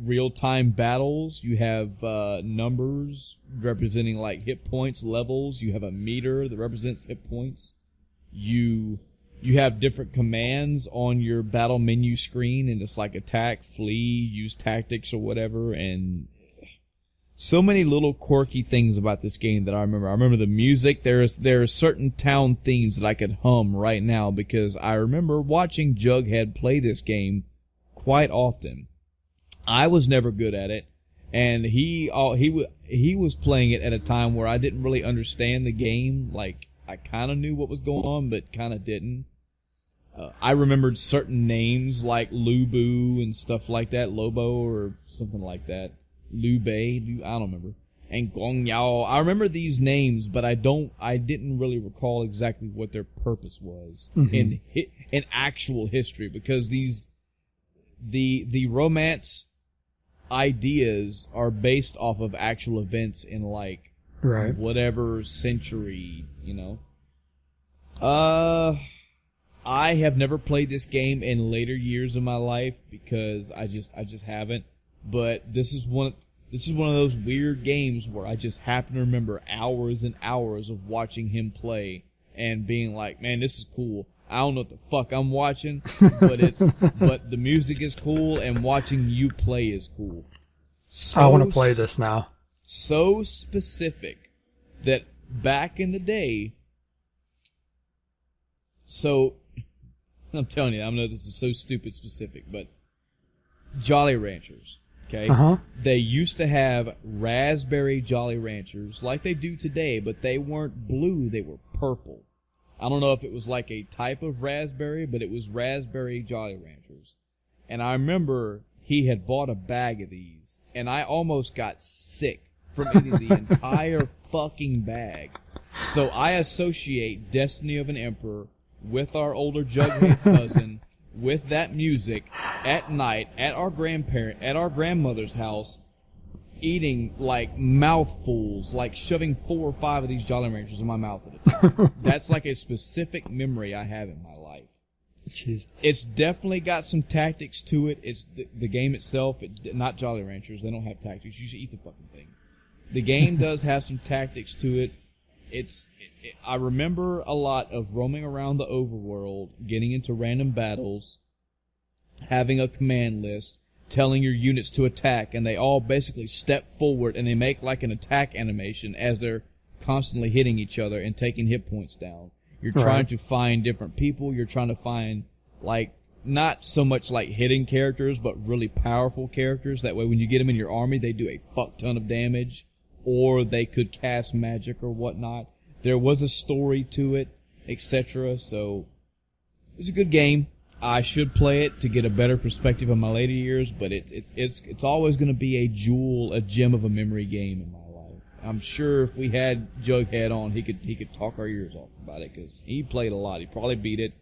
real-time battles. You have numbers representing like hit points, levels. You have a meter that represents hit points. You have different commands on your battle menu screen, and it's like attack, flee, use tactics or whatever, and so many little quirky things about this game that I remember. I remember the music. There are certain town themes that I could hum right now because I remember watching Jughead play this game quite often. I was never good at it, and he was playing it at a time where I didn't really understand the game. Like, I kind of knew what was going on, but kind of didn't. I remembered certain names like Lubu and stuff like that, Lobo or something like that. Liu Bei, I don't remember. And Gong Yao. I remember these names, but I didn't really recall exactly what their purpose was in actual history, because the romance ideas are based off of actual events in like whatever century, you know. I have never played this game in later years of my life because I just haven't. But this is one of those weird games where I just happen to remember hours and hours of watching him play and being like, man, this is cool. I don't know what the fuck I'm watching, but the music is cool and watching you play is cool. I want to play this now. So specific that back in the day, so I'm telling you, I know this is so stupid specific, but Jolly Ranchers. Okay. They used to have raspberry Jolly Ranchers like they do today, but they weren't blue, they were purple. I don't know if it was like a type of raspberry, but it was raspberry Jolly Ranchers. And I remember he had bought a bag of these, and I almost got sick from eating the entire fucking bag. So I associate Destiny of an Emperor with our older Jughead cousin, with that music at night at our grandmother's house, eating like mouthfuls, like shoving 4 or 5 of these Jolly Ranchers in my mouth at a time. That's like a specific memory I have in my life. Jesus. It's definitely got some tactics to it. It's the game itself, not Jolly Ranchers. They don't have tactics. You should eat the fucking thing. The game does have some tactics to it. I remember a lot of roaming around the overworld, getting into random battles, having a command list, telling your units to attack, and they all basically step forward and they make like an attack animation as they're constantly hitting each other and taking hit points down. You're trying to find different people. You're trying to find, like, not so much like hidden characters, but really powerful characters. That way when you get them in your army, they do a fuck ton of damage, or they could cast magic or whatnot. There was a story to it, etc. So it's a good game. I should play it to get a better perspective on my later years, but it's always going to be a gem of a memory game in my life. I'm sure if we had Jughead on, he could talk our ears off about it, because he played a lot. He probably beat it,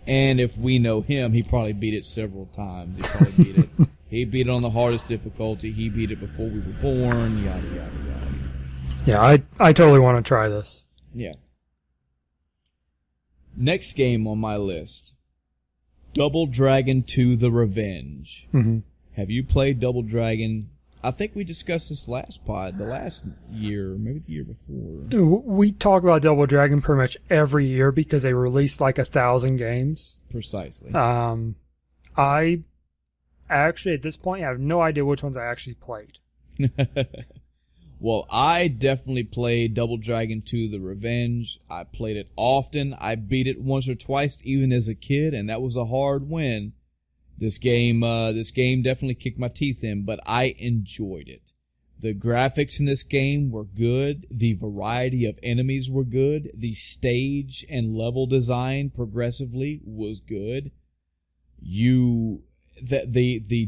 and if we know him, he probably beat it several times. He probably beat it. He beat it on the hardest difficulty. He beat it before we were born. Yada yada yada. Yeah, I totally want to try this. Yeah. Next game on my list, Double Dragon 2: The Revenge. Mm-hmm. Have you played Double Dragon? I think we discussed this last year, maybe the year before. We talk about Double Dragon pretty much every year because they released like 1,000 games. Precisely. I actually, at this point, have no idea which ones I actually played. Well, I definitely played Double Dragon 2: The Revenge. I played it often. I beat it once or twice, even as a kid, and that was a hard win. This game definitely kicked my teeth in, but I enjoyed it. The graphics in this game were good. The variety of enemies were good. The stage and level design progressively was good. The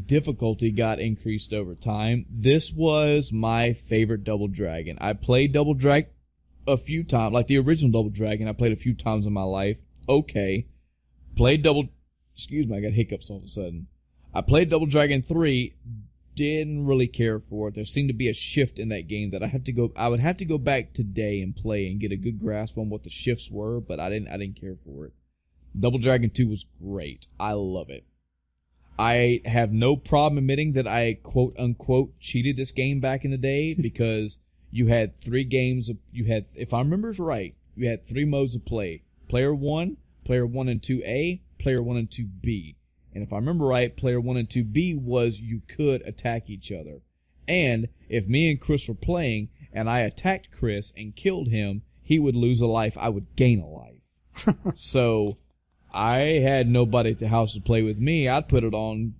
difficulty got increased over time. This was my favorite Double Dragon. I played Double Dragon a few times, like the original Double Dragon. I played a few times in my life. Okay. Excuse me, I got hiccups all of a sudden. I played Double Dragon 3, didn't really care for it. There seemed to be a shift in that game that I would have to go back today and play and get a good grasp on what the shifts were, but I didn't care for it. Double Dragon 2 was great. I love it. I have no problem admitting that I quote unquote cheated this game back in the day, because you had if I remember right, you had 3 modes of play. Player 1 and 2A, Player 1 and 2B. And if I remember right, Player 1 and 2B was you could attack each other. And if me and Chris were playing, and I attacked Chris and killed him, he would lose a life, I would gain a life. So I had nobody at the house to play with me. I'd put it on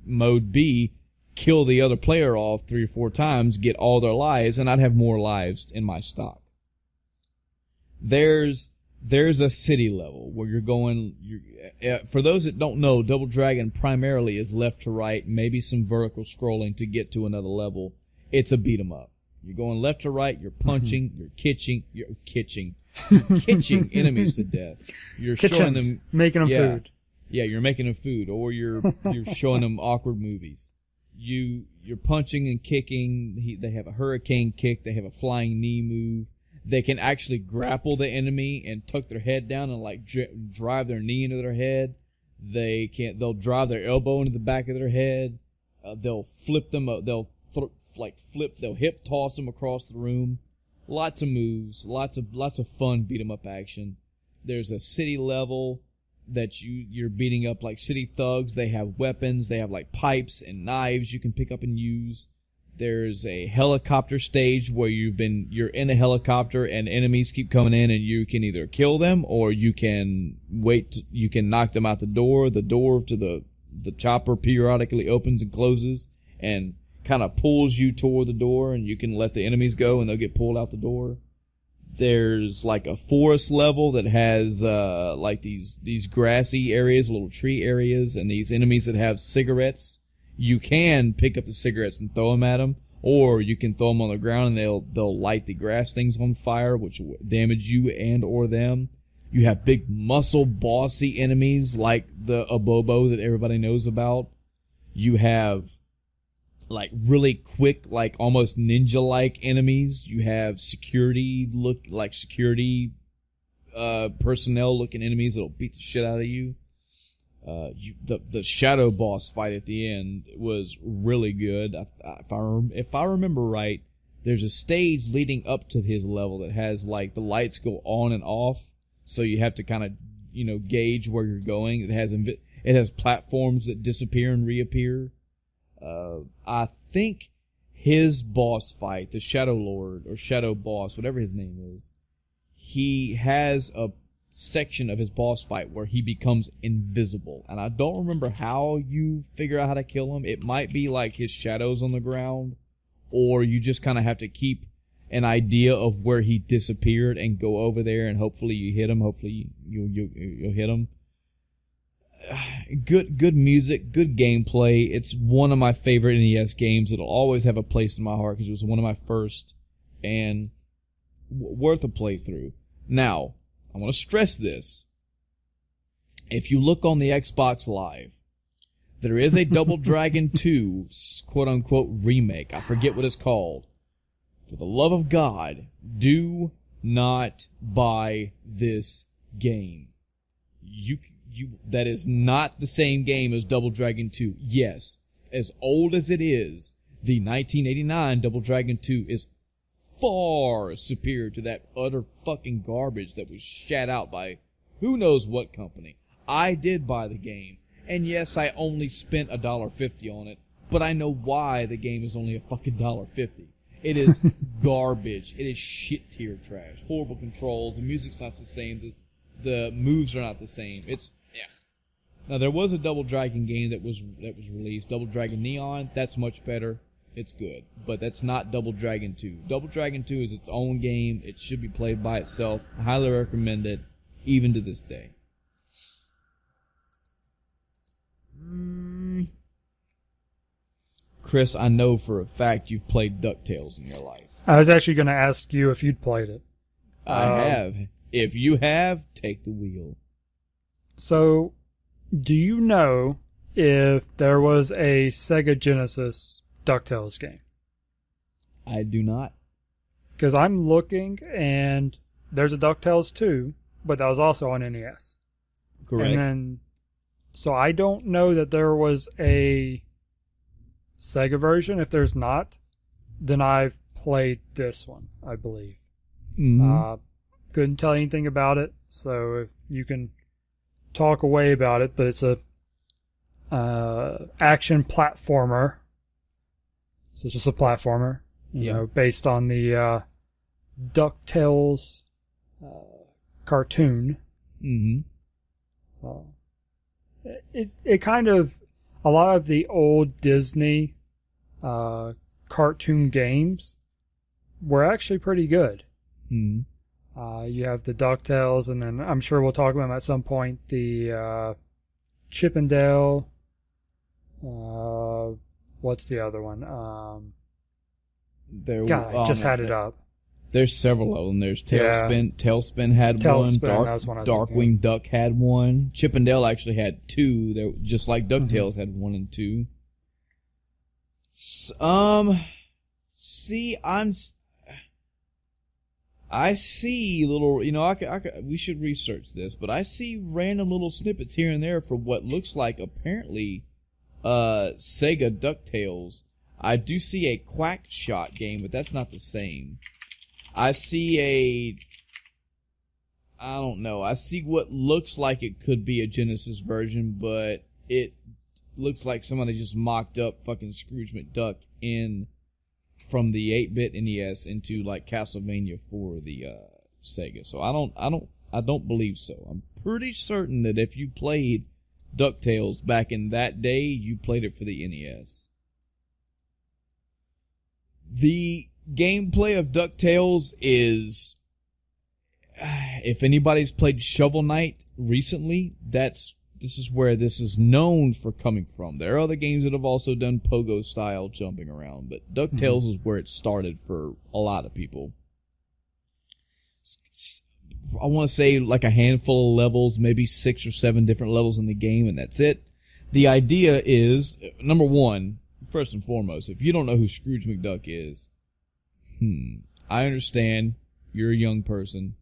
mode B, kill the other player off 3 or 4 times, get all their lives, and I'd have more lives in my stock. There's a city level where you're going. For those that don't know, Double Dragon primarily is left to right, maybe some vertical scrolling to get to another level. It's a beat 'em up. You're going left to right. You're punching. You're kitching enemies to death. You're showing them, making them food. Yeah, you're making them food, or you're showing them awkward movies. You're punching and kicking. They have a hurricane kick. They have a flying knee move. They can actually grapple the enemy and tuck their head down and like drive their knee into their head. They'll drive their elbow into the back of their head. They'll flip them. They'll hip toss them across the room. Lots of moves. Lots of fun beat 'em up action. There's a city level that you're beating up like city thugs. They have weapons. They have like pipes and knives you can pick up and use. There's a helicopter stage where you're in a helicopter and enemies keep coming in, and you can either kill them or you can you can knock them out the door. The door to the chopper periodically opens and closes and kind of pulls you toward the door, and you can let the enemies go and they'll get pulled out the door. There's like a forest level that has like these grassy areas, little tree areas, and these enemies that have cigarettes. You can pick up the cigarettes and throw them at them, or you can throw them on the ground and they'll light the grass things on fire, which will damage you and or them. You have big muscle bossy enemies like the Abobo that everybody knows about. You have like really quick, like almost ninja-like enemies. You have security personnel looking enemies that'll beat the shit out of you. The shadow boss fight at the end was really good. If I remember right, there's a stage leading up to his level that has like the lights go on and off, so you have to kind of gauge where you're going. It has platforms that disappear and reappear. I think his boss fight, the Shadow Lord or Shadow Boss, whatever his name is, he has a section of his boss fight where he becomes invisible. And I don't remember how you figure out how to kill him. It might be like his shadows on the ground, or you just kind of have to keep an idea of where he disappeared and go over there, and hopefully you hit him. Hopefully you'll hit him. Good music, good gameplay. It's one of my favorite NES games. It'll always have a place in my heart because it was one of my first, and worth a playthrough. Now, I want to stress this. If you look on the Xbox Live, there is a Double Dragon 2 quote-unquote remake. I forget what it's called. For the love of God, do not buy this game. That is not the same game as Double Dragon 2. Yes, as old as it is, the 1989 Double Dragon 2 is far superior to that utter fucking garbage that was shat out by who knows what company. I did buy the game, and yes, I only spent $1.50 on it, but I know why the game is only a fucking $1.50. It is garbage. It is shit tier trash. Horrible controls. The music's not the same. The moves are not the same. It's Now there was a Double Dragon game that was released, Double Dragon Neon. That's much better. It's good, but that's not Double Dragon 2. Double Dragon 2 is its own game. It should be played by itself. I highly recommend it, even to this day. Chris, I know for a fact you've played DuckTales in your life. I was actually going to ask you if you'd played it. I have. If you have, take the wheel. So, do you know if there was a Sega Genesis DuckTales game? I do not. Because I'm looking, and there's a DuckTales 2, but that was also on NES. Correct. And then, so I don't know that there was a Sega version. If there's not, then I've played this one, I believe. Mm-hmm. Couldn't tell you anything about it, so if you can talk away about it, but it's a action platformer. So it's just a platformer, you know, based on the DuckTales cartoon. Mm-hmm. So it kind of, a lot of the old Disney cartoon games were actually pretty good. Mm-hmm. You have the DuckTales, and then I'm sure we'll talk about them at some point, the Chip and Dale. What's the other one? I just had it up. There's several of them. There's Tailspin. Tailspin had one. Darkwing Duck had one. Chip and Dale actually had two. They're just like DuckTales had 1 and 2. I see little, we should research this, but I see random little snippets here and there for what looks like apparently Sega DuckTales. I do see a Quack Shot game, but that's not the same. I see I see what looks like it could be a Genesis version, but it looks like somebody just mocked up fucking Scrooge McDuck from the 8-bit NES into like Castlevania for the Sega. So I don't believe so. I'm pretty certain that if you played DuckTales back in that day, you played it for the NES. The gameplay of DuckTales is, if anybody's played Shovel Knight recently, this is where this is known for coming from. There are other games that have also done pogo style jumping around, but DuckTales is where it started for a lot of people. I want to say like a handful of levels, maybe 6 or 7 different levels in the game, and that's it. The idea is, number one, first and foremost, if you don't know who Scrooge McDuck is, I understand you're a young person.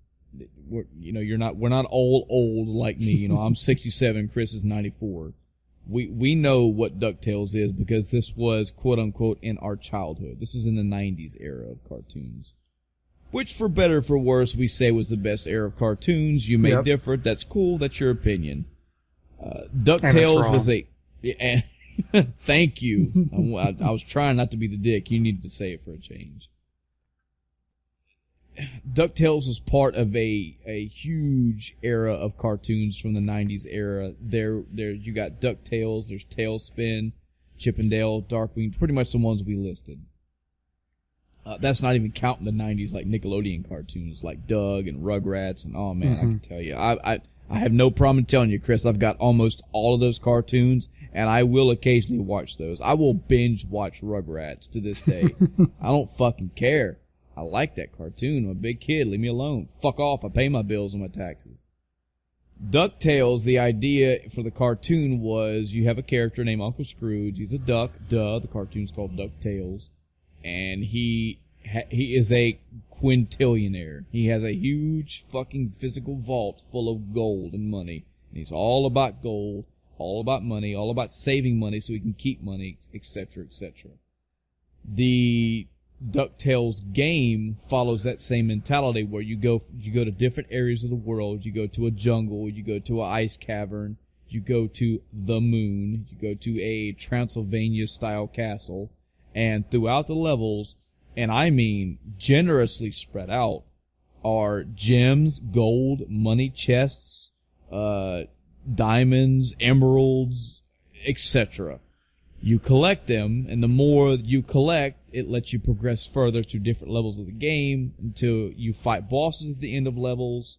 We're not old like me. I'm 67, Chris is 94. We know what DuckTales is because this was, quote unquote, in our childhood. This is in the 90s era of cartoons. Which, for better or for worse, we say was the best era of cartoons. You may differ. That's cool. That's your opinion. DuckTales was a... Thank you. I was trying not to be the dick. You needed to say it for a change. DuckTales was part of a huge era of cartoons from the 90s era. There you got DuckTales, there's Tailspin, Chip and Dale, Darkwing, pretty much the ones we listed. That's not even counting the 90s like Nickelodeon cartoons like Doug and Rugrats, and oh man, I can tell you. I have no problem telling you, Chris, I've got almost all of those cartoons, and I will occasionally watch those. I will binge watch Rugrats to this day. I don't fucking care. I like that cartoon. I'm a big kid. Leave me alone. Fuck off. I pay my bills and my taxes. DuckTales, the idea for the cartoon was you have a character named Uncle Scrooge. He's a duck. Duh. The cartoon's called DuckTales. And he is a quintillionaire. He has a huge fucking physical vault full of gold and money. And he's all about gold, all about money, all about saving money so he can keep money, etc., etc. The DuckTales game follows that same mentality where you go to different areas of the world. You go to a jungle, you go to an ice cavern, you go to the moon, you go to a Transylvania-style castle, and throughout the levels, and I mean generously spread out, are gems, gold, money chests, diamonds, emeralds, etc. You collect them, and the more you collect, it lets you progress further to different levels of the game until you fight bosses at the end of levels.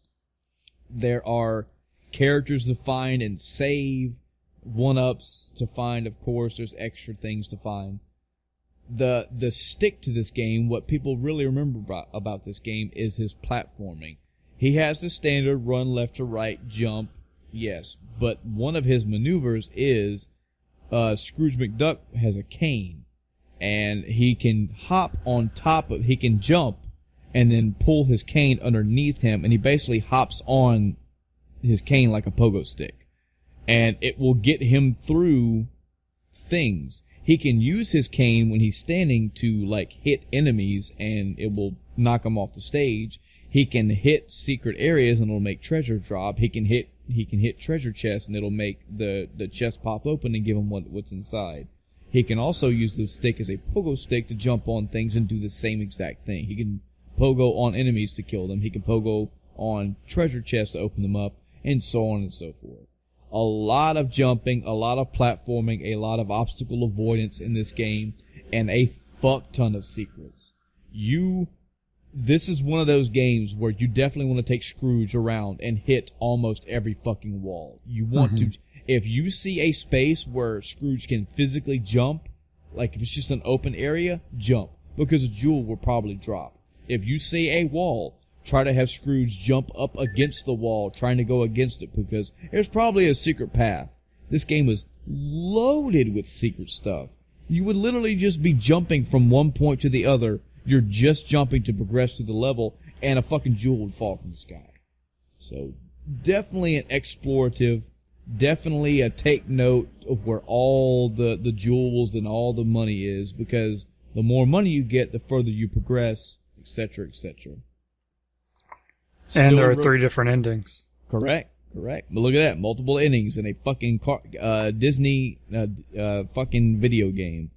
There are characters to find and save, one-ups to find, of course. There's extra things to find. The stick to this game, what people really remember about this game, is his platforming. He has the standard run left to right, jump, yes, but one of his maneuvers is Scrooge McDuck has a cane, and he can hop on top of, he can jump and then pull his cane underneath him, and he basically hops on his cane like a pogo stick, and it will get him through things. He can use his cane when he's standing to like hit enemies, and it will knock them off the stage. He can hit secret areas and it'll make treasure drop. He can hit treasure chests and it'll make the chest pop open and give him what's inside. He can also use the stick as a pogo stick to jump on things and do the same exact thing. He can pogo on enemies to kill them. He can pogo on treasure chests to open them up, and so on and so forth. A lot of jumping, a lot of platforming, a lot of obstacle avoidance in this game, and a fuck ton of secrets. This is one of those games where you definitely want to take Scrooge around and hit almost every fucking wall. You want to, if you see a space where Scrooge can physically jump, like if it's just an open area, jump, because a jewel will probably drop. If you see a wall, try to have Scrooge jump up against the wall, trying to go against it, because there's probably a secret path. This game is loaded with secret stuff. You would literally just be jumping from one point to the other. You're just jumping to progress through the level, and a fucking jewel would fall from the sky. So, definitely an explorative, definitely a take note of where all the jewels and all the money is, because the more money you get, the further you progress, etc., etc. And there are 3 different endings. Correct. But look at that. Multiple endings in a fucking Disney fucking video game.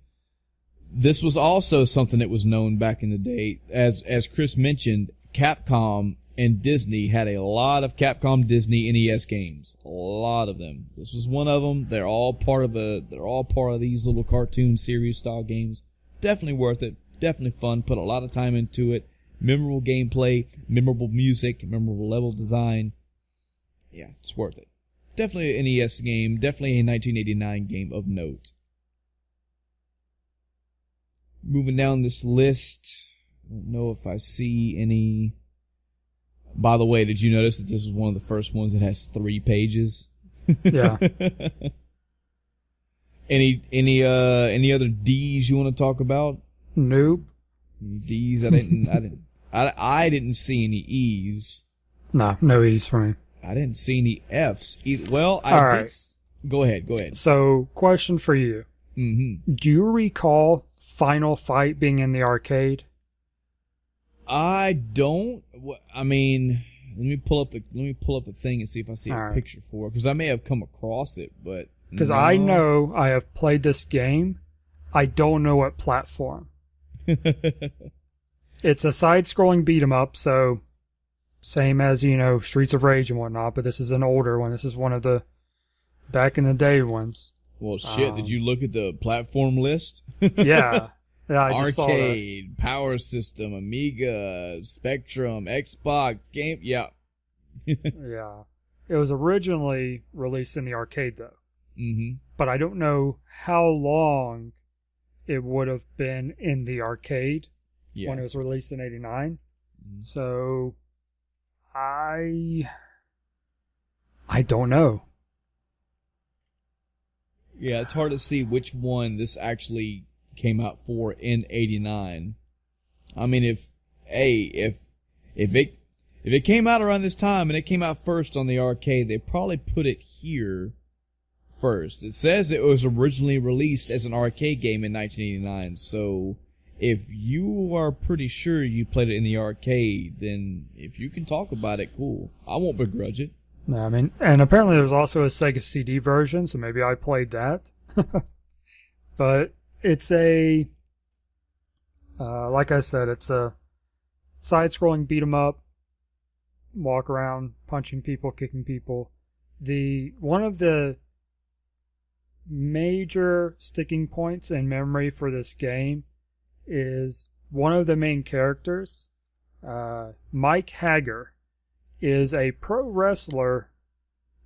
This was also something that was known back in the day. As Chris mentioned, Capcom and Disney had a lot of Capcom Disney NES games. A lot of them. This was one of them. They're all part of these little cartoon series style games. Definitely worth it. Definitely fun. Put a lot of time into it. Memorable gameplay, memorable music, memorable level design. Yeah, it's worth it. Definitely an NES game. Definitely a 1989 game of note. Moving down this list, I don't know if I see any. By the way, did you notice that this was one of the first ones that has 3 pages? Yeah. Any other D's you want to talk about? Nope. D's? I didn't see any E's. No E's for me. I didn't see any F's either. Well, All right. Go ahead. So, question for you. Mm-hmm. Do you recall Final Fight being in the arcade? I don't. I mean, let me pull up the thing and see if I see a picture for it, because I may have come across it, but because no. I know I have played this game. I don't know what platform. It's a side-scrolling beat 'em up, so same as Streets of Rage and whatnot. But this is an older one. This is one of the back in the day ones. Well, shit. Did you look at the platform list? Yeah. I just Arcade, Power System, Amiga, Spectrum, Xbox, Game. Yeah. Yeah. It was originally released in the arcade, though. Mm-hmm. But I don't know how long it would have been in the arcade when it was released in '89. Mm-hmm. So I don't know. Yeah, it's hard to see which one this actually came out for in '89. I mean, if it came out around this time and it came out first on the arcade, they probably put it here first. It says it was originally released as an arcade game in 1989. So if you are pretty sure you played it in the arcade, then if you can talk about it, cool. I won't begrudge it. No, I mean, and apparently there's also a Sega CD version, so maybe I played that. But it's like I said, it's a side-scrolling beat 'em up, walk around, punching people, kicking people. One of the major sticking points in memory for this game is one of the main characters, Mike Hager, is a pro wrestler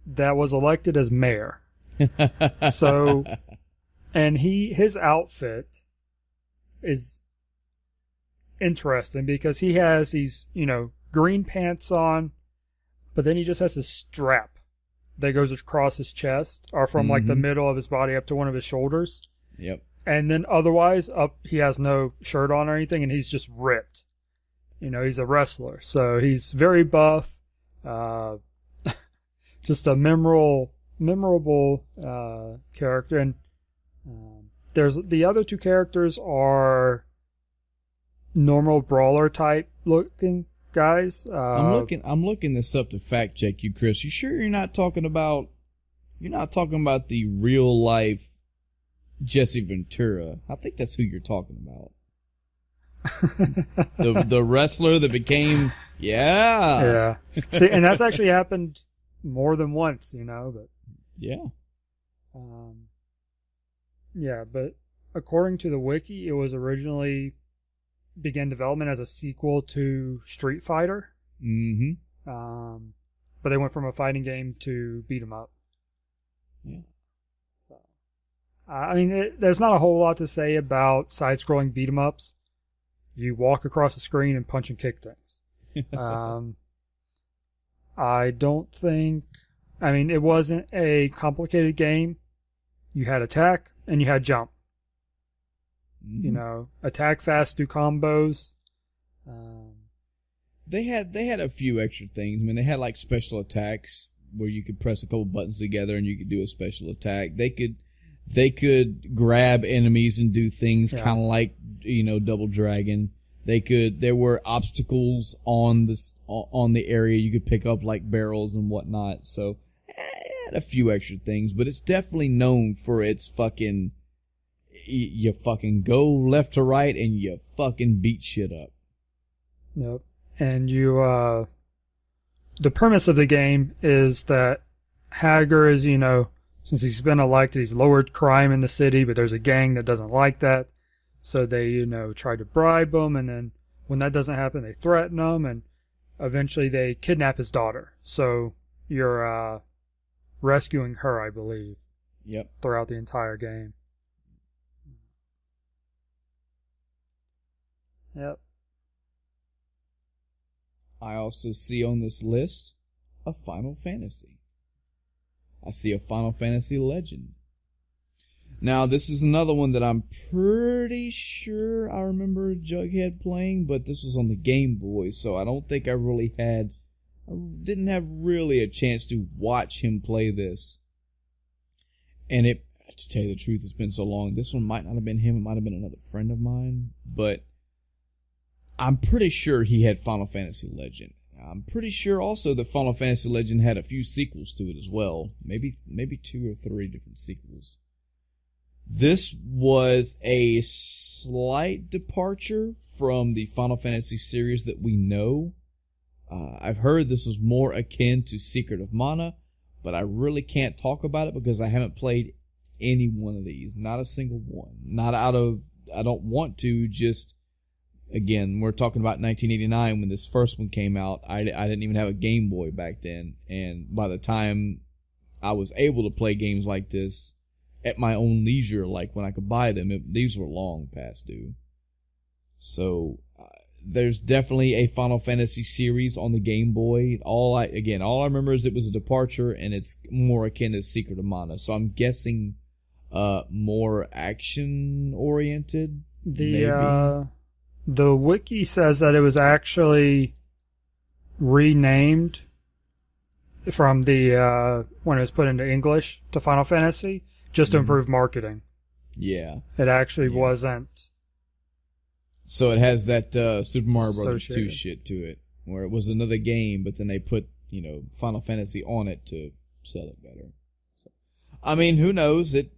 that was elected as mayor. So, and his outfit is interesting because he has these, green pants on, but then he just has this strap that goes across his chest, or from like the middle of his body up to one of his shoulders. Yep. And then otherwise up, he has no shirt on or anything, and he's just ripped. He's a wrestler, so he's very buff. Just a memorable character, and there's the other two characters are normal brawler type looking guys. I'm looking this up to fact check you, Chris. You sure you're not talking about the real life Jesse Ventura? I think that's who you're talking about. the wrestler that became yeah. See, and that's actually happened more than once, but yeah. Yeah, but according to the wiki, it was originally began development as a sequel to Street Fighter. Mm-hmm. But they went from a fighting game to beat 'em up. Yeah. So, I mean, there's not a whole lot to say about side-scrolling beat 'em ups. You walk across the screen and punch and kick things. I don't think... I mean, it wasn't a complicated game. You had attack and you had jump. Mm-hmm. Attack fast, do combos. They had a few extra things. I mean, they had like special attacks where you could press a couple buttons together and you could do a special attack. They could grab enemies and do things kind of like Double Dragon. There were obstacles on the area you could pick up, like barrels and whatnot. So it had a few extra things, but it's definitely known for its fucking, you fucking go left to right and you fucking beat shit up. Yep. And the premise of the game is that Hager is, since he's been elected, he's lowered crime in the city, but there's a gang that doesn't like that. So they, try to bribe him, and then when that doesn't happen, they threaten him, and eventually they kidnap his daughter. So you're rescuing her, I believe. Yep. Throughout the entire game. Yep. I also see on this list a Final Fantasy. I see a Final Fantasy Legend. Now, this is another one that I'm pretty sure I remember Jughead playing, but this was on the Game Boy, so I don't think I didn't have really a chance to watch him play this. And to tell you the truth, it's been so long. This one might not have been him. It might have been another friend of mine. But I'm pretty sure he had Final Fantasy Legend. I'm pretty sure also that Final Fantasy Legend had a few sequels to it as well. Maybe 2 or 3 different sequels. This was a slight departure from the Final Fantasy series that we know. I've heard this was more akin to Secret of Mana, but I really can't talk about it because I haven't played any one of these. Not a single one. I don't want to, just, again, we're talking about 1989 when this first one came out. I didn't even have a Game Boy back then, and by the time I was able to play games like this at my own leisure, like when I could buy them, these were long past due. So there's definitely a Final Fantasy series on the Game Boy. All I remember is it was a departure, and it's more akin to Secret of Mana. So I'm guessing more action oriented. The wiki says that it was actually renamed from the when it was put into English to Final Fantasy just to improve marketing. Yeah, it actually wasn't. So it has that Super Mario Brothers 2 shit to it, where it was another game, but then they put, Final Fantasy on it to sell it better. So, I mean, who knows? It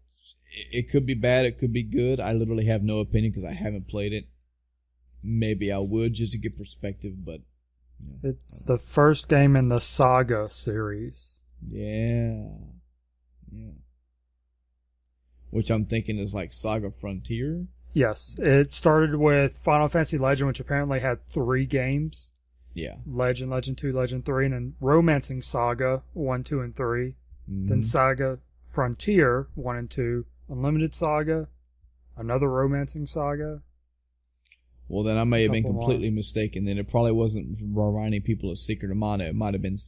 could be bad, it could be good. I literally have no opinion because I haven't played it. Maybe I would just to get perspective, but it's the first game in the Saga series. Yeah. Which I'm thinking is like Saga Frontier. Yes, it started with Final Fantasy Legend, which apparently had 3 games. Yeah. Legend, Legend 2, Legend 3, and then Romancing Saga 1, 2, and 3. Mm-hmm. Then Saga Frontier 1 and 2, Unlimited Saga, another Romancing Saga. Well, then I may have been completely mistaken. Then it probably wasn't reminding people of Secret of Mana. It might have been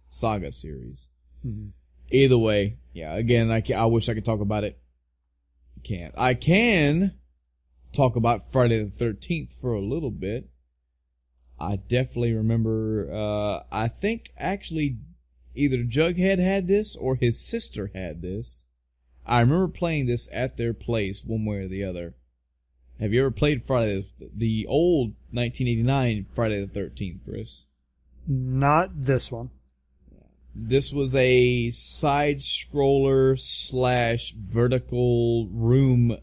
Saga series. Mm-hmm. Either way, yeah. Again, I wish I could talk about it. Can't. I can talk about Friday the 13th for a little bit. I definitely remember. I think actually either Jughead had this or his sister had this. I remember playing this at their place one way or the other. Have you ever played the old 1989 Friday the 13th, Chris? Not this one. This was a side-scroller / vertical room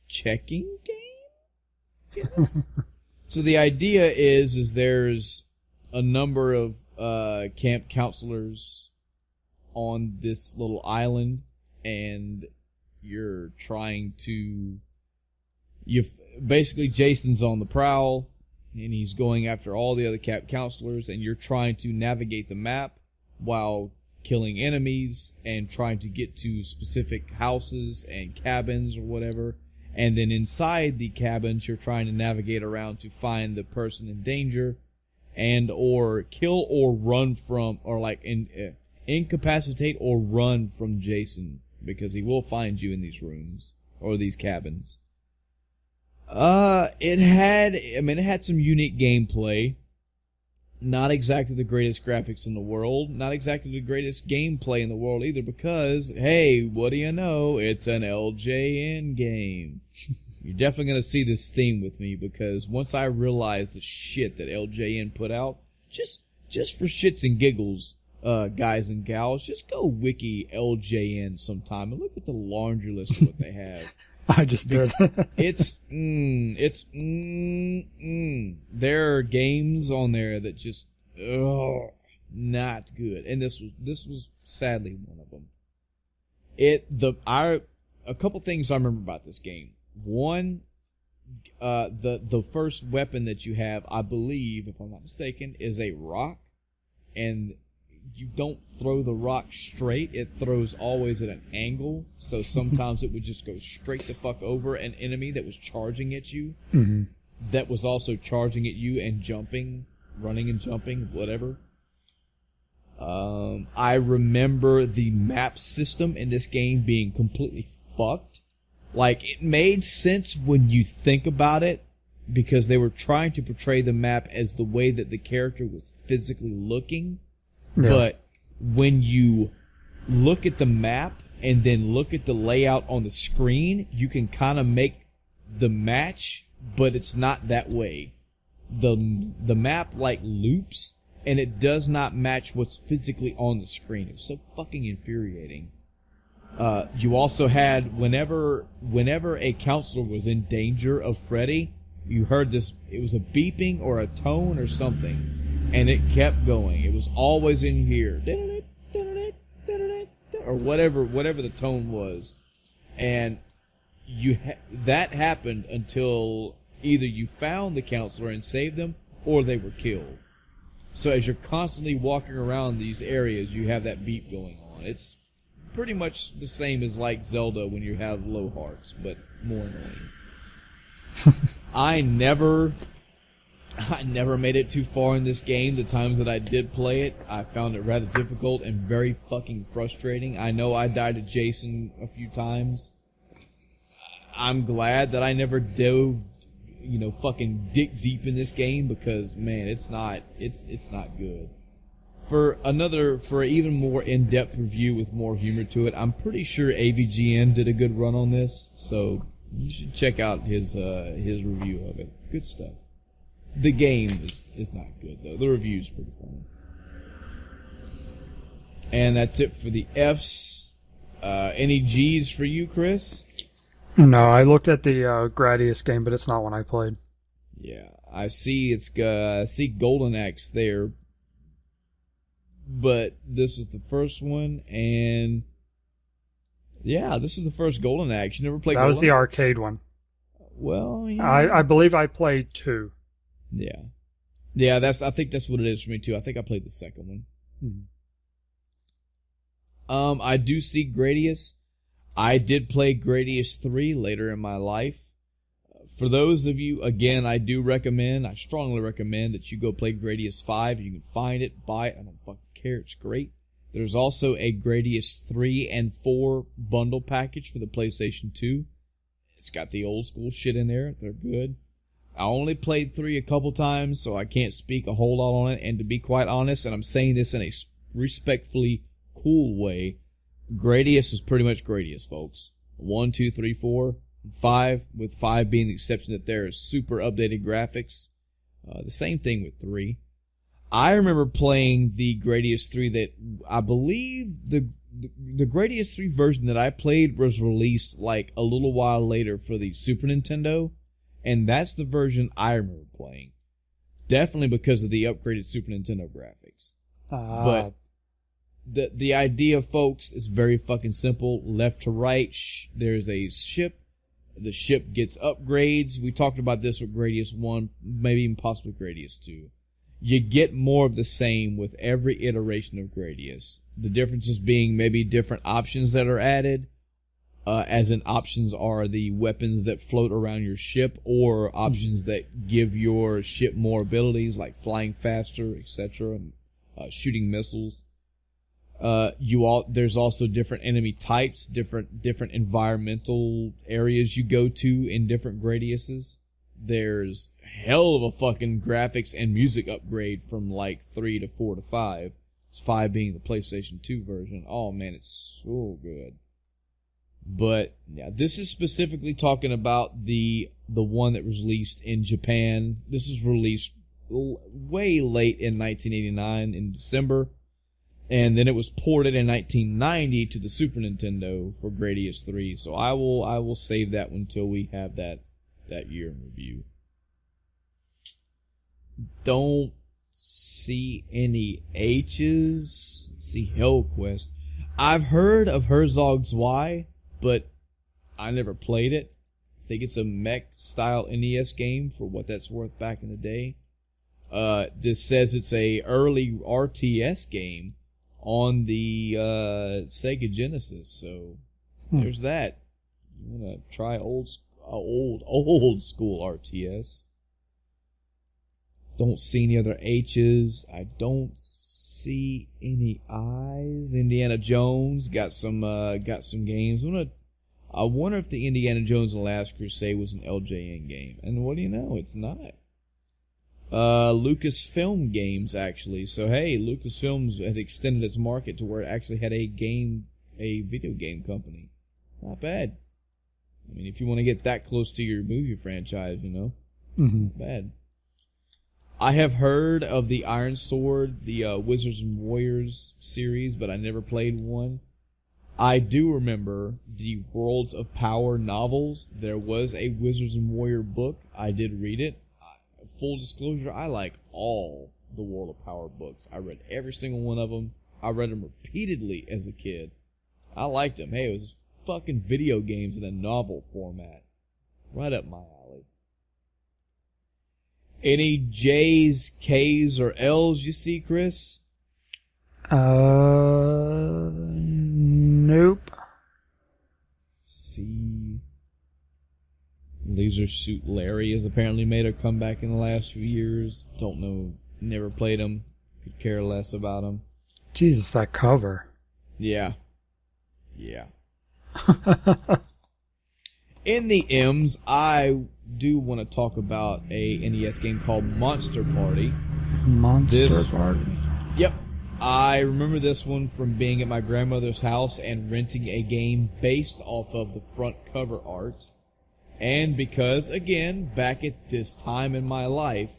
checking game? Yes. So the idea is there's a number of camp counselors on this little island, and you're trying to... Basically, Jason's on the prowl, and he's going after all the other camp counselors, and you're trying to navigate the map while killing enemies and trying to get to specific houses and cabins or whatever. And then inside the cabins, you're trying to navigate around to find the person in danger and or kill or run from, or incapacitate or run from Jason, because he will find you in these rooms or these cabins. It had some unique gameplay. Not exactly the greatest graphics in the world. Not exactly the greatest gameplay in the world either, because, hey, what do you know? It's an LJN game. You're definitely going to see this theme with me, because once I realized the shit that LJN put out, just for shits and giggles, guys and gals, just go wiki LJN sometime and look at the laundry list of what they have. I just did. There are games on there that just, not good. And this was sadly one of them. A couple things I remember about this game. One, the first weapon that you have, I believe, if I'm not mistaken, is a rock, and you don't throw the rock straight. It throws always at an angle, so sometimes it would just go straight the fuck over an enemy that was charging at you, that was also charging at you and jumping, running and jumping, whatever. I remember the map system in this game being completely fucked. Like, it made sense when you think about it, because they were trying to portray the map as the way that the character was physically looking. Yeah. But when you look at the map and then look at the layout on the screen, you can kind of make the match, but it's not that way. The map, like, loops, and it does not match what's physically on the screen. It was so fucking infuriating. You also had, whenever a counselor was in danger of Freddy, you heard this, it was a beeping or a tone or something, and it kept going. It was always in here. Or whatever the tone was. And that happened until either you found the counselor and saved them, or they were killed. So as you're constantly walking around these areas, you have that beep going on. It's pretty much the same as like Zelda when you have low hearts, but more annoying. I never made it too far in this game. The times that I did play it, I found it rather difficult and very fucking frustrating. I know I died to Jason a few times. I'm glad that I never dove, fucking dick deep in this game, because man, it's not good. For an even more in-depth review with more humor to it, I'm pretty sure AVGN did a good run on this, so you should check out his review of it. Good stuff. The game is not good, though. The review's pretty funny. And that's it for the Fs. Any Gs for you, Chris? No, I looked at the Gradius game, but it's not one I played. Yeah, I see I see Golden Axe there. But this is the first one, and yeah, this is the first Golden Axe. You never played Golden Axe? That was the arcade one. Well, yeah. I believe I played 2. Yeah. Yeah, I think that's what it is for me, too. I think I played the second one. Mm-hmm. I do see Gradius. I did play Gradius 3 later in my life. For those of you, again, I strongly recommend that you go play Gradius 5. You can find it, buy it. I don't fucking care. It's great. There's also a Gradius 3 and 4 bundle package for the PlayStation 2. It's got the old school shit in there. They're good. I only played 3 a couple times, so I can't speak a whole lot on it. And to be quite honest, and I'm saying this in a respectfully cool way, Gradius is pretty much Gradius, folks. 1, 2, 3, 4, 5, with 5 being the exception that there is super updated graphics. The same thing with 3. I remember playing the Gradius 3 that I believe the Gradius 3 version that I played was released like a little while later for the Super Nintendo, and that's the version I remember playing. Definitely because of the upgraded Super Nintendo graphics. But the idea, folks, is very fucking simple. Left to right, there's a ship. The ship gets upgrades. We talked about this with Gradius 1, maybe even possibly Gradius 2. You get more of the same with every iteration of Gradius. The differences being maybe different options that are added, as in options are the weapons that float around your ship, or options that give your ship more abilities, like flying faster, etc., and shooting missiles. There's also different enemy types, different environmental areas you go to in different Gradiuses. There's hell of a fucking graphics and music upgrade from like 3 to 4 to 5. 5 being the PlayStation 2 version. Oh man, it's so good. But yeah, this is specifically talking about the one that was released in Japan. This was released way late in 1989 in December. And then it was ported in 1990 to the Super Nintendo for Gradius 3. So I will save that one until we have that year in review. Don't see any H's. See Hellquest. I've heard of Herzog Zwei, but I never played it. I think it's a mech style NES game for what that's worth back in the day. This says it's a early RTS game on the Sega Genesis, so there's that. You wanna try old school RTS? Don't see any other H's. I don't see any eyes. Indiana Jones got some games. I wonder if the Indiana Jones and the Last Crusade was an LJN game. And what do you know? It's not. Lucasfilm games, actually. So, hey, Lucasfilms had extended its market to where it actually had a video game company. Not bad. I mean, if you want to get that close to your movie franchise, Mm-hmm. Not bad. I have heard of the Iron Sword, the Wizards and Warriors series, but I never played one. I do remember the Worlds of Power novels. There was a Wizards and Warrior book. I did read it. Full disclosure, I like all the World of Power books. I read every single one of them. I read them repeatedly as a kid. I liked them. Hey, it was fucking video games in a novel format. Right up my alley. Any J's, K's, or L's you see, Chris? Nope. C. Leisure Suit Larry has apparently made a comeback in the last few years. Don't know. Never played him. Could care less about him. Jesus, that cover. Yeah. In the M's, I do want to talk about a NES game called Monster Party. Monster Party. Yep. I remember this one from being at my grandmother's house and renting a game based off of the front cover art. And because, again, back at this time in my life,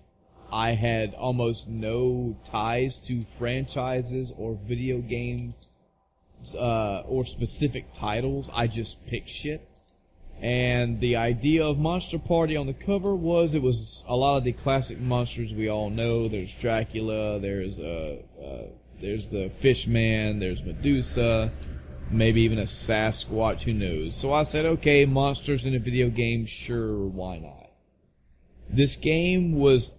I had almost no ties to franchises or video games or specific titles. I just picked shit. And the idea of Monster Party on the cover it was a lot of the classic monsters we all know. There's Dracula, there's the Fishman, there's Medusa, maybe even a Sasquatch, who knows. So I said, okay, monsters in a video game, sure, why not? This game was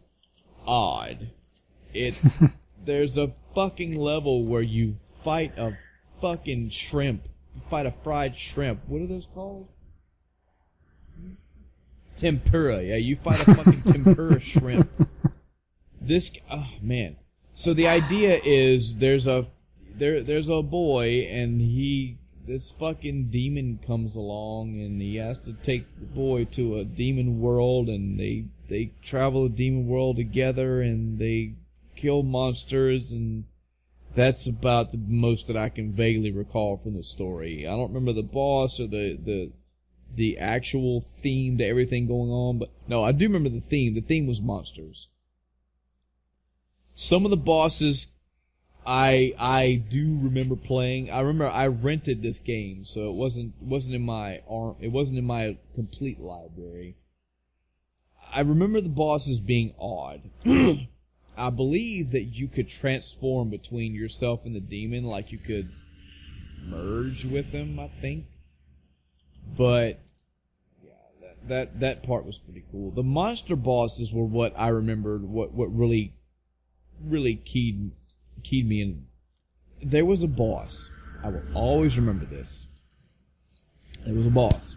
odd. There's a fucking level where you fight a fucking shrimp. You fight a fried shrimp. What are those called? Tempura. Yeah, you fight a fucking tempura shrimp. Oh man. So the idea is there's a boy and this fucking demon comes along and he has to take the boy to a demon world and they travel the demon world together and they kill monsters, and that's about the most that I can vaguely recall from the story. I don't remember the boss or the actual theme to everything going on, but no, I do remember the theme. The theme was monsters. Some of the bosses I do remember playing. I remember I rented this game, so it wasn't in my complete library. I remember the bosses being odd. I believe that you could transform between yourself and the demon, like you could merge with him, I think. But yeah, that part was pretty cool. The monster bosses were what I remembered. What really keyed me in. There was a boss. I will always remember this. There was a boss.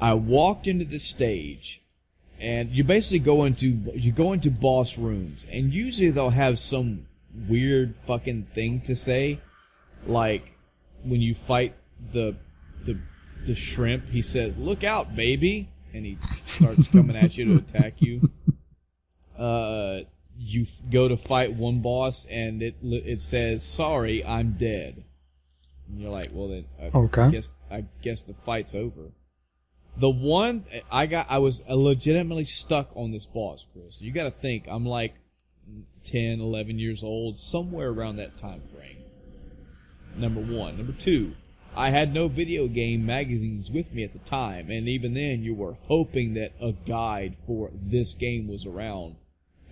I walked into this stage, and you basically go into boss rooms, and usually they'll have some weird fucking thing to say, like when you fight the shrimp, he says, "Look out, baby," and he starts coming at you to attack you. You go to fight one boss, and it says, "Sorry, I'm dead." And you're like, "Well then, okay. I guess the fight's over." The one I was legitimately stuck on this boss, Chris. You got to think, I'm like 10, 11 years old, somewhere around that time frame. Number one. Number two, I had no video game magazines with me at the time, and even then, you were hoping that a guide for this game was around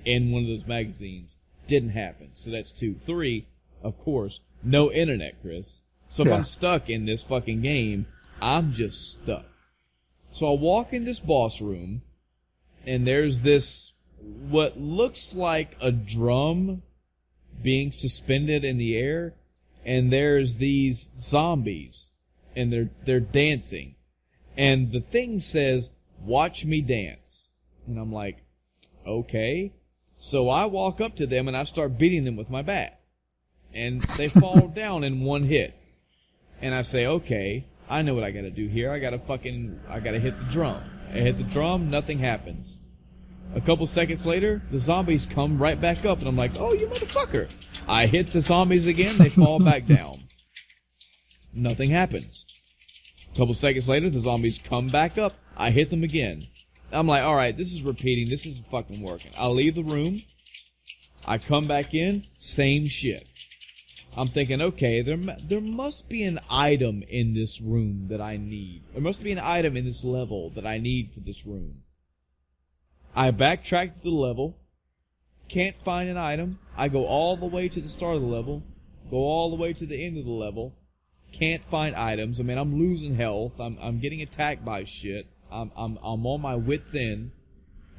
in one of those magazines. Didn't happen. So that's 2. 3, of course, no internet, Chris. So if I'm stuck in this fucking game, I'm just stuck. So I walk in this boss room, and there's this, what looks like a drum being suspended in the air, and there's these zombies, and they're dancing. And the thing says, "Watch me dance." And I'm like, okay. So I walk up to them, and I start beating them with my bat. and they fall down in one hit. And I say, okay, I know what I gotta do here. I gotta hit the drum. I hit the drum, nothing happens. A couple seconds later, the zombies come right back up, and I'm like, oh, you motherfucker. I hit the zombies again, they fall back down. Nothing happens. A couple seconds later, the zombies come back up. I hit them again. I'm like, alright, this is repeating, this isn't fucking working. I leave the room, I come back in, same shit. I'm thinking, okay, there must be an item in this room that I need. There must be an item in this level that I need for this room. I backtrack to the level, can't find an item. I go all the way to the start of the level, go all the way to the end of the level, can't find items. I mean, I'm losing health. I'm getting attacked by shit. I'm on my wit's end,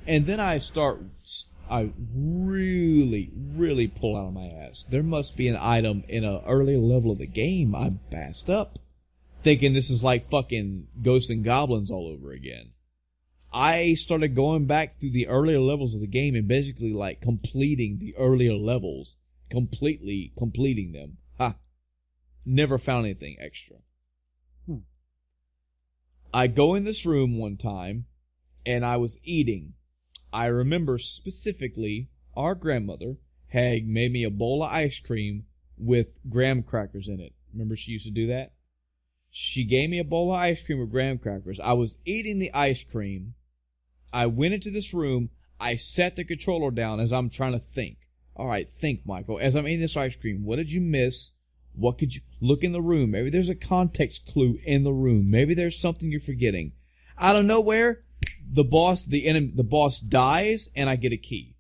and then I really pull out of my ass. There must be an item in an earlier level of the game. I bassed up, thinking this is like fucking Ghosts and Goblins all over again. I started going back through the earlier levels of the game and basically like completing the earlier levels, completely completing them. Ha! Never found anything extra. I go in this room one time, and I was eating. I remember specifically our grandmother had made me a bowl of ice cream with graham crackers in it. Remember she used to do that? She gave me a bowl of ice cream with graham crackers. I was eating the ice cream. I went into this room. I set the controller down as I'm trying to think. All right, think, Michael. As I'm eating this ice cream, what did you miss? What could you look in the room? Maybe there's a context clue in the room. Maybe there's something you're forgetting. Out of nowhere, the boss dies, and I get a key.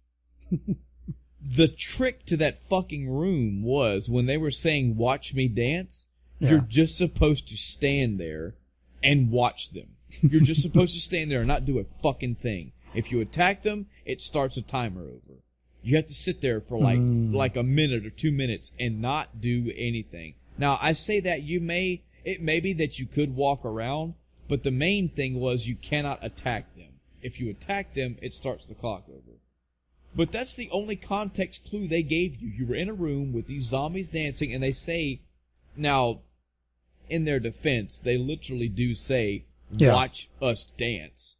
The trick to that fucking room was when they were saying, watch me dance, you're just supposed to stand there and watch them. You're just supposed to stand there and not do a fucking thing. If you attack them, it starts a timer over. You have to sit there for like a minute or 2 minutes and not do anything. Now, I say that it may be that you could walk around, but the main thing was you cannot attack them. If you attack them, it starts the clock over. But that's the only context clue they gave you. You were in a room with these zombies dancing, and they say, now, in their defense, they literally do say, watch us dance.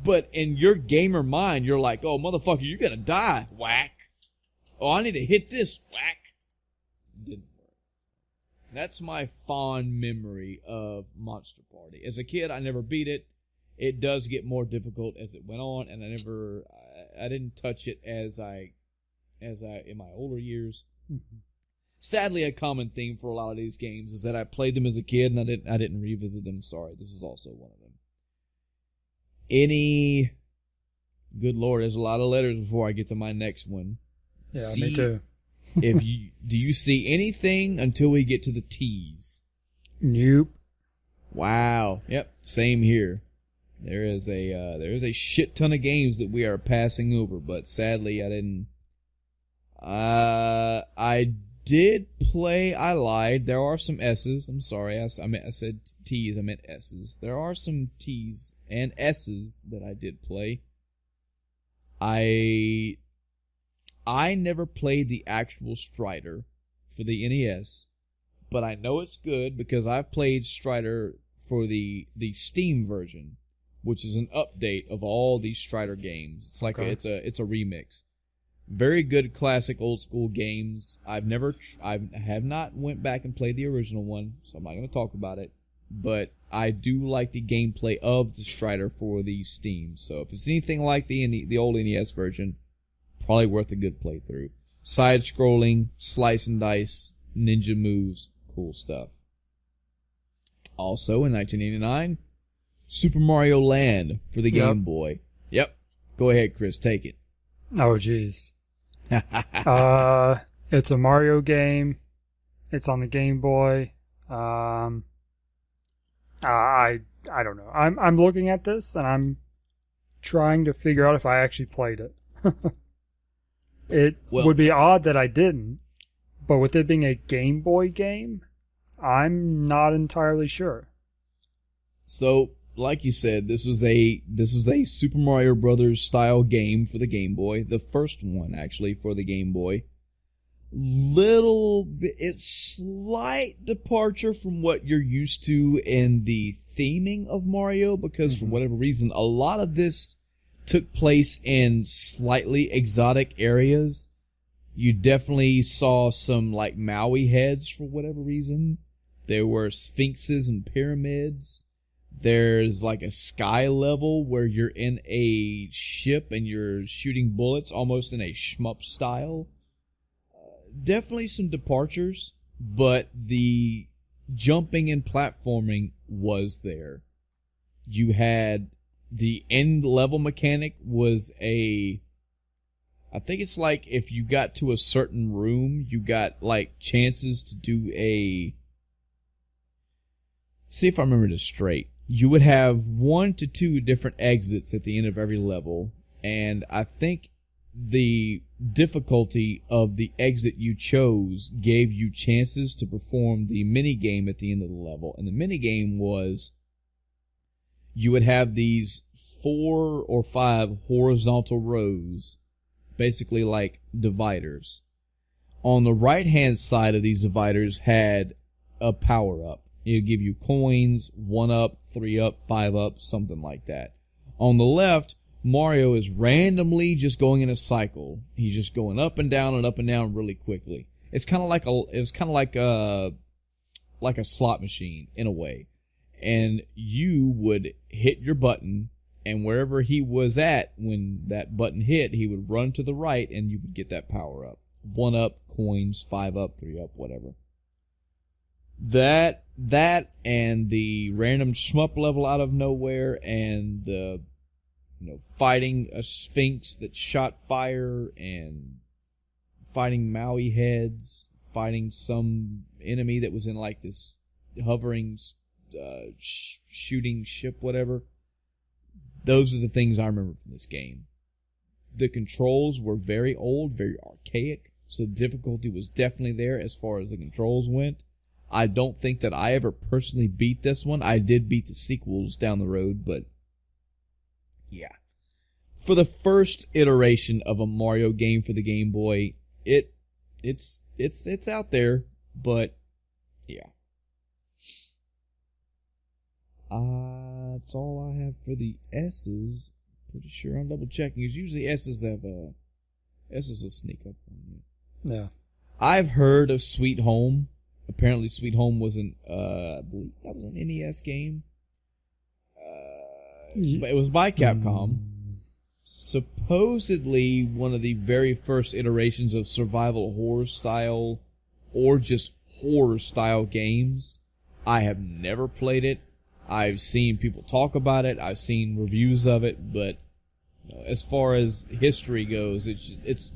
But in your gamer mind, you're like, oh, motherfucker, you're gonna die. Whack. Oh, I need to hit this. Whack. Didn't work. That's my fond memory of Monster Party. As a kid, I never beat it. It does get more difficult as it went on, and I didn't touch it as I in my older years. Mm-hmm. Sadly, a common theme for a lot of these games is that I played them as a kid and I didn't revisit them. Sorry, this is also one of them. Good Lord, there's a lot of letters before I get to my next one. Yeah, me too. Do you see anything until we get to the T's? Nope. Wow. Yep. Same here. There is a shit ton of games that we are passing over, but sadly I didn't. I did play. I lied. There are some S's. I'm sorry. I said T's. I meant S's. There are some T's and S's that I did play. I never played the actual Strider for the NES, but I know it's good because I've played Strider for the Steam version, which is an update of all these Strider games. It's like it's a remix. Very good classic old school games. I have not went back and played the original one, so I'm not going to talk about it. But I do like the gameplay of the Strider for the Steam. So if it's anything like the old NES version, probably worth a good playthrough. Side-scrolling, slice and dice, ninja moves, cool stuff. Also in 1989, Super Mario Land for the Game Boy. Yep. Go ahead, Chris. Take it. Oh, jeez. It's a Mario game. It's on the Game Boy. I don't know. I'm looking at this and I'm trying to figure out if I actually played it. It would be odd that I didn't, but with it being a Game Boy game, I'm not entirely sure. So, like you said, this was a Super Mario Brothers style game for the Game Boy, the first one actually for the Game Boy. little bit, it's slight departure from what you're used to in the theming of Mario, because for whatever reason, a lot of this took place in slightly exotic areas. You definitely saw some like Maui heads for whatever reason. There were sphinxes and pyramids. There's like a sky level where you're in a ship and you're shooting bullets almost in a shmup style. Definitely some departures, but the jumping and platforming was there. You had the end level mechanic was I think it's like if you got to a certain room, you got like chances to do see if I remember this straight. You would have 1 to 2 different exits at the end of every level, and I think the difficulty of the exit you chose gave you chances to perform the mini game at the end of the level. And the mini game was you would have these 4 or 5 horizontal rows, basically like dividers. On the right hand side of these dividers had a power up. It would give you coins, 1 up, 3 up, 5 up, something like that. On the left, Mario is randomly just going in a cycle. He's just going up and down really quickly. It's kind of like a slot machine in a way. And you would hit your button, and wherever he was at when that button hit, he would run to the right, and you would get that power up. 1 up, coins, 5 up, 3 up, whatever. That and the random shmup level out of nowhere, and the fighting a sphinx that shot fire, and fighting Maui heads, fighting some enemy that was in like this hovering shooting ship, whatever. Those are the things I remember from this game. The controls were very old, very archaic, so the difficulty was definitely there as far as the controls went. I don't think that I ever personally beat this one. I did beat the sequels down the road, but yeah. For the first iteration of a Mario game for the Game Boy, it's out there, but yeah. That's all I have for the S's. Pretty sure I'm double checking, because usually S's will sneak up on you. Yeah. I've heard of Sweet Home. Apparently Sweet Home was I believe that was an NES game. But it was by Capcom. Supposedly one of the very first iterations of survival horror style, or just horror style games. I have never played it. I've seen people talk about it. I've seen reviews of it, but as far as history goes, it's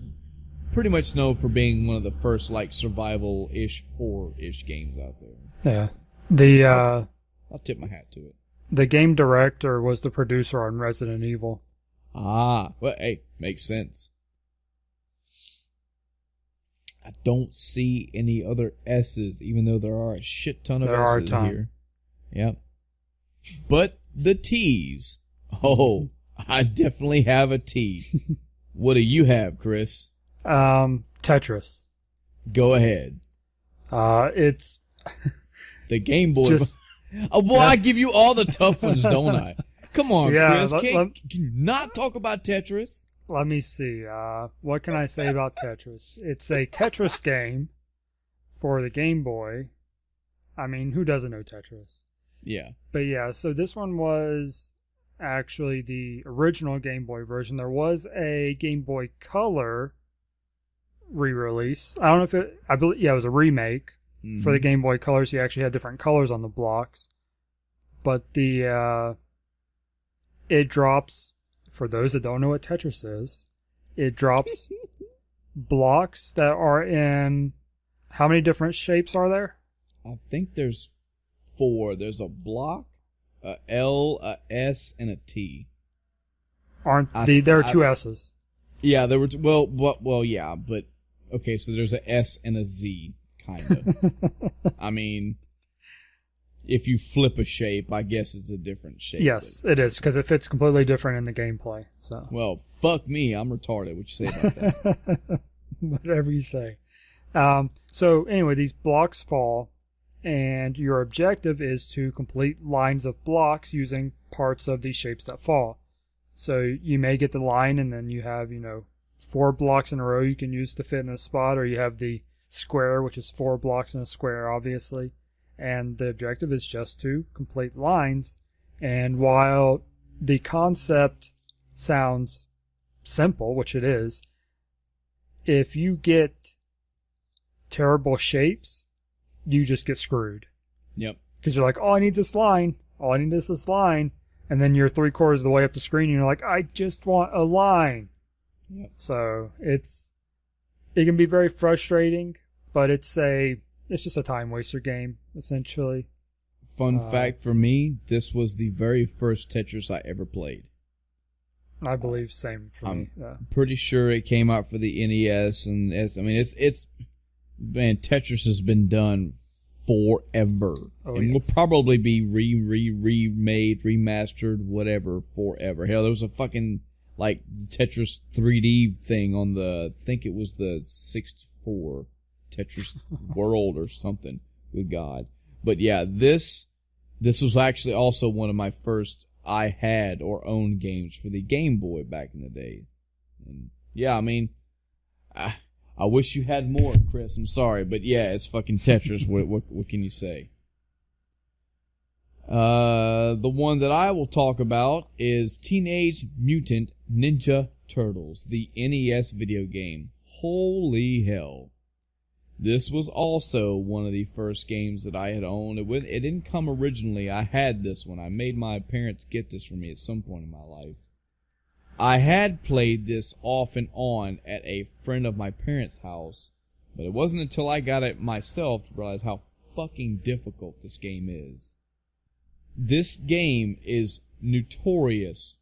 pretty much known for being one of the first like survival-ish, horror-ish games out there. Yeah. I'll tip my hat to it. The game director was the producer on Resident Evil. Ah, well, hey, makes sense. I don't see any other S's, even though there are a shit ton of S's here. Yep. But the T's. Oh, I definitely have a T. What do you have, Chris? Tetris. Go ahead. It's the Game Boy. I give you all the tough ones, don't I? Come on, Chris. Can you not talk about Tetris? Let me see. What can I say about Tetris? It's a Tetris game for the Game Boy. I mean, who doesn't know Tetris? Yeah. But yeah, so this one was actually the original Game Boy version. There was a Game Boy Color re-release. I don't know if I believe, it was a remake for the Game Boy Color, so you actually had different colors on the blocks. But it drops, for those that don't know what Tetris is, it drops blocks that are in, how many different shapes are there? I think there's 4. There's a block, a L, a S, and a T. There are 2 S's. Yeah, there were yeah, but okay, so there's a S and a Z, kind of. I mean, if you flip a shape, I guess it's a different shape. Yes, it is, because it fits completely different in the gameplay. So. Well, fuck me, I'm retarded. What you say about that? Whatever you say. So anyway, these blocks fall, and your objective is to complete lines of blocks using parts of these shapes that fall. So you may get the line, and then you have, 4 blocks in a row you can use to fit in a spot, or you have the square, which is 4 blocks in a square, obviously. And the objective is just to complete lines. And while the concept sounds simple, which it is, if you get terrible shapes, you just get screwed. Yep. Because you're like, all I need is this line. All I need is this line. And then you're 3/4 of the way up the screen, and you're like, I just want a line. Yep. So it can be very frustrating, but it's just a time waster game, essentially. Fun fact for me, this was the very first Tetris I ever played. I believe same for me. Yeah. Pretty sure it came out for the NES, and Tetris has been done forever. And will probably be remade, remastered, whatever, forever. Hell, there was a fucking, Tetris 3D thing on I think it was the 64 Tetris World or something. Good God. But yeah, this was actually also one of my first I had or owned games for the Game Boy back in the day. And yeah, I wish you had more, Chris. I'm sorry, but yeah, it's fucking Tetris. What can you say? The one that I will talk about is Teenage Mutant Ninja Turtles, the NES video game. Holy hell. This was also one of the first games that I had owned. It didn't come originally. I had this one. I made my parents get this for me at some point in my life. I had played this off and on at a friend of my parents' house, but it wasn't until I got it myself to realize how fucking difficult this game is. This game is notorious.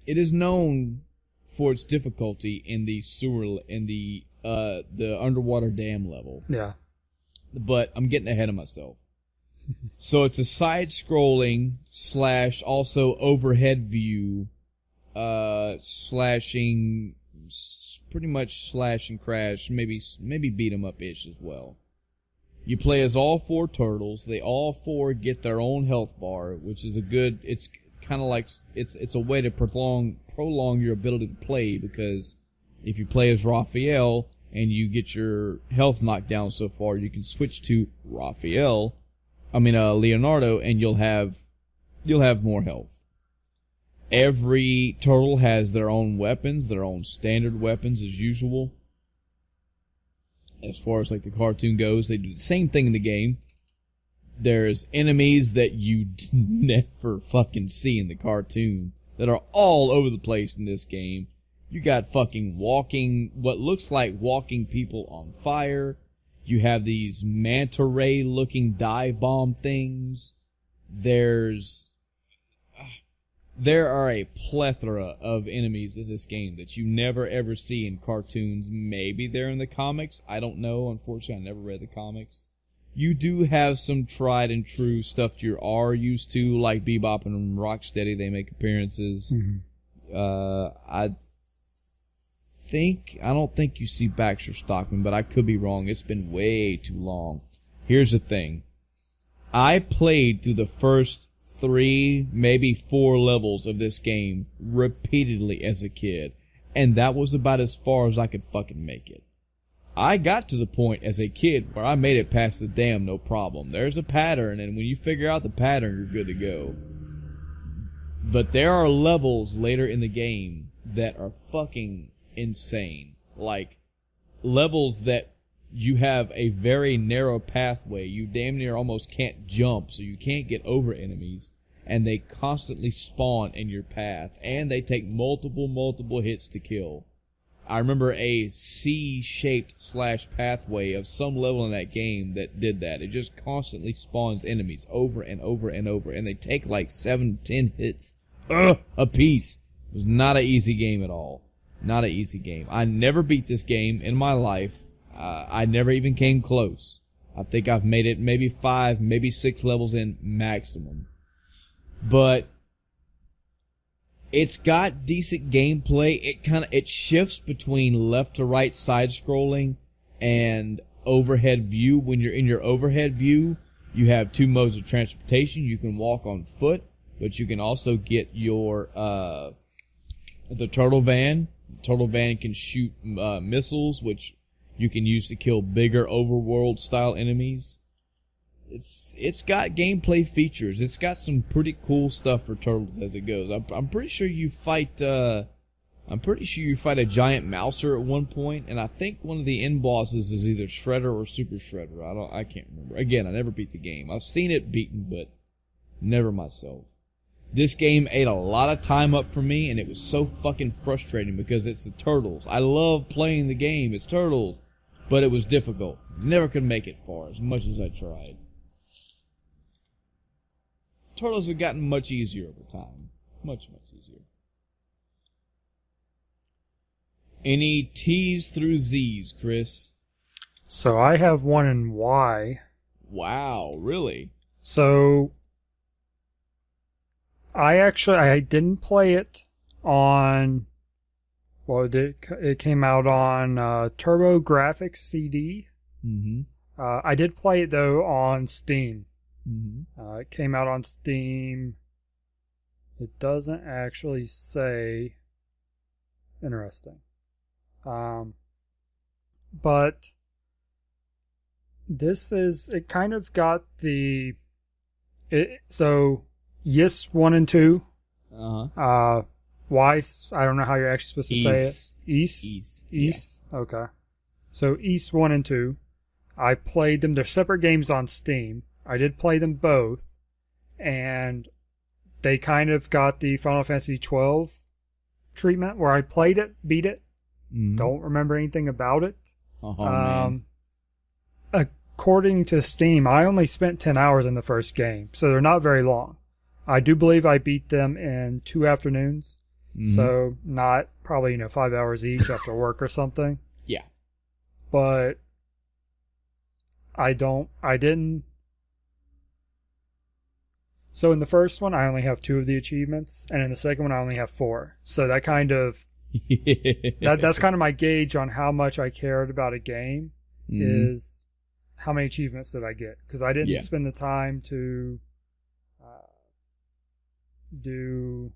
It is known for its difficulty in the sewer, in the underwater dam level. Yeah. But I'm getting ahead of myself. So it's a side-scrolling / also overhead view, slashing, pretty much slash and crash, maybe beat 'em up-ish as well. You play as all 4 turtles. They all 4 get their own health bar, which is it's kind of like, it's a way to prolong your ability to play, because if you play as Raphael and you get your health knocked down so far, you can switch to Leonardo, and you'll have more health. Every turtle has their own weapons, their own standard weapons as usual. As far as the cartoon goes, they do the same thing in the game. There's enemies that you never fucking see in the cartoon that are all over the place in this game. You got fucking what looks like walking people on fire. You have these manta ray looking dive bomb things. There are a plethora of enemies in this game that you never ever see in cartoons. Maybe they're in the comics. I don't know. Unfortunately, I never read the comics. You do have some tried and true stuff you are used to, like Bebop and Rocksteady. They make appearances. Mm-hmm. I don't think you see Baxter Stockman, but I could be wrong. It's been way too long. Here's the thing. I played through the first 3, maybe 4 levels of this game repeatedly as a kid, and that was about as far as I could fucking make it. I got to the point as a kid where I made it past the dam no problem. There's a pattern, and when you figure out the pattern, you're good to go. But there are levels later in the game that are fucking insane. Like, levels that you have a very narrow pathway. You damn near almost can't jump, so you can't get over enemies. And they constantly spawn in your path. And they take multiple hits to kill. I remember a C-shaped / pathway of some level in that game that did that. It just constantly spawns enemies over and over and over. And they take 7-10 hits a piece. It was not an easy game at all. Not an easy game. I never beat this game in my life. I never even came close. I think I've made it maybe 5, maybe 6 levels in maximum. But it's got decent gameplay. It shifts between left to right side scrolling and overhead view. When you're in your overhead view, you have two modes of transportation. You can walk on foot, but you can also get your the turtle van. The turtle van can shoot missiles, which you can use to kill bigger overworld style enemies. It's got gameplay features. It's got some pretty cool stuff for turtles as it goes. I'm pretty sure you fight. I'm pretty sure you fight a giant mouser at one point, and I think one of the end bosses is either Shredder or Super Shredder. I can't remember. Again, I never beat the game. I've seen it beaten, but never myself. This game ate a lot of time up for me, and it was so fucking frustrating because it's the Turtles. I love playing the game. It's Turtles, but it was difficult. Never could make it far as much as I tried. Turtles have gotten much easier over time. Much, much easier. Any T's through Z's, Chris? So I have one in Y. Wow, really? So I didn't play it on. Well, it came out on TurboGrafx CD. Mm-hmm. I did play it though on Steam. Mm-hmm. It came out on Steam. It doesn't actually say. Interesting. But this is, it kind of got so Yes 1 and 2. Weiss, I don't know how you're actually supposed to say it. East. Yeah. Okay. So East 1 and 2. I played them. They're separate games on Steam. I did play them both, and they kind of got the Final Fantasy 12 treatment where I played it, beat it, don't remember anything about it. Man. According to Steam, I only spent 10 hours in the first game, so they're not very long. I do believe I beat them in 2 afternoons, so not probably 5 hours each after work or something. Yeah. But I didn't. So in the first one, I only have 2 of the achievements, and in the second one, I only have 4. So that kind of that's kind of my gauge on how much I cared about a game is how many achievements did I get? Because I didn't spend the time to do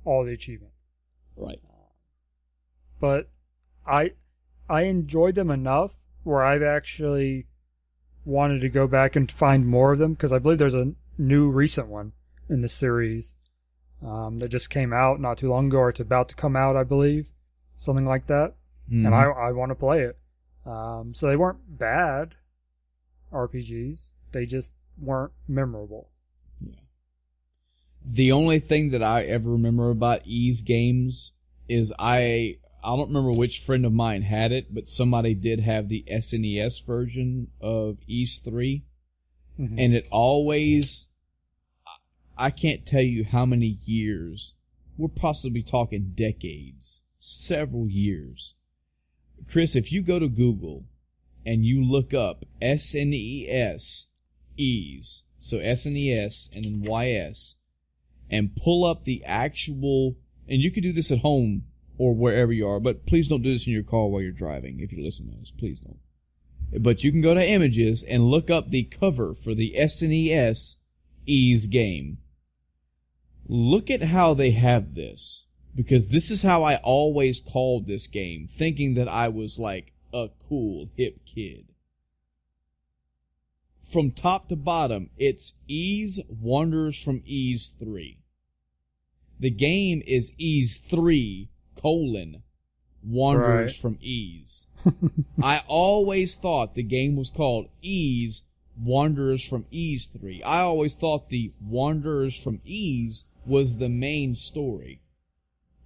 all the achievements. Right. But I enjoyed them enough where I've actually wanted to go back and find more of them, because I believe there's a new recent one in the series that just came out not too long ago, or it's about to come out, I believe, something like that. And I want to play it. So they weren't bad RPGs, they just weren't memorable. Yeah. The only thing that I ever remember about Ys games is I don't remember which friend of mine had it, but somebody did have the SNES version of Ys 3. And it always, I can't tell you how many years, we're possibly talking decades, several years. Chris, if you go to Google and you look up SNES, Ys, so SNES and then YS, and pull up the actual, and you can do this at home or wherever you are, but please don't do this in your car while you're driving if you listen to us. Please don't. But you can go to images and look up the cover for the SNES Ys game. Look at how they have this, because this is how I always called this game, thinking that I was like a cool, hip kid. From top to bottom, it's Ys Wanderers from Ys 3. The game is Ys 3, Wanderers from Ys. I always thought the game was called Ys Wanderers from Ys 3. I always thought the Wanderers from Ys was the main story,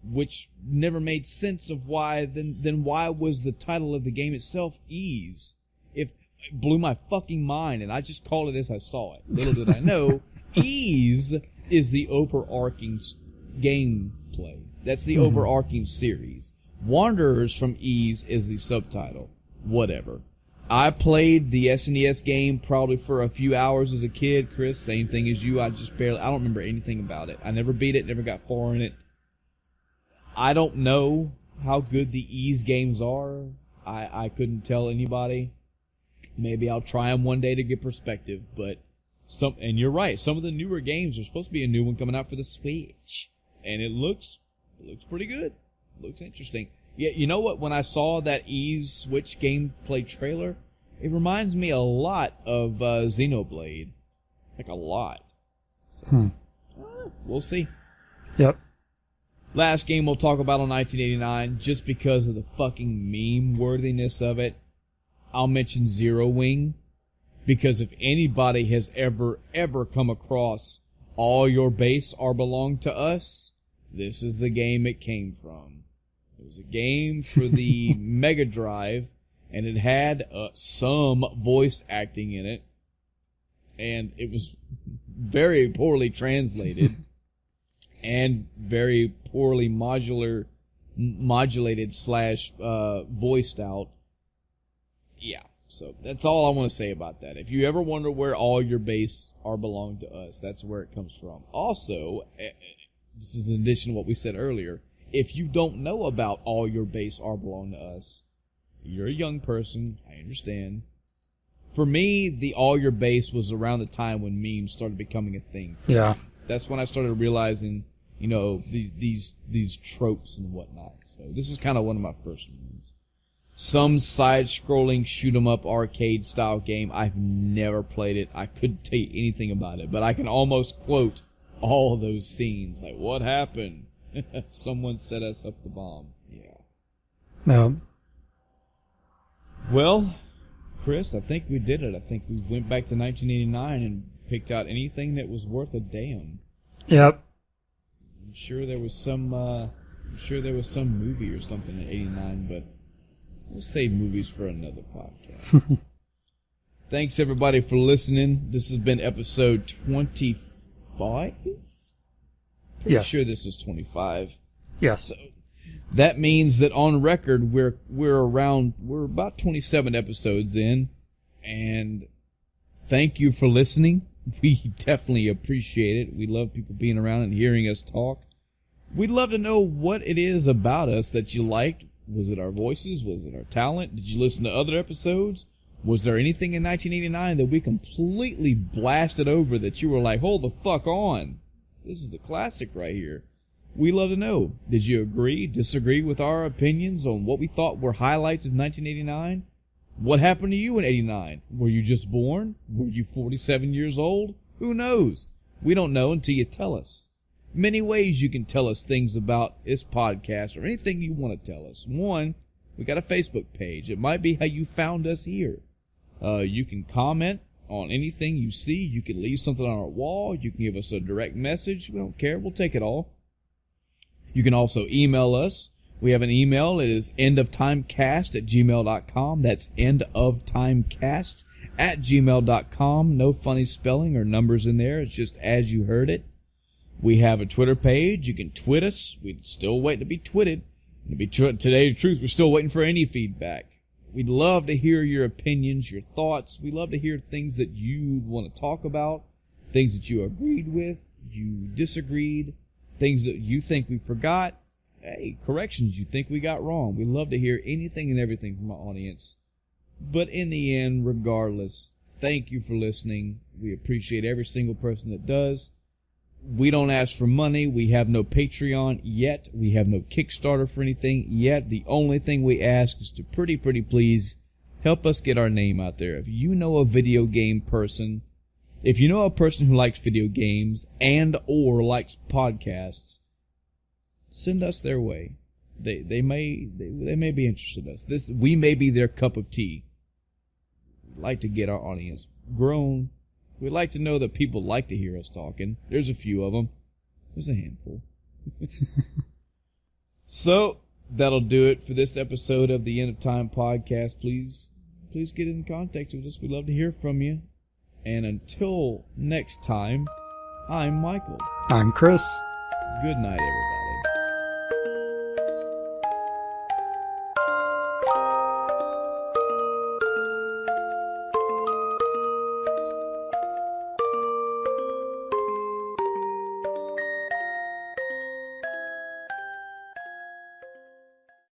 which never made sense of why. Then why was the title of the game itself Ys? It blew my fucking mind, and I just called it as I saw it. Little did I know, Ys is the overarching gameplay. That's the overarching series. Wanderers from Ys is the subtitle. Whatever. I played the SNES game probably for a few hours as a kid, Chris. Same thing as you. I don't remember anything about it. I never beat it, never got far in it. I don't know how good the Ys games are. I couldn't tell anybody. Maybe I'll try them one day to get perspective, but and you're right, some of the newer games, there's supposed to be a new one coming out for the Switch, and it looks pretty good. It looks interesting. Yeah, you know what? When I saw that Ys Switch gameplay trailer, it reminds me a lot of Xenoblade. Like a lot. So, we'll see. Yep. Last game we'll talk about on 1989, just because of the fucking meme worthiness of it. I'll mention Zero Wing, because if anybody has ever come across All Your Base Are Belong to Us, this is the game it came from. It was a game for the Mega Drive, and it had some voice acting in it, and it was very poorly translated and very poorly modulated / voiced out. Yeah, so that's all I want to say about that. If you ever wonder where All Your Base Are Belong to Us, that's where it comes from. Also, this is in addition to what we said earlier, if you don't know about All Your Base Are Belong to Us, you're a young person, I understand. For me, the All Your Base was around the time when memes started becoming a thing. Yeah. That's when I started realizing, you know, these tropes and whatnot. So this is kind of one of my first ones. Some side-scrolling shoot-'em-up arcade-style game. I've never played it. I couldn't tell you anything about it, but I can almost quote all those scenes. Like, what happened? Someone set us up the bomb. Yeah. No. Well, Chris, I think we did it. I think we went back to 1989 and picked out anything that was worth a damn. Yep. I'm sure there was some movie or something in '89, but we'll save movies for another podcast. Thanks everybody for listening. This has been episode 25. Pretty Yes. sure this is 25. Yes. So that means that on record we're about 27 episodes in, and thank you for listening. We definitely appreciate it. We love people being around and hearing us talk. We'd love to know what it is about us that you liked. Was it our voices? Was it our talent? Did you listen to other episodes? Was there anything in 1989 that we completely blasted over that you were like, hold the fuck on? This is a classic right here. We love to know. Did you agree, disagree with our opinions on what we thought were highlights of 1989? What happened to you in 89? Were you just born? Were you 47 years old? Who knows? We don't know until you tell us. Many ways you can tell us things about this podcast or anything you want to tell us. One, we got a Facebook page. It might be how you found us here. You can comment on anything you see. You can leave something on our wall. You can give us a direct message. We don't care. We'll take it all. You can also email us. We have an email. It is endoftimecast@gmail.com. That's endoftimecast@gmail.com. No funny spelling or numbers in there. It's just as you heard it. We have a Twitter page. You can twit us. We're still waiting to be twitted. Today's truth, we're still waiting for any feedback. We'd love to hear your opinions, your thoughts. We love to hear things that you want to talk about, things that you agreed with, you disagreed, things that you think we forgot, hey, corrections you think we got wrong. We love to hear anything and everything from our audience. But in the end, regardless, thank you for listening. We appreciate every single person that does. We don't ask for money. We have no Patreon yet. We have no Kickstarter for anything yet. The only thing we ask is to pretty please help us get our name out there. If you know a video game person, if you know a person who likes video games and or likes podcasts, send us their way. They may be interested in us. We may be their cup of tea. We'd like to get our audience grown. We'd like to know that people like to hear us talking. There's a few of them. There's a handful. So, that'll do it for this episode of the End of Time podcast. Please get in contact with us. We'd love to hear from you. And until next time, I'm Michael. I'm Chris. Good night, everybody.